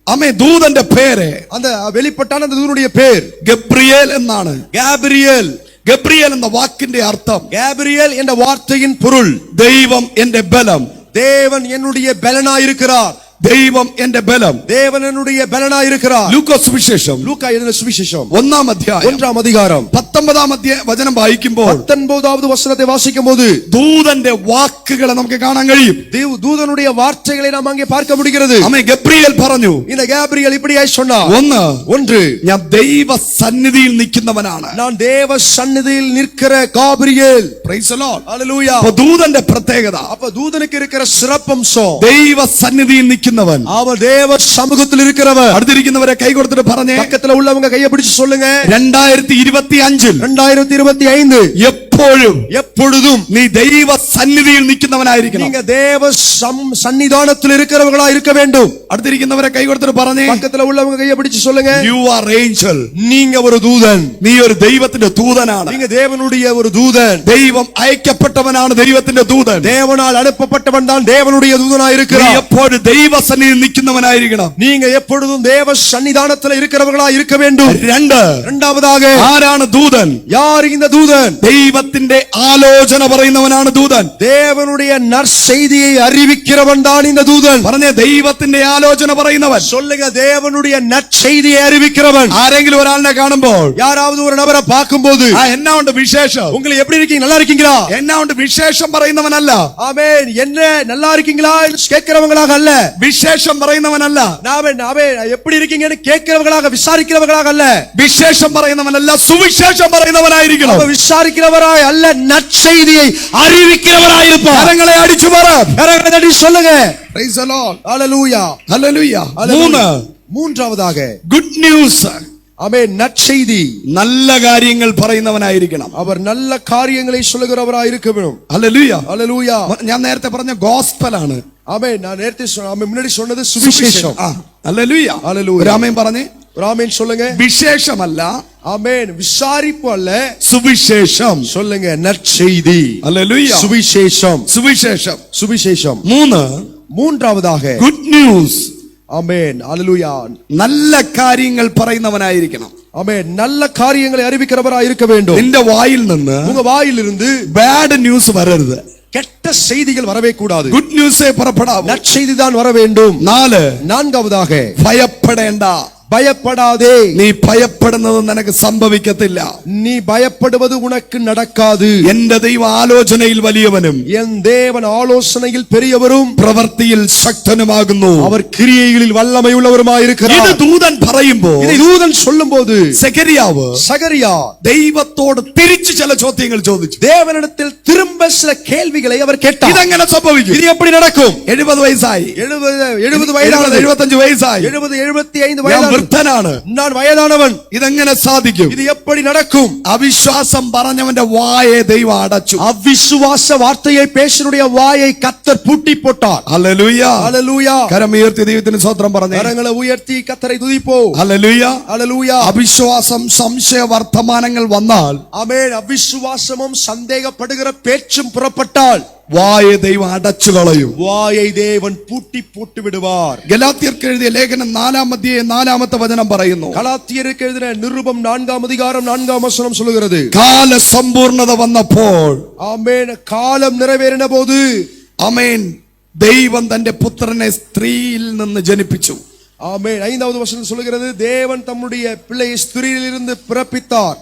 ആമേൻ. ദൂതന്റെ പേര് அந்த வெளிப்பட்டான அந்த தூதனுடைய பேர் ഗബ്രിയേൽ എന്നാണ്. கேப்ரியேல். ഗബ്രിയേൽ എന്ന വാക്കിന്റെ അർത്ഥം கேப்ரியேல் என்ற வார்த்தையின் பொருள் ദൈവം എന്റെ ബലം. தேவன் என்னுடைய பலனாய் இருக்கிறார். ദൈവം എന്റെ ബലം. தேவன் என்னுடைய பலனாய் இருக்கிறார். ലൂക്കോസ് സുവിശേഷം லூக்கா எழுதின சுவிசேஷம் 1-ാം അധ്യായം 1-ஆம் அதிகாரம் 19-ാം വചനം വായിക്കുമ്പോൾ 19வது வசனத்தை வாசிக்கும்போது ദൂതന്റെ വാക്കുകളെ നമുക്ക് കാണാൻ കഴിയും. தூதனுடைய வார்த்தைகளை நாம் அங்கே பார்க்க முடிகிறது. ആമേൻ. ഗബ്രിയേൽ പറഞ്ഞു, இந்த கேப்ரியேல் இப்படியாய் சொன்னார். ഒന്ന്, ഞാൻ ദൈവ സന്നിധിയിൽ നിൽക്കുന്നവനാണ്. நான் தேவ சந்நிதியில் நிற்கிற காபிரியேல். Praise the Lord. ஹalleluya. അപ്പോൾ ദൂതന്റെ പ്രത്യേകത, அப்ப தூதனுக்கு இருக்கிற சிறப்பம்சம் ദൈവ സന്നിധിയിൽ നിൽക്കുന്നവൻ. அவர் தேவ சமூகத்தில் இருக்கிறவர். അടുത്തിരിക്കുന്നവരെ കൈ കൊടുത്തിട്ട് പറഞ്ഞേ, பக்கத்துல உள்ளவங்க கையை பிடிச்சு சொல்லுங்க. 2025 2025 எப்பொழுதும் நீ தெய்வ സന്നിധിയിൽ നിൽക്കുന്നവനായിരിക്കണം. நீங்க தேவ சன்னிதானத்தில் இருக்கிறவர்களா இருக்க வேண்டும். അടുത്തിരിക്കുന്നവരെ കൈ കൊടുത്തിട്ട് പറഞ്ഞേ, பக்கத்துல உள்ளவங்க கையை பிடிச்சு சொல்லுங்க. you are angel. நீங்க ஒரு தூதன். നീ ഒരു ദൈവത്തിന്റെ ദൂതനാണ്. நீங்க தேவனுடைய ஒரு தூதன். ദൈവം അയക്കപ്പെട്ടവനാണ് ദൈവത്തിന്റെ ദൂതൻ. தேவனால் அனுப்பப்பட்டவன் தான் தேவனுடைய தூதனாய் നീ இருக்கிறார். എപ്പോഴും ദൈവ സന്നിധിയിൽ നിൽക്കുന്നവനായിരിക്കണം. நீங்க எப்பொழுதும் தேவ சன்னிதானத்தில் இருக்கிறவர்களா இருக்க வேண்டும். இரண்டாவதாக, ആരാണ് ദൂതൻ? யார் இந்த தூதன்? ദൈവത്തിന്റെ ആലോചന പറയുന്നവനാണ് ദൂതൻ. தேவனுடைய நற்செய்தியை அறிவிக்கிறவன் தான் இந்த தூதன். പറഞ്ഞേ, ദൈവത്തിന്റെ ആലോചന പറയുന്നവൻ. சொல்லுங்க, தேவனுடைய நற்செய்தியை அறிவிக்கிறவன். ആരെങ്കിലും ഒരാളിനെ കാണുമ്പോൾ, யாராவது ஒரு நபரை பார்க்கும்போது, എന്നാ ഉണ്ട് വിശേഷം, உங்களை எப்படி இருக்கீங்க, நல்லா இருக்கீங்களா, എന്നാ ഉണ്ട് വിശേഷം പറയുന്നവനല്ല. ஆமென், என்ன நல்லா இருக்கீங்களா என்று கேட்கிறவங்களாக அல்ல. വിശേഷം പറയുന്നവനല്ല. நாமே எப்படி இருக்கீங்கன்னு கேட்கிறவங்களாக விசாரிக்கிறவங்களாக அல்ல. വിശേഷം പറയുന്നവനല്ല, സുവിശേഷം പറയുന്നവനായിരിക്കണം. விசாரிக்கிறவராய் அல்ல, நற்செய்தியை அறிவிக்கிறவராய் இருப்பார். കരങ്ങളെ അടിച്ചു പറ, கரங்களை தட்டி சொல்லுங்க. Praise the Lord. Hallelujah. Hallelujah. மூன்றாவதாக, ഗുഡ് ന്യൂസ്. ஆமென், நற்செய்தி. നല്ല കാര്യങ്ങൾ പറയുന്നവനായിരിക്കണം. அவர் நல்ல காரியங்களை சொல்லுகிறவராய் இருக்க வேண்டும். ഹല്ലേലൂയ. ஹalleluya. ഞാൻ നേരത്തെ പറഞ്ഞ ഗോസ്പൽ ആണ്. ஆமென், நான் நேரத்தை முன்னாடி சொன்னது சுவிசேஷம். ഹല്ലേലൂയ. ഹല്ലേലൂയ. രാമൻ പറഞ്ഞേ, ராமேன் சொல்லுங்க. വിശേഷമല്ല, ஆமென், விசாரிப்பு அல்ல, സുവിശേഷം. சொல்லுங்க, நற்செய்தி. ഹല്ലേലൂയ. சுவிசேஷம். സുവിശേഷം. சுவிசேஷம். மூன்றாவதாக, ഗുഡ് ന്യൂസ്. ஆமென், ஹalleluya. നല്ല കാര്യങ്ങൾ പറയുന്നവനായിരിക്കണം. ஆமென், நல்ல காரியங்களை அறிவிக்கிறவராய் இருக்க வேண்டும். നിന്റെ വായിൽ നിന്ന് உங்க வாயிலிருந்து ബാഡ് ന്യൂസ് വരരുത്. கெட்ட செய்திகள் வரவே கூடாது. ഗുഡ് ന്യൂസേ പുറപ്പെടാവൂ. நற்செய்தி தான் வர வேண்டும். நான்காவதாக, ഭയപ്പെടേണ്ട. பயப்படாதே. നീ ഭയപ്പെടുന്നത് നിനക്ക് സംഭവിക്കത്തില്ല. நீ பயப்படுவது உனக்கு நடக்காது. എന്റെ ദൈവ ആലോചനയിൽ വലിയവനും என் தேவன் ஆலோசனையில் பெரியவரும் പ്രവൃത്തിയിൽ ശക്തനുമാകുന്നു. அவர் கிரியைகளில் வல்லமை உள்ளவருமாய் இருக்கிறார். ഇത് ദൂതൻ പറയുമ്പോൾ, இதை தூதன் சொல்லும்போது, സഖരിയാ ദൈവത്തോട് തിരിച്ചു ചില ചോദ്യങ്ങൾ ചോദിച്ചു. தேவனிடத்தில் திரும்ப சில கேள்விகளை அவர் கேட்டார். ഇതെങ്ങനെ സംഭവിക്കും? இது எப்படி நடக்கும்? 70 വയസ്സായി, 70 വയതാனது, 75 വയസ്സായി, 75 വയതാனது, വൃദ്ധനാണ്, நான் വയതാனവൻ, ഇതെങ്ങനെ സാധിക്കും? இது எப்படி நடக்கும்? അവിശ്വാസം പറഞ്ഞവന്റെ വായെ ദൈവം അടച്ചു. அவிசுவாச வார்த்தையை பேசினுடைய வாயை கர்த்தர் பூட்டி போட்டார். ഹല്ലേലൂയ. ஹalleluya. കരം ഉയർത്തി ദൈവത്തിന് സ്തോത്രം പറഞ്ഞേ. கரங்களை உயர்த்தி கர்த்தரை துதிப்போம். ഹല്ലേലൂയ. ஹalleluya. അവിശ്വാസം, സംശയ വർത്തമാനങ്ങൾ വന്നാൽ, ஆமென், அவிசுவாசமும் சந்தேகப்படுகிற பேச்சும் புறப்பட்டால், വായെ ദൈവം അടച്ചു കളയും. வாயை தேவன் பூட்டி போட்டு விடுவார். ഗലാത്യർക്ക് എഴുതിയ ലേഖനം 4-ാം അധ്യായം 4-ാമത്തെ വചനം പറയുന്നു. கலாத்தியருக்கு எழுதின நிருபம் 4-ஆம் அதிகாரம் 4-ஆம் வசனம் சொல்லுகிறது, കാല സമ്പൂർണത വന്നപ്പോൾ, ஆமென், காலம் நிறைவேறின போது, ആമേൻ, ദൈവം തന്റെ പുത്രനെ സ്ത്രീയിൽ നിന്ന് ജനിപ്പിച്ചു. ஆமென், 5வது வசனம் சொல்லுகிறது, தேவன் தம்முடைய பிள்ளையை ஸ்திரீயிலிருந்து பிறப்பித்தார்.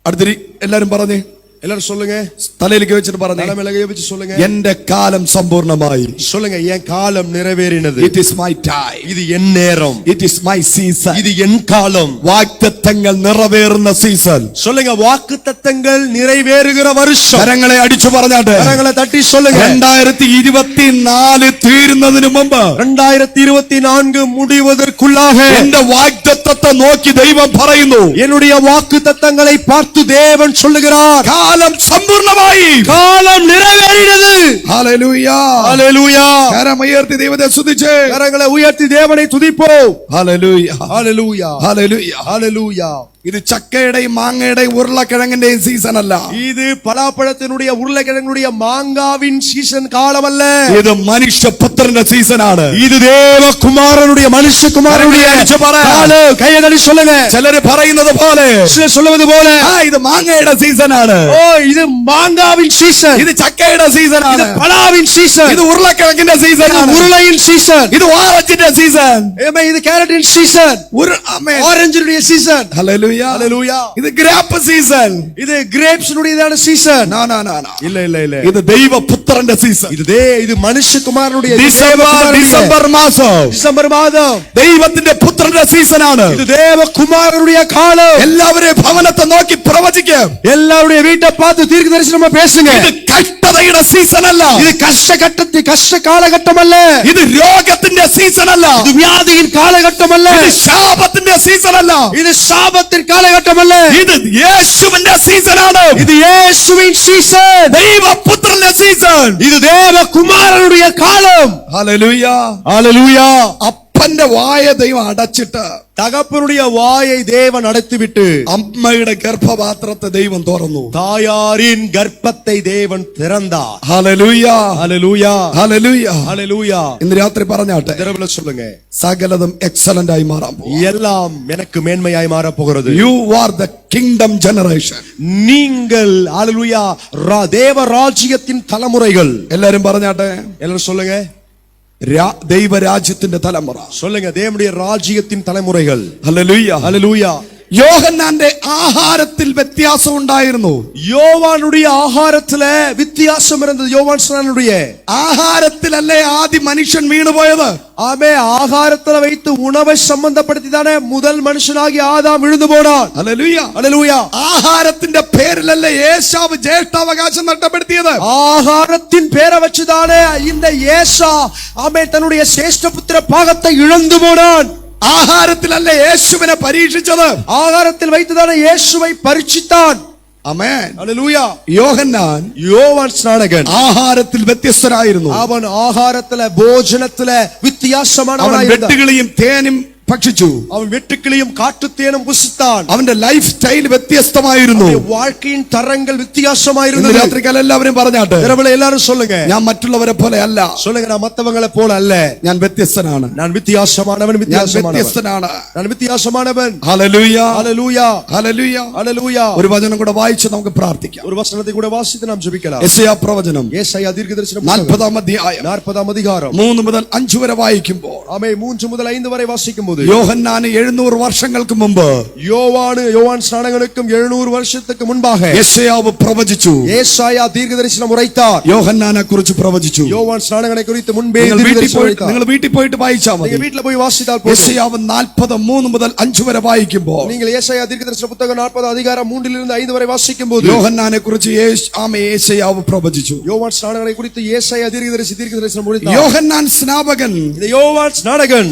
അടുത്തിരി എല്ലാരും പറഞ്ഞേ, எல்லாரும் சொல்லுங்க, തലയിലേക്ക് വെച്ചിട്ട് പറഞ്ഞേ, தலைமையில வச்சு சொல்லுங்க, എന്റെ കാലം സമ്പൂർണമായി. சொல்லுங்க, என் காலம் நிறைவேறினது. It is my time. இது என் நேரம். It is my season. இது என் காலம். വാഗ്ദത്തങ്ങൾ നിറവേറുന്ന സീസൺ. சொல்லுங்க, வாக்குத்தத்தங்கள் நிறைவேறுகிற வருஷம். കരങ്ങളെ അടിച്ചു പറഞ്ഞാട്ടെ, கரங்களை தட்டி சொல்லுங்க, 2024 തീരുന്നതിന് മുമ്പ്, 2024 முடிவதற்குள்ளாக എന്റെ വാഗ്ദത്തത്തെ നോക്കി ദൈവം പറയുന്നു, என்னுடைய வாக்குத்தத்தங்களை பார்த்து தேவன் சொல்லுகிறார், காலம் சம்பூர்ணமாயி காலம் நிறைவேறினது. ஹalleluya ஹalleluya. கரம் உயர்த்தி தெய்வத்தை துதிச்சு கரங்களை உயர்த்தி தேவனை துதிப்போம். ஹalleluya ஹalleluya. ஹalleluya ஹalleluya. இது ചക്കയുടെയും മാങ്ങയുടെയും ഉരുളക്കിഴങ്ങിന്റെയും സീസൺ അല്ല. இது பலாப்பழத்தினுடைய உருளைக்கிழங்குடைய மாங்காவின் சீசன் காலம் அல்ல. ഇത് മനുഷ്യപുത്രന്റെ സീസൺ ആണ്. இது தேவகுமாரனுடைய மனுஷகுமாரனுடைய காலம். கையடி சொல்லுங்க. ചിലര് പറയുന്നത് പോലെ சிலர் சொல்வது போல ഇത് മാങ്ങയുടെ സീസൺ ആണ്. ஓ இது மாங்காவின் சீசன். ഇത് ചക്കയുടെ സീസൺ இது ആണ്. பலாவின் சீசன். ഇത് ഉരുളക്കിഴങ്ങിന്റെ സീസൺ ആണ്. உருளையின் சீசன். ഇത് ഓറഞ്ചിന്റെ സീസൺ. ஆமென். இது கேரட்டின் சீசன். ആമേൻ. ஆரஞ்சுடைய சீசன். ഹല്ലേലൂയ. ஹalleluya. ഇത് ഗ്രേപ്പ് സീസൺ. இது கிரேப்ஸ்னுடையதான season. No no no no. இல்ல இல்ல இல்ல. ഇത് ദൈവപുത്രന്റെ സീസൺ. இது മനുഷ്യകുമാരനുடைய ഡിസംബർ മാസം டிசம்பர் மாதம் ദൈവത്തിന്റെ പുത്രന്റെ സീസൺ ആണ്. இது தேவகுமாரனுடைய காலம். എല്ലാവരും ഭവനത്തെ നോക്കി പ്രവചിക്കും. எல்லாருடைய வீட்டை பார்த்து தீர்க்க தரிசனமா பேசுங்க. ഇത് കഷ്ടതയുടെ സീസൺ അല്ല. இது கஷ்ட காலகட்டம் அல்ல. ഇത് രോഗത്തിന്റെ സീസൺ അല്ല. இது வியாதியின் காலகட்டம் அல்ல. ഇത് ശാപത്തിന്റെ സീസൺ അല്ല. இது சாபத்தின் காலகட்டம் அல்ல. ഇത് യേശുവിന്റെ സീസൺ ആണ്. இது இயேசுவின் சீசன். ദൈവപുത്രന്റെ സീസൺ. இது தேவகுமாரனுடைய காலம். ഹല്ലേലൂയ. ஹalleluya. അപ്പന്റെ വായ ദൈവം അടച്ചിട്ട് தகப்பனுடைய வாயை தேவன் அடைத்துவிட்டு അമ്മയുടെ ഗർഭപാത്രത്തെ ദൈവം തുറന്നു. தாயாரின் கர்ப்பத்தை தேவன் திறந்தார். ഹല്ലേലൂയ. ஹalleluya. ഹല്ലേലൂയ. ஹalleluya. ഇന്ന് രാത്രി പറഞ്ഞാട്ടെ, திரவல சொல்லுங்க. സകലതും എക്സലന്റ് ആയി മാറാൻ പോകും. எல்லாம் எனக்கு மேன்மையாய் மாற போகிறது. You are the kingdom generation. நீங்கள் ஹalleluya தேவ ராஜ்யத்தின் தலைமுறைகள். എല്ലാരും പറഞ്ഞാട്ടെ, எல்லாரும் சொல்லுங்க. ദൈവരാജ്യത്തിന്റെ തലമുറ. சொல்லுங்க. தேவனுடைய ராஜ்யத்தின் தலைமுறைகள். ഹല്ലേലൂയ. ஹalleluya. യോഹന്നാന്റെ ആഹാരത്തിൽ വ്യത്യാസം ഉണ്ടായിരുന്നു. யோவானுடைய ஆகாரத்துல வித்தியாசம் இருந்தது. யோவான் ஸ்நானனுடைய ആഹാരത്തിലല്ലേ ആദ്യ മനുഷ്യൻ വീണുപോയത്. ஆமே ஆகாரத்துல வைத்து உணவை சம்பந்தப்படுத்தி தானே முதல் மனுஷனாகி ஆதாம் விழுந்து போனான். ഹല്ലേലൂയ. ஹalleluya. ആഹാരത്തിന്റെ പേരിലല്ലേ ഏശാവ് ജ്യേഷ്ഠാവകാശം നഷ്ടപ്പെടുത്തിയത്. ஆகாரத்தின் பேரை வச்சுதானே இந்த ஏசா ஆமே தன்னுடைய சேஷ்டபுத்திர பாகத்தை இழந்து போனான். ആഹാരത്തിലല്ലേ യേശുവിനെ പരീക്ഷിച്ചത്. ஆகாரத்தில் வைத்துதானே இயேசுவை பரீட்சித்தான். ആമേൻ. ஹalleluya. യോഹന്നാൻ யோவான் ஸ்நானகன் ആഹാരത്തിൽ വ്യത്യസ്തരായിരുന്നു. அவன் ஆகாரத்துல போஜனத்துல வித்தியாசமானவனாய் അവൻ இருந்தான். വെട്ടുകിളിയും തേനും ഭക്ഷിച്ചു. அவன் வெட்டுக்கிளியும் காட்டுத்தேனும் புசித்தான். അവന്റെ ലൈഫ് സ്റ്റൈൽ വ്യത്യസ്തമായിരുന്നു. வாழ்க்கையின் தரங்கள் ഇന്ന് வித்தியாசமாயிருந்தது. രാത്രികാലം എല്ലാവരും പറഞ്ഞാട്ടെ, இரவுல எல்லாரும் சொல்லுங்க. ഞാൻ മറ്റുള്ളവരെ പോലെ അല്ല. சொல்லுங்க. நான் மத்தவங்களை போல அல்ல. ഞാൻ വ്യത്യസ്തനാണ്. நான் வித்தியாசமானவன். വ്യത്യസ്തനാണ്. நான் வித்தியாசமானவன். ഹല്ലേലൂയ. ஹalleluya. ഹല്ലേലൂയ. ஹalleluya. ഒരു വചനം കൂടെ വായിച്ച് നമുക്ക് പ്രാർത്ഥിക്കാം. ஒரு வசனத்தை கூட வாசித்து நாம் ஜெபிக்கலாம். യെശയ്യാ പ്രവചനം ஏசாயா தீர்க்கதரிசனம் 40 അധ്യായം 40 அதிகாரம் 3 മുതൽ 5 വരെ വായിക്കുമ്പോൾ, ஆமே 3 முதல் 5 வரை வாசிக்கும்போது, യോഹന്നാന് 700 വർഷങ്ങൾക്ക് മുമ്പ് யோவான் ஸ்நானகனுக்கும் 700 வருஷத்துக்கு முன்பாக യെശയ്യാവ് പ്രവചിച്ചു. ஏசாயா தீர்க்கதரிசனம் உரைத்தார். യോഹന്നാനെ കുറിച്ച് പ്രവചിച്ചു. யோவான் ஸ்நானகனை குறித்து முன்பே നിങ്ങൾ தீர்க்கதரிசனம் உரைத்தார். വീട്ടിൽ പോയിട്ട് വായിച്ചാൽ മതി. நீங்க வீட்ல போய் வாசித்தால் போதும். യെശയ്യാവ് 40 3 മുതൽ 5 വരെ വായിക്കുമ്പോൾ, நீங்கள் ஏசாயா தீர்க்கதரிசன புத்தகம் 40 அதிகாரம் 3 இலிருந்து 5 வரை வாசிக்கும்போது, യോഹന്നാനെ കുറിച്ച് യെശയ്യാവ് പ്രവചിച്ചു. யோவான் ஸ்நானகனை குறித்து ஏசாயா தீர்க்கதரிசனம் உரைத்தார். യോഹന്നാൻ സ്നാപകൻ இந்த யோவான் ஸ்நானகன்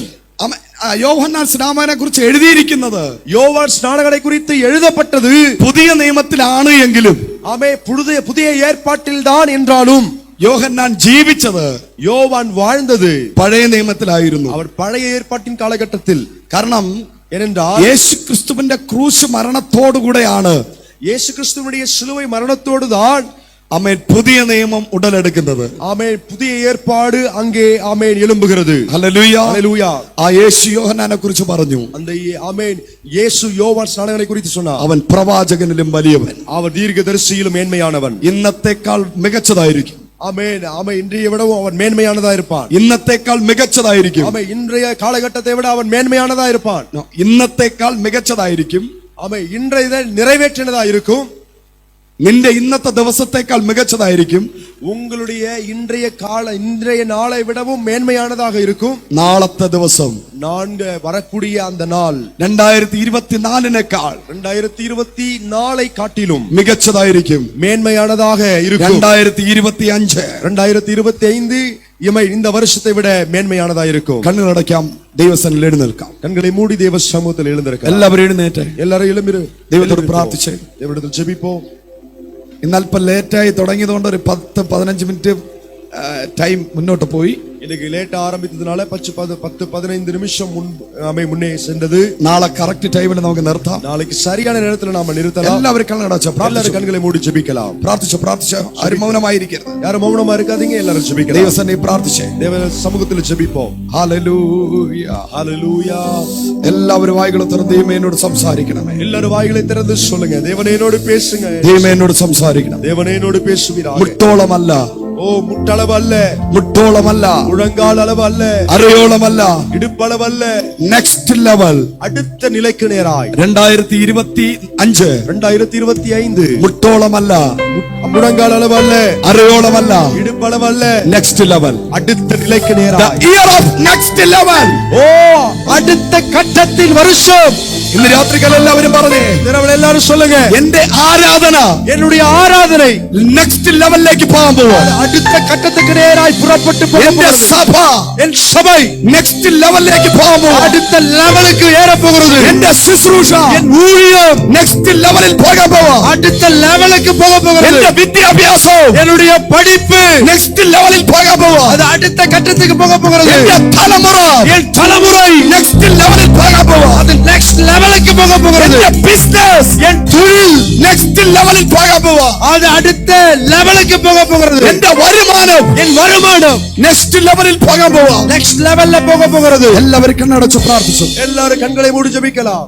യോഹന്നാൻ സ്നാപകനെ കുറിച്ച് എഴുതിയിരിക്കുന്നത് யோவான் ஸ்நானகனை குறித்து எழுதப்பட்டது പുതിയ നിയമത്തിലാണ് എങ്കിലും, ஆமே புதிய ஏற்பாட்டில் தான் என்றாலும், യോഹന്നാൻ ജീവിച്ചത് யோவான் வாழ்ந்தது പഴയ നിയമത്തിലായിരുന്നു. அவர் பழைய ஏற்பாட்டின் காலகட்டத்தில். കാരണം ஏனென்றால் യേശു ക്രിസ്തുവിന്റെ ക്രൂശ് മരണത്തോടുകൂടെയാണ് இயேசு கிறிஸ்துவினுடைய சிலுவை மரணத்தோடு தான் ആമേൻ പുതിയ നിയമം ഉടലെടുക്കുന്നത്. ஆமென் புதிய ஏற்பாடு அங்கே ஆமென் எழும்புகிறது. ഹല്ലേലൂയ. ஹalleluya. ആ യേശു യോഹന്നാനെ കുറിച്ച് പറഞ്ഞു, அந்த ஆமென் இயேசு யோவான் ஸ்நானகனை குறித்து சொன்னார். അവൻ പ്രവാചകനിലും വലിയവൻ, அவர் தீர்க்கதரிசியிலும் மேன்மையானவன். ഇന്നത്തേക്കാൾ മികച്ചതായിരിക്കും. ஆமென். ஆமென். இன்றைய விடவும் அவன் மேன்மையானதா இருப்பான். ഇന്നത്തേക്കാൾ മികച്ചതായിരിക്കും. ஆமென். இன்றைய காலகட்டத்தை விட அவன் மேன்மையானதா இருப்பான். ഇന്നത്തേക്കാൾ മികച്ചതായിരിക്കും. ஆமென். இன்றைய நிறைவேற்றினதா இருக்கும். നിന്റെ ഇന്നത്തെ ദിവസത്തേക്കാൾ മികച്ചതായിരിക്കും. உங்களுடைய இன்றைய நாளை விடவும் மேன்மையானதாக இருக்கும். നാളത്തെ ദിവസം வரக்கூடிய அந்த நாள் 2024 2024 காட்டிலும் മികച്ചതായിരിക്കും, மேன்மையானதாக இருக்கும். 2025 2025 இந்த வருஷத்தை விட மேன்மையானதா இருக்கும். കണ്ണുകളടയ്ക്കാം, ദൈവസന്നിധിയിൽ എഴുന്നേൽക്കാം. கண்களை மூடி தேவ சமூகத்தில் எழுந்திருக்கலாம். എല്ലാവരും എഴുന്നേറ്റ് எல்லாரும் எழும்பிரு. ദൈവത്തോട് പ്രാർത്ഥിച്ച് தேவனிடத்தில் ஜெபிப்போம். ഇന്ന് അല്പം ലേറ്റായി തുടങ്ങിയതുകൊണ്ട് ഒരു 10-15 മിനിറ്റ് ടൈം മുന്നോട്ട് പോയി. இன்னைக்கு லேட்டா ஆரம்பித்ததுனால 10-15 நிமிஷம் முன்னே சென்றது. നാളെ കറക്റ്റ് ടൈമിൽ നമുക്ക് നിർത്താം. நாளைக்கு சரியான நேரத்துல நாம நிறுத்தலாம். എല്ലാവരും കണ്ണടച്ച് எல்லாரும் കണ്ണുകളെ മൂടി ജെപിக்கலாம். പ്രാർത്ഥിച്ചു. ആരും മൗനമായിരിക്കരുത്. யாரும் മൗനமா இருக்காதீங்க, எல்லாரும் ஜெபிக்கலாம். ദൈവസന്നിധിയിൽ പ്രാർത്ഥിച്ചേ. தேவ சமூகத்தில் ஜெபிப்போம். ഹല്ലേലൂയ ஹalleluya. എല്ലാവരും വായ്കൾ തുറന്ന് ദൈവമേ എന്നോട് സംസാരിക്കണമേ. எல்லாரும் வாய்களை திறந்து சொல்லுங்க, தேவனே என்னோடு பேசுங்க. ദൈവമേ എന്നോട് സംസാരിക്കണം. தேவனே என்னோடு பேசுவீராக. മുട്ടോളമല്ല, ஓ முட்டளவு அல்ல, മുട്ടോളമല്ല, முழங்கால் அளவு அல்ல, അരയോളമല്ല, இடுப்பளவு அல்ல, നെക്സ്റ്റ് ലെവൽ. அடுத்த നിലയ്ക്ക് നേരായി 2025 മുട്ടോളമല്ല, മുഴങ്കാൽ அளவு அல்ல, അരയോളമല്ല, இடுப்பளவு அல்ல, നെക്സ്റ്റ് ലെവൽ. அடுத்த நிலைக்கு The நேராய். year of next level. ஓ அடுத்த கட்டத்தின் வருஷம். ഇന്ന് രാത്രികൾ എല്ലാവരും പറഞ്ഞേ, இரவு எல்லாரும் சொல்லுங்க, എന്റെ ആരാധന என்னுடைய ஆராதனை നെക്സ്റ്റ് ലെവലിലേക്ക് പോകാൻ പോവാ. அடுத்த கட்டத்துக்கு நேராய் புறப்பட்டு എന്റെ போகிறது. സഭ என் சபை നെക്സ്റ്റ് ലെവലിലേക്ക് പോകാൻ പോവാ. அடுத்த லெவலுக்கு ஏற போகிறது. എന്റെ ശുശ്രൂഷ என் ஊழியம் നെക്സ്റ്റ് ലെവലിൽ പോകാൻ പോവാ. அடுத்த லெவலுக்கு போக போகிறது. എന്റെ വിദ്യാഭ്യാസം என்னுடைய படிப்பு നെക്സ്റ്റ് ലെവലിൽ പോകാൻ പോവാ. அது அடுத்த கட்டத்துக்கு போக போகிறது. എന്റെ തലമുറ என் தலைமுறை നെക്സ്റ്റ് ലെവലിൽ പോകാൻ പോവാ. அது நெக்ஸ்ட் லெவலுக்கு போக போகிறது. എന്റെ ബിസിനസ് என் தொழில் നെക്സ്റ്റ് ലെവലിൽ പോകാൻ പോവാ. அது அடுத்த லெவலுக்கு போக போகிறது. എന്റെ വരുമാനം என் வருமானம் നെക്സ്റ്റ് ലെവലിൽ പോകാൻ പോവാ. நெக்ஸ்ட் லெவல்ல போக போகிறது. എല്ലാവരും കണ്ണടച്ച് പ്രാർത്ഥിച്ചു. எல்லாரும் கண்களை மூடி ஜெபிக்கலாம்.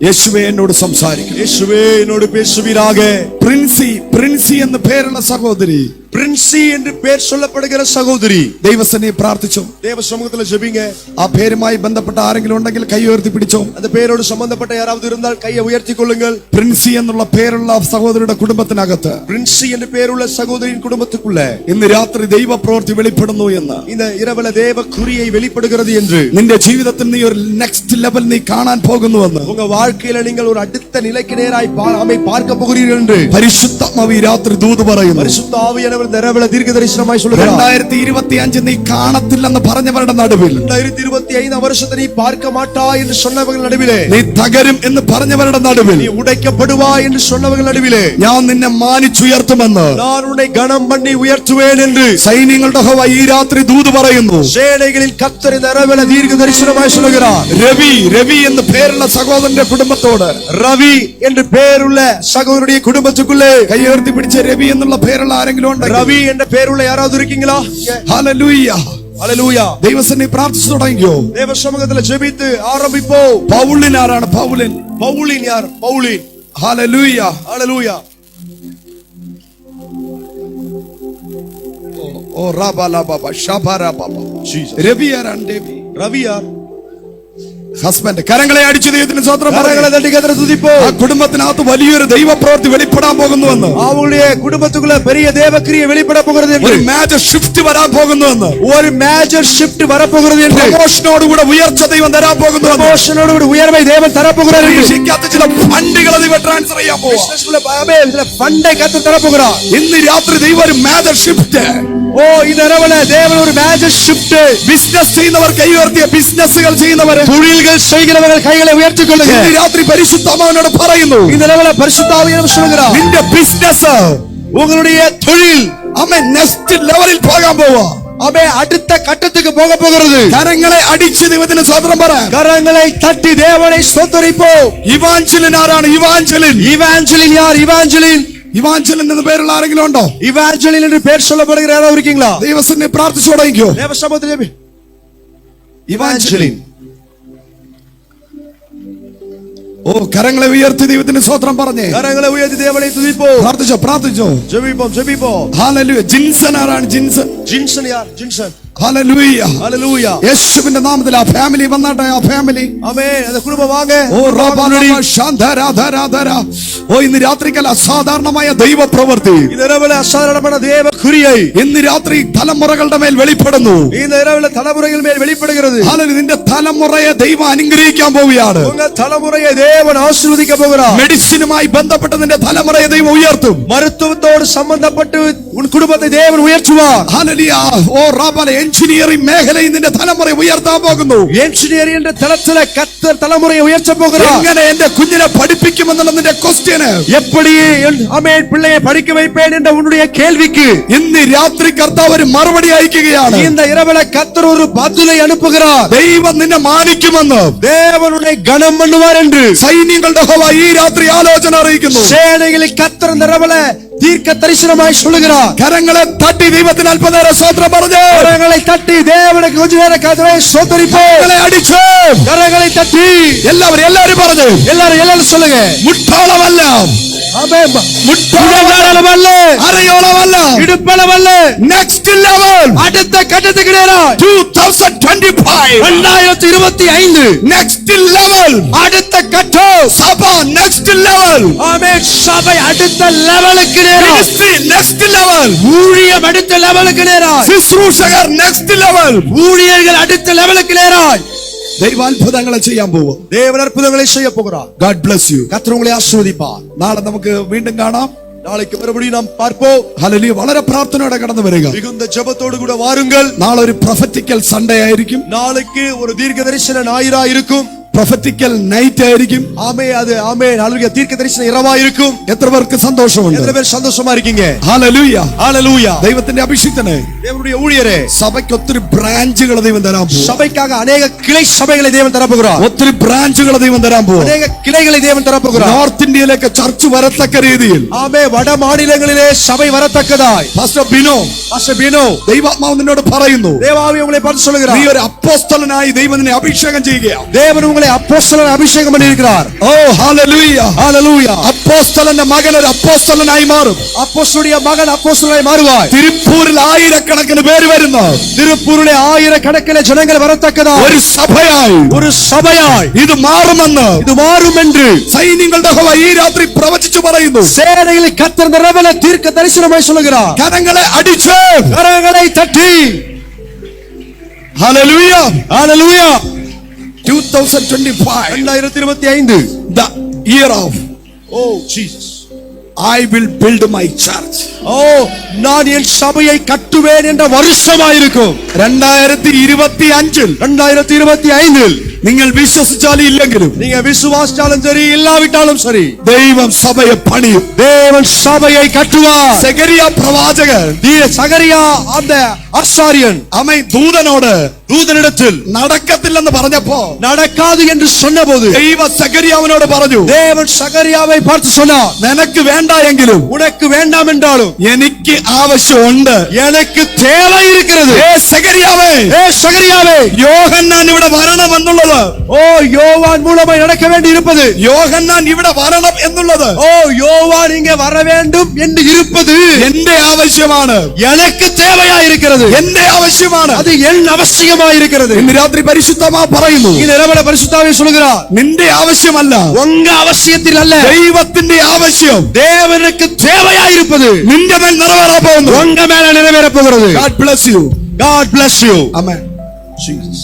യേശുവേ എന്നോട് സംസാരിക്കും. இயேசுவே என்னோடு பேசுவீராக. പ്രിൻസി എന്ന പേരുള്ള സഹോദരി, பிரின்சி என்று பேர் சொல்லப்படுகிற சகோதரி, ദൈവസന്നിധിയിൽ പ്രാർത്ഥിച്ചു. தேவ சமூகத்துல ஜெபிங்க. ആ പേരുമായി ബന്ധപ്പെട്ട ആരെങ്കിലും ഉണ്ടെങ്കിൽ കൈ ഉയർത്തി പിടിച്ചോ. அந்த பேரோடு சம்பந்தப்பட்ட யாராவது இருந்தால் கையை உயர்த்தி கொள்ளுங்கள். പ്രിൻസി എന്നുള്ള പേരുള്ള സഹോദരിയുടെ കുടുംബത്തിനകത്ത് பிரின்சி என்று பேருள்ள சகோதரியின் குடும்பத்துக்குள்ள ഇന്ന് രാത്രി ദൈവപ്രവൃത്തി വെളിപ്പെടുന്നു എന്ന്, இந்த இரவுல தேவ குறியை வெளிப்படுகிறது என்று, നിന്റെ ജീവിതത്തിൽ നീ ഒരു നെക്സ്റ്റ് ലെവൽ നീ കാണാൻ പോകുന്നുവെന്ന്, உங்க வாழ்க்கையில நீங்கள் ஒரு அடுத்த நிலைக்கு நேராய் பார்க்க போகிறீர்கள் என்று പരിശുദ്ധാത്മാവ് ഈ രാത്രി ദൂത് പറയുന്നു. பரிசுத்த ஆவியானவர் இந்த இரவுல தீர்க்க தரிசனமாய் சொல்லுகிறார். 2025 നീ കാണത്തില്ലെന്ന് പറഞ്ഞവരുടെ നടുവിൽ, 2025 வருஷத்தை நீ பார்க்க மாட்டாய் என்று சொன்னவர்கள் நடுவிலே, നീ തകരും എന്ന് പറഞ്ഞവരുടെ നടുവിൽ, நீ உடைக்கப்படுவாய் என்று சொன்னவர்கள் நடுவிலே, ഞാൻ നിന്നെ മാനിച്ചുയർത്തുമെന്ന് நான் உன்னை கனம் பண்ணி உயர்த்துவேன் என்று സൈന്യങ്ങളുടെ യഹോവ ഈ രാത്രി ദൂത് പറയുന്നു. சேனைகளின் கர்த்தர் இந்த இரவுல தீர்க்க தரிசனமாய் சொல்லுகிறார். രവി എന്ന് പേരുള്ള സഹോദരന്റെ കുടുംബത്തോട്, ரவி என்று பேருள்ள சகோதரனுடைய குடும்பத்துக்குள்ளே കൈ ഉയർത്തി പിടിച്ച രവി എന്നുള്ള പേരുള്ള ആരെങ്കിലും ഉണ്ട്? ரவி என்ற பேருள்ள யாராவது இருக்கீங்களா? ഹല്ലേലൂയ. ஹalleluya. ദൈവസന്നിധി പ്രാർത്ഥിച്ചു തുടങ്ങിയോ? தேவ சமூகத்துல ஜெபித்து ஆரம்பிப்போம். പൗലിൻ ആരാണ്? പൗലിൻ. பவுலின் யார்? பவுலின். ഹല്ലേലൂയ. ஹalleluya. ഓ റബലബബ ശബരബബ. രവി ആരാണ്? ரவி யார்? ഹസ്ബൻഡ്. കരങ്ങളെ അടിച്ചു ദൈവത്തിന് സ്വതന്ത്രം கரங்களை தட்டி கர்த்தரை துதிப்போம். ആ കുടുംബത്തിനകത്ത് വലിയൊരു ദൈവപ്രവൃത്തി വെളിപ്പെടാൻ പോകുന്നുവെന്ന്, அவங்களுடைய குடும்பத்துக்குள்ள பெரிய தேவக்கிரியை வெளிப்பட போகிறது என்று, ഒരു മേജർ ഷിഫ്റ്റ് വരാൻ പോകുന്നുവെന്ന്, ஒரு மேஜர் ஷிஃப்ட் வர போகிறது என்று, പ്രമോഷനോടുകൂടെ ഉയർച്ച ദൈവം തരാൻ പോകുന്നുവെന്ന്, പ്രമോഷനോട് കൂടി ഉയർவை தேவன் തர போகிறார் என்று, പരീക്ഷിക്കാത്ത ചില ഫണ്ടുകൾ ദൈവം ട്രാൻസ്ഫർ ചെയ്യാൻ പോവാ. பிசினஸ்க்குள்ள சில ஃபண்டை கர்த்தர் தர போகிறார். ഇന്ന് രാത്രി ദൈവം ഒരു മേജർ ഷിഫ്റ്റ്. ஓ இந்த இரவுல தேவன் ஒரு மேஜர் ஷிஃப்ட். ബിസിനസ് ചെയ്യുന്നവർ കൈ ഉയർത്തിയ ബിസിനസ്സുകൾ ചെയ്യുന്നവർ, தொழில்கள் செய்கிறவர்கள் கைகளை உயர்த்திக் கொள்ளுங்க. ഇന്ന് രാത്രി പരിശുദ്ധാത്മാവിനോട് പറയുന്നു, இந்த இரவுல பரிசுத்த ஆவியானவர் சொல்கிறார், നിന്റെ ബിസിനസ് உங்களுடைய தொழில் അവൻ നെക്സ്റ്റ് ലെവലിൽ പോകാൻ പോവാ. அவே அடுத்த கட்டத்துக்கு போக போகிறது. കരങ്ങളെ അടിച്ച് ദൈവത്തിന് സ്വതന്ത്രം പറ. கரங்களை தட்டி தேவனை ஸ்தோத்திரிப்போம். ഇവാഞ്ചലിൻ ആരാണ്? ഇവാഞ്ചലിൻ. இவாஞ்சலின் யார்? இவாஞ்சலின். ഇവാഞ്ചലിൻ എന്ന പേരുള്ള ആരെങ്കിലും ഉണ്ടോ? இவாஞ்சலின் என்று பேர் சொல்லப்படுகிற யாராவது இருக்கீங்களா? ദൈവസന്നിധി പ്രാർത്ഥിച്ചു തുടങ്ങിക്കോ. தேவ சமூகத்திலே ഇവാഞ്ചലിൻ. ഓ കരങ്ങളെ ഉയർത്തി ദൈവത്തിന് സ്വതന്ത്രം പറഞ്ഞേ. கரங்களை உயர்த்தி தேவனை துதிப்போம். പ്രാർത്ഥിച്ചോ. ஜெபிப்போம். ഹല്ലേലൂയ. ജിൻസൻ ആരാണ്? ജിൻസൻ. ஜின்சன் யார்? ஜின்சன். ഹല്ലേലൂയ. ஹalleluya. യേശുവിന്റെ നാമത്തിൽ ആ ഫാമിലി വന്നാട്ടെ. ആ ഫാമിലി. ആമേൻ. அந்த குடும்பம் வாங்க. ഓ റബാനടി ശാന്തരാധരാധര. ഓ ഇന്ന് രാത്രിക്കൽ അസാധാരണമായ ദൈവപ്രവൃത്തി இந்த இரவுல அசாதாரணமான தேவ கிரியை ഇന്ന് രാത്രി തലമുറകളുടെ മേൽ വെളിപ്പെടുന്നു. இந்த இரவுல தலைமுறைகள் மேல் வெளிப்படுகிறது. ഹല്ലേലൂയ. നിന്റെ തലമുറയെ ദൈവം അനുഗ്രഹിക്കാൻ പോവുകയാണ്. உங்க தலைமுறையை தேவன் ஆசீர்வதிக்க போகிறார். മെഡിസിനുമായി ബന്ധപ്പെട്ട് നിന്റെ തലമുറയെ ദൈവം ഉയർത്തും. மருத்துவத்தோடு சம்பந்தப்பட்டு உன் குடும்பத்தை தேவன் உயர்த்துவார். ഹല്ലേലൂയ. ഓ റബാല എഞ്ചിനീയറിംഗ് മേഖലയിൽ നിന്റെ തലമുറ ഉയർത്താൻ പോകുന്നു. என்ஜினியர் என்ற தளத்திலே கர்த்தர் தலைமுறையை உயர்த்த போகிறார். എങ്ങനെ എന്റെ കുഞ്ഞിനെ പഠിപ്പിക്കുമെന്നുള്ള നിന്റെ ക്വസ്റ്റ്യന് எப்படி ஆமென் பிள்ளையை படிக்க வைப்பேன் என்ற உன்னுடைய கேள்விக்கு ഇന്ന് രാത്രി കർത്താവ് ഒരു മറുപടി അയക്കുകയാണ്. இந்த இரவிலே கர்த்தர் ஒரு பதிலை அனுப்புகிறார். ദൈവം നിന്നെ മാനിക്കുമെന്ന് தேவனுடைய கனம் பண்ணுவார் என்று സൈന്യങ്ങളുടെ യഹോവ ഈ രാത്രി ആലോചന അറിയിക്കുന്നു. சேனைகளின் கர்த்தர் இந்த இரவிலே தீர்க்க தரிசனமாய் சொல்லுகிறார். കരങ്ങളെ തട്ടി ദൈവത്തിന് അല്പനേരം സ്തോത്രം പറഞ്ഞു. கரங்களை தட்டி தேவனுக்கு கொஞ்ச நேரம் கர்த்தரை ஸ்தோத்திரிப்போம். കരങ്ങളെ അടിച്ചു. கரங்களை தட்டி എല്ലാവരും പറഞ്ഞു. எல்லாரும் சொல்லுங்க. മുട്ടോളമല്ല, ஆமென். മുട്ടോളമല്ല, അരയോളമല്ല, இடுப்பளவல்ல, നെക്സ്റ്റ് ലെവൽ, அடுத்த கட்டத்துக்கு நேராய் 2025, 2025 നെക്സ്റ്റ് ലെവൽ, அடுத்த கட்டம். സഭ നെക്സ്റ്റ് ലെവൽ, ஆமென். சபை அடுத்த லெவலுக்கு நேராய், മിനിസ്ട്രി നെക്സ്റ്റ് ലെവൽ, ஊழியம் அடுத்த லெவலுக்கு நேராய், ശുശ്രൂഷകർ നെക്സ്റ്റ് ലെവൽ. ஊழியர்கள் அடுத்த லெவலுக்கு நேராய் ദൈവാത്ഭുതങ്ങളെ ചെയ്യാൻ പോകും. தேவன் அற்புதங்களை செய்ய போகிறார். God bless you. கர்த்தர் உங்களை ஆசீர்வதிப்பார். നാളെ നമുക്ക് വീണ്ടും കാണാം. நாளைக்கு மறுபடியும் நாம் பார்ப்போம். ഹല്ലേലൂയ. വളരെ പ്രാർത്ഥനയോടെ കടന്നു വരിക. மிகுந்த ஜெபத்தோடு கூட வாருங்கள். നാളെ ഒരു പ്രൊഫറ്റിക്കൽ സൺഡേ ആയിരിക്കും. நாளைக்கு ஒரு தீர்க்க தரிசன ஞாயிறா இருக்கும். പ്രൊഫറ്റിക്കൽ നൈറ്റ് ആയിരിക്കും. ஆமென். ஹalleluya. தீர்க்க தரிசன இரவா இருக்கும். എത്ര പേർക്ക് സന്തോഷമുണ്ട്? எத்தனை பேர் சந்தோஷமா இருக்கீங்க? ഹല്ലേലൂയ. ஹalleluya. ദൈവത്തിന്റെ അഭിഷിക്തനെ, தேவனுடைய ஊழியரே, സഭയ്ക്ക് ഒത്തിരി ബ്രാഞ്ചുകൾ ദൈവം തരാൻ പോകും. சபைக்காக அநேக கிளை சபைகளை தேவன் தரப்போகிறார். ഒത്തിരി ബ്രാഞ്ചുകൾ ദൈവം തരാൻ പോകും. அநேக கிளைகளை தேவன் தரப்போகிறார். നോർത്ത് ഇന്ത്യയിലേക്ക് ചർച്ച് വരത്തക്ക രീതിയിൽ ஆமென். வட மாநிலங்களிலே சபை வரத்தக்கதாய் പാസ്റ്റർ ബിനോ, பாஸ்டர் பினோ, ദൈവാത്മാവ് നിന്നോട് പറയുന്നു, தேவாவி உங்களை பார்த்து നീ சொல்லுகிறார். ഒരു അപ്പോസ്തലനായി ദൈവം നിന്നെ അഭിഷേകം ചെയ്യുകയാണ്. தேவன் உங்களை அப்போஸ்தலர் அபிஷேகம் பண்ணியிருக்கிறார். ഓ ഹല്ലേലൂയ. ஹalleluya. അപ്പോസ്തലന്റെ മകൻ ഒരു അപ്പോസ്തലനായി മാറും. அப்போஸ்தலனுடைய மகன் அப்போஸ்தலனாய் மாறுவார். തിരുപ്പൂരിൽ ആയിരക്കണക്കിന് പേര് വരുന്ന திருப்பூரிலே ஆயிரக்கணக்கிலே ஜனங்கள் வரத்தக்கதாய் ഒരു സഭയായി, ஒரு சபையாய் ഇത് മാറുമെന്ന് இது மாறும் என்று സൈന്യങ്ങളുടെ യഹോവ ഈ രാത്രി പ്രവചിച്ചു പറയുന്നു. சேனைகளில் கர்த்தர் இந்த இரவிலே தீர்க்க தரிசனமாய் சொல்லுகிறார். കരങ്ങളെ അടിച്ച്, கரங்களை தட்டி hallelujah. Hallelujah. 2025, 2025 the year of ஓ Jesus. I will build my church. ஓ நான் என் சபையை கட்டுவேன் என்ற வருஷமாயிருக்கும். 2025 2025 നിങ്ങൾ വിശ്വസിച്ചാലും ഇല്ലെങ്കിലും நீங்க விசுவாசிச்சாலும் சரி இல்லாவிட்டாலும் சரி ദൈവം സഭയെ പണിയും. தேவன் சபையை கட்டுவார். സെഖരിയ പ്രവാചകൻ சகரியா அந்த ஆசாரியன் അവൻ ദൂതനോട് தூதனிடத்தில் നടക്കത്തില്ലെന്ന് പറഞ്ഞപ്പോ நடக்காது என்று சொன்னபோது ദൈവ സെഖരിയാവിനോട് പറഞ്ഞു, தேவன் சகரியாவை பார்த்து சொன்னார், നിനക്ക് വേണ്ട എങ്കിലും உனக்கு வேண்டாம் என்றாலும் എനിക്ക് ആവശ്യമുണ്ട്. எனக்கு தேவை இருக்கிறது. ഏ സെഖരിയാവേ, ஏ சகரியாவே, യോഹന്നാൻ ഇവിടെ വരണമെന്നുള്ളത്, ஓ யோவான் மூலமாய் நடக்க வேண்டி இருப்பது, യോഹന്നാൻ ഇവിടെ വരണം എന്നുള്ളത് ஓ யோவான் இங்கே வர வேண்டும் என்று இருப்பது എന്റെ ആവശ്യമാണ്. எனக்கு தேவையா இருக்கிறது. എന്റെ ആവശ്യമാണ്. அது என் அவசியமா இருக்கிறது. ഇന്ന് രാത്രി പരിശുദ്ധമാ പറയുന്നു, இந்த இரவிலே பரிசுத்தாவே சொல்கிறார், നിന്റെ ആവശ്യമല്ല, உங்க அவசியத்தில் அல்ல, ദൈവത്തിന്റെ ആവശ്യം தேவனுக்கு தேவையா இருப்பது നിന്റെ മേൽ നിറവേറാൻ പോകുന്നു. உங்க மேல நிறைவேற போகிறது. God bless you. God bless you. Amen. Jesus.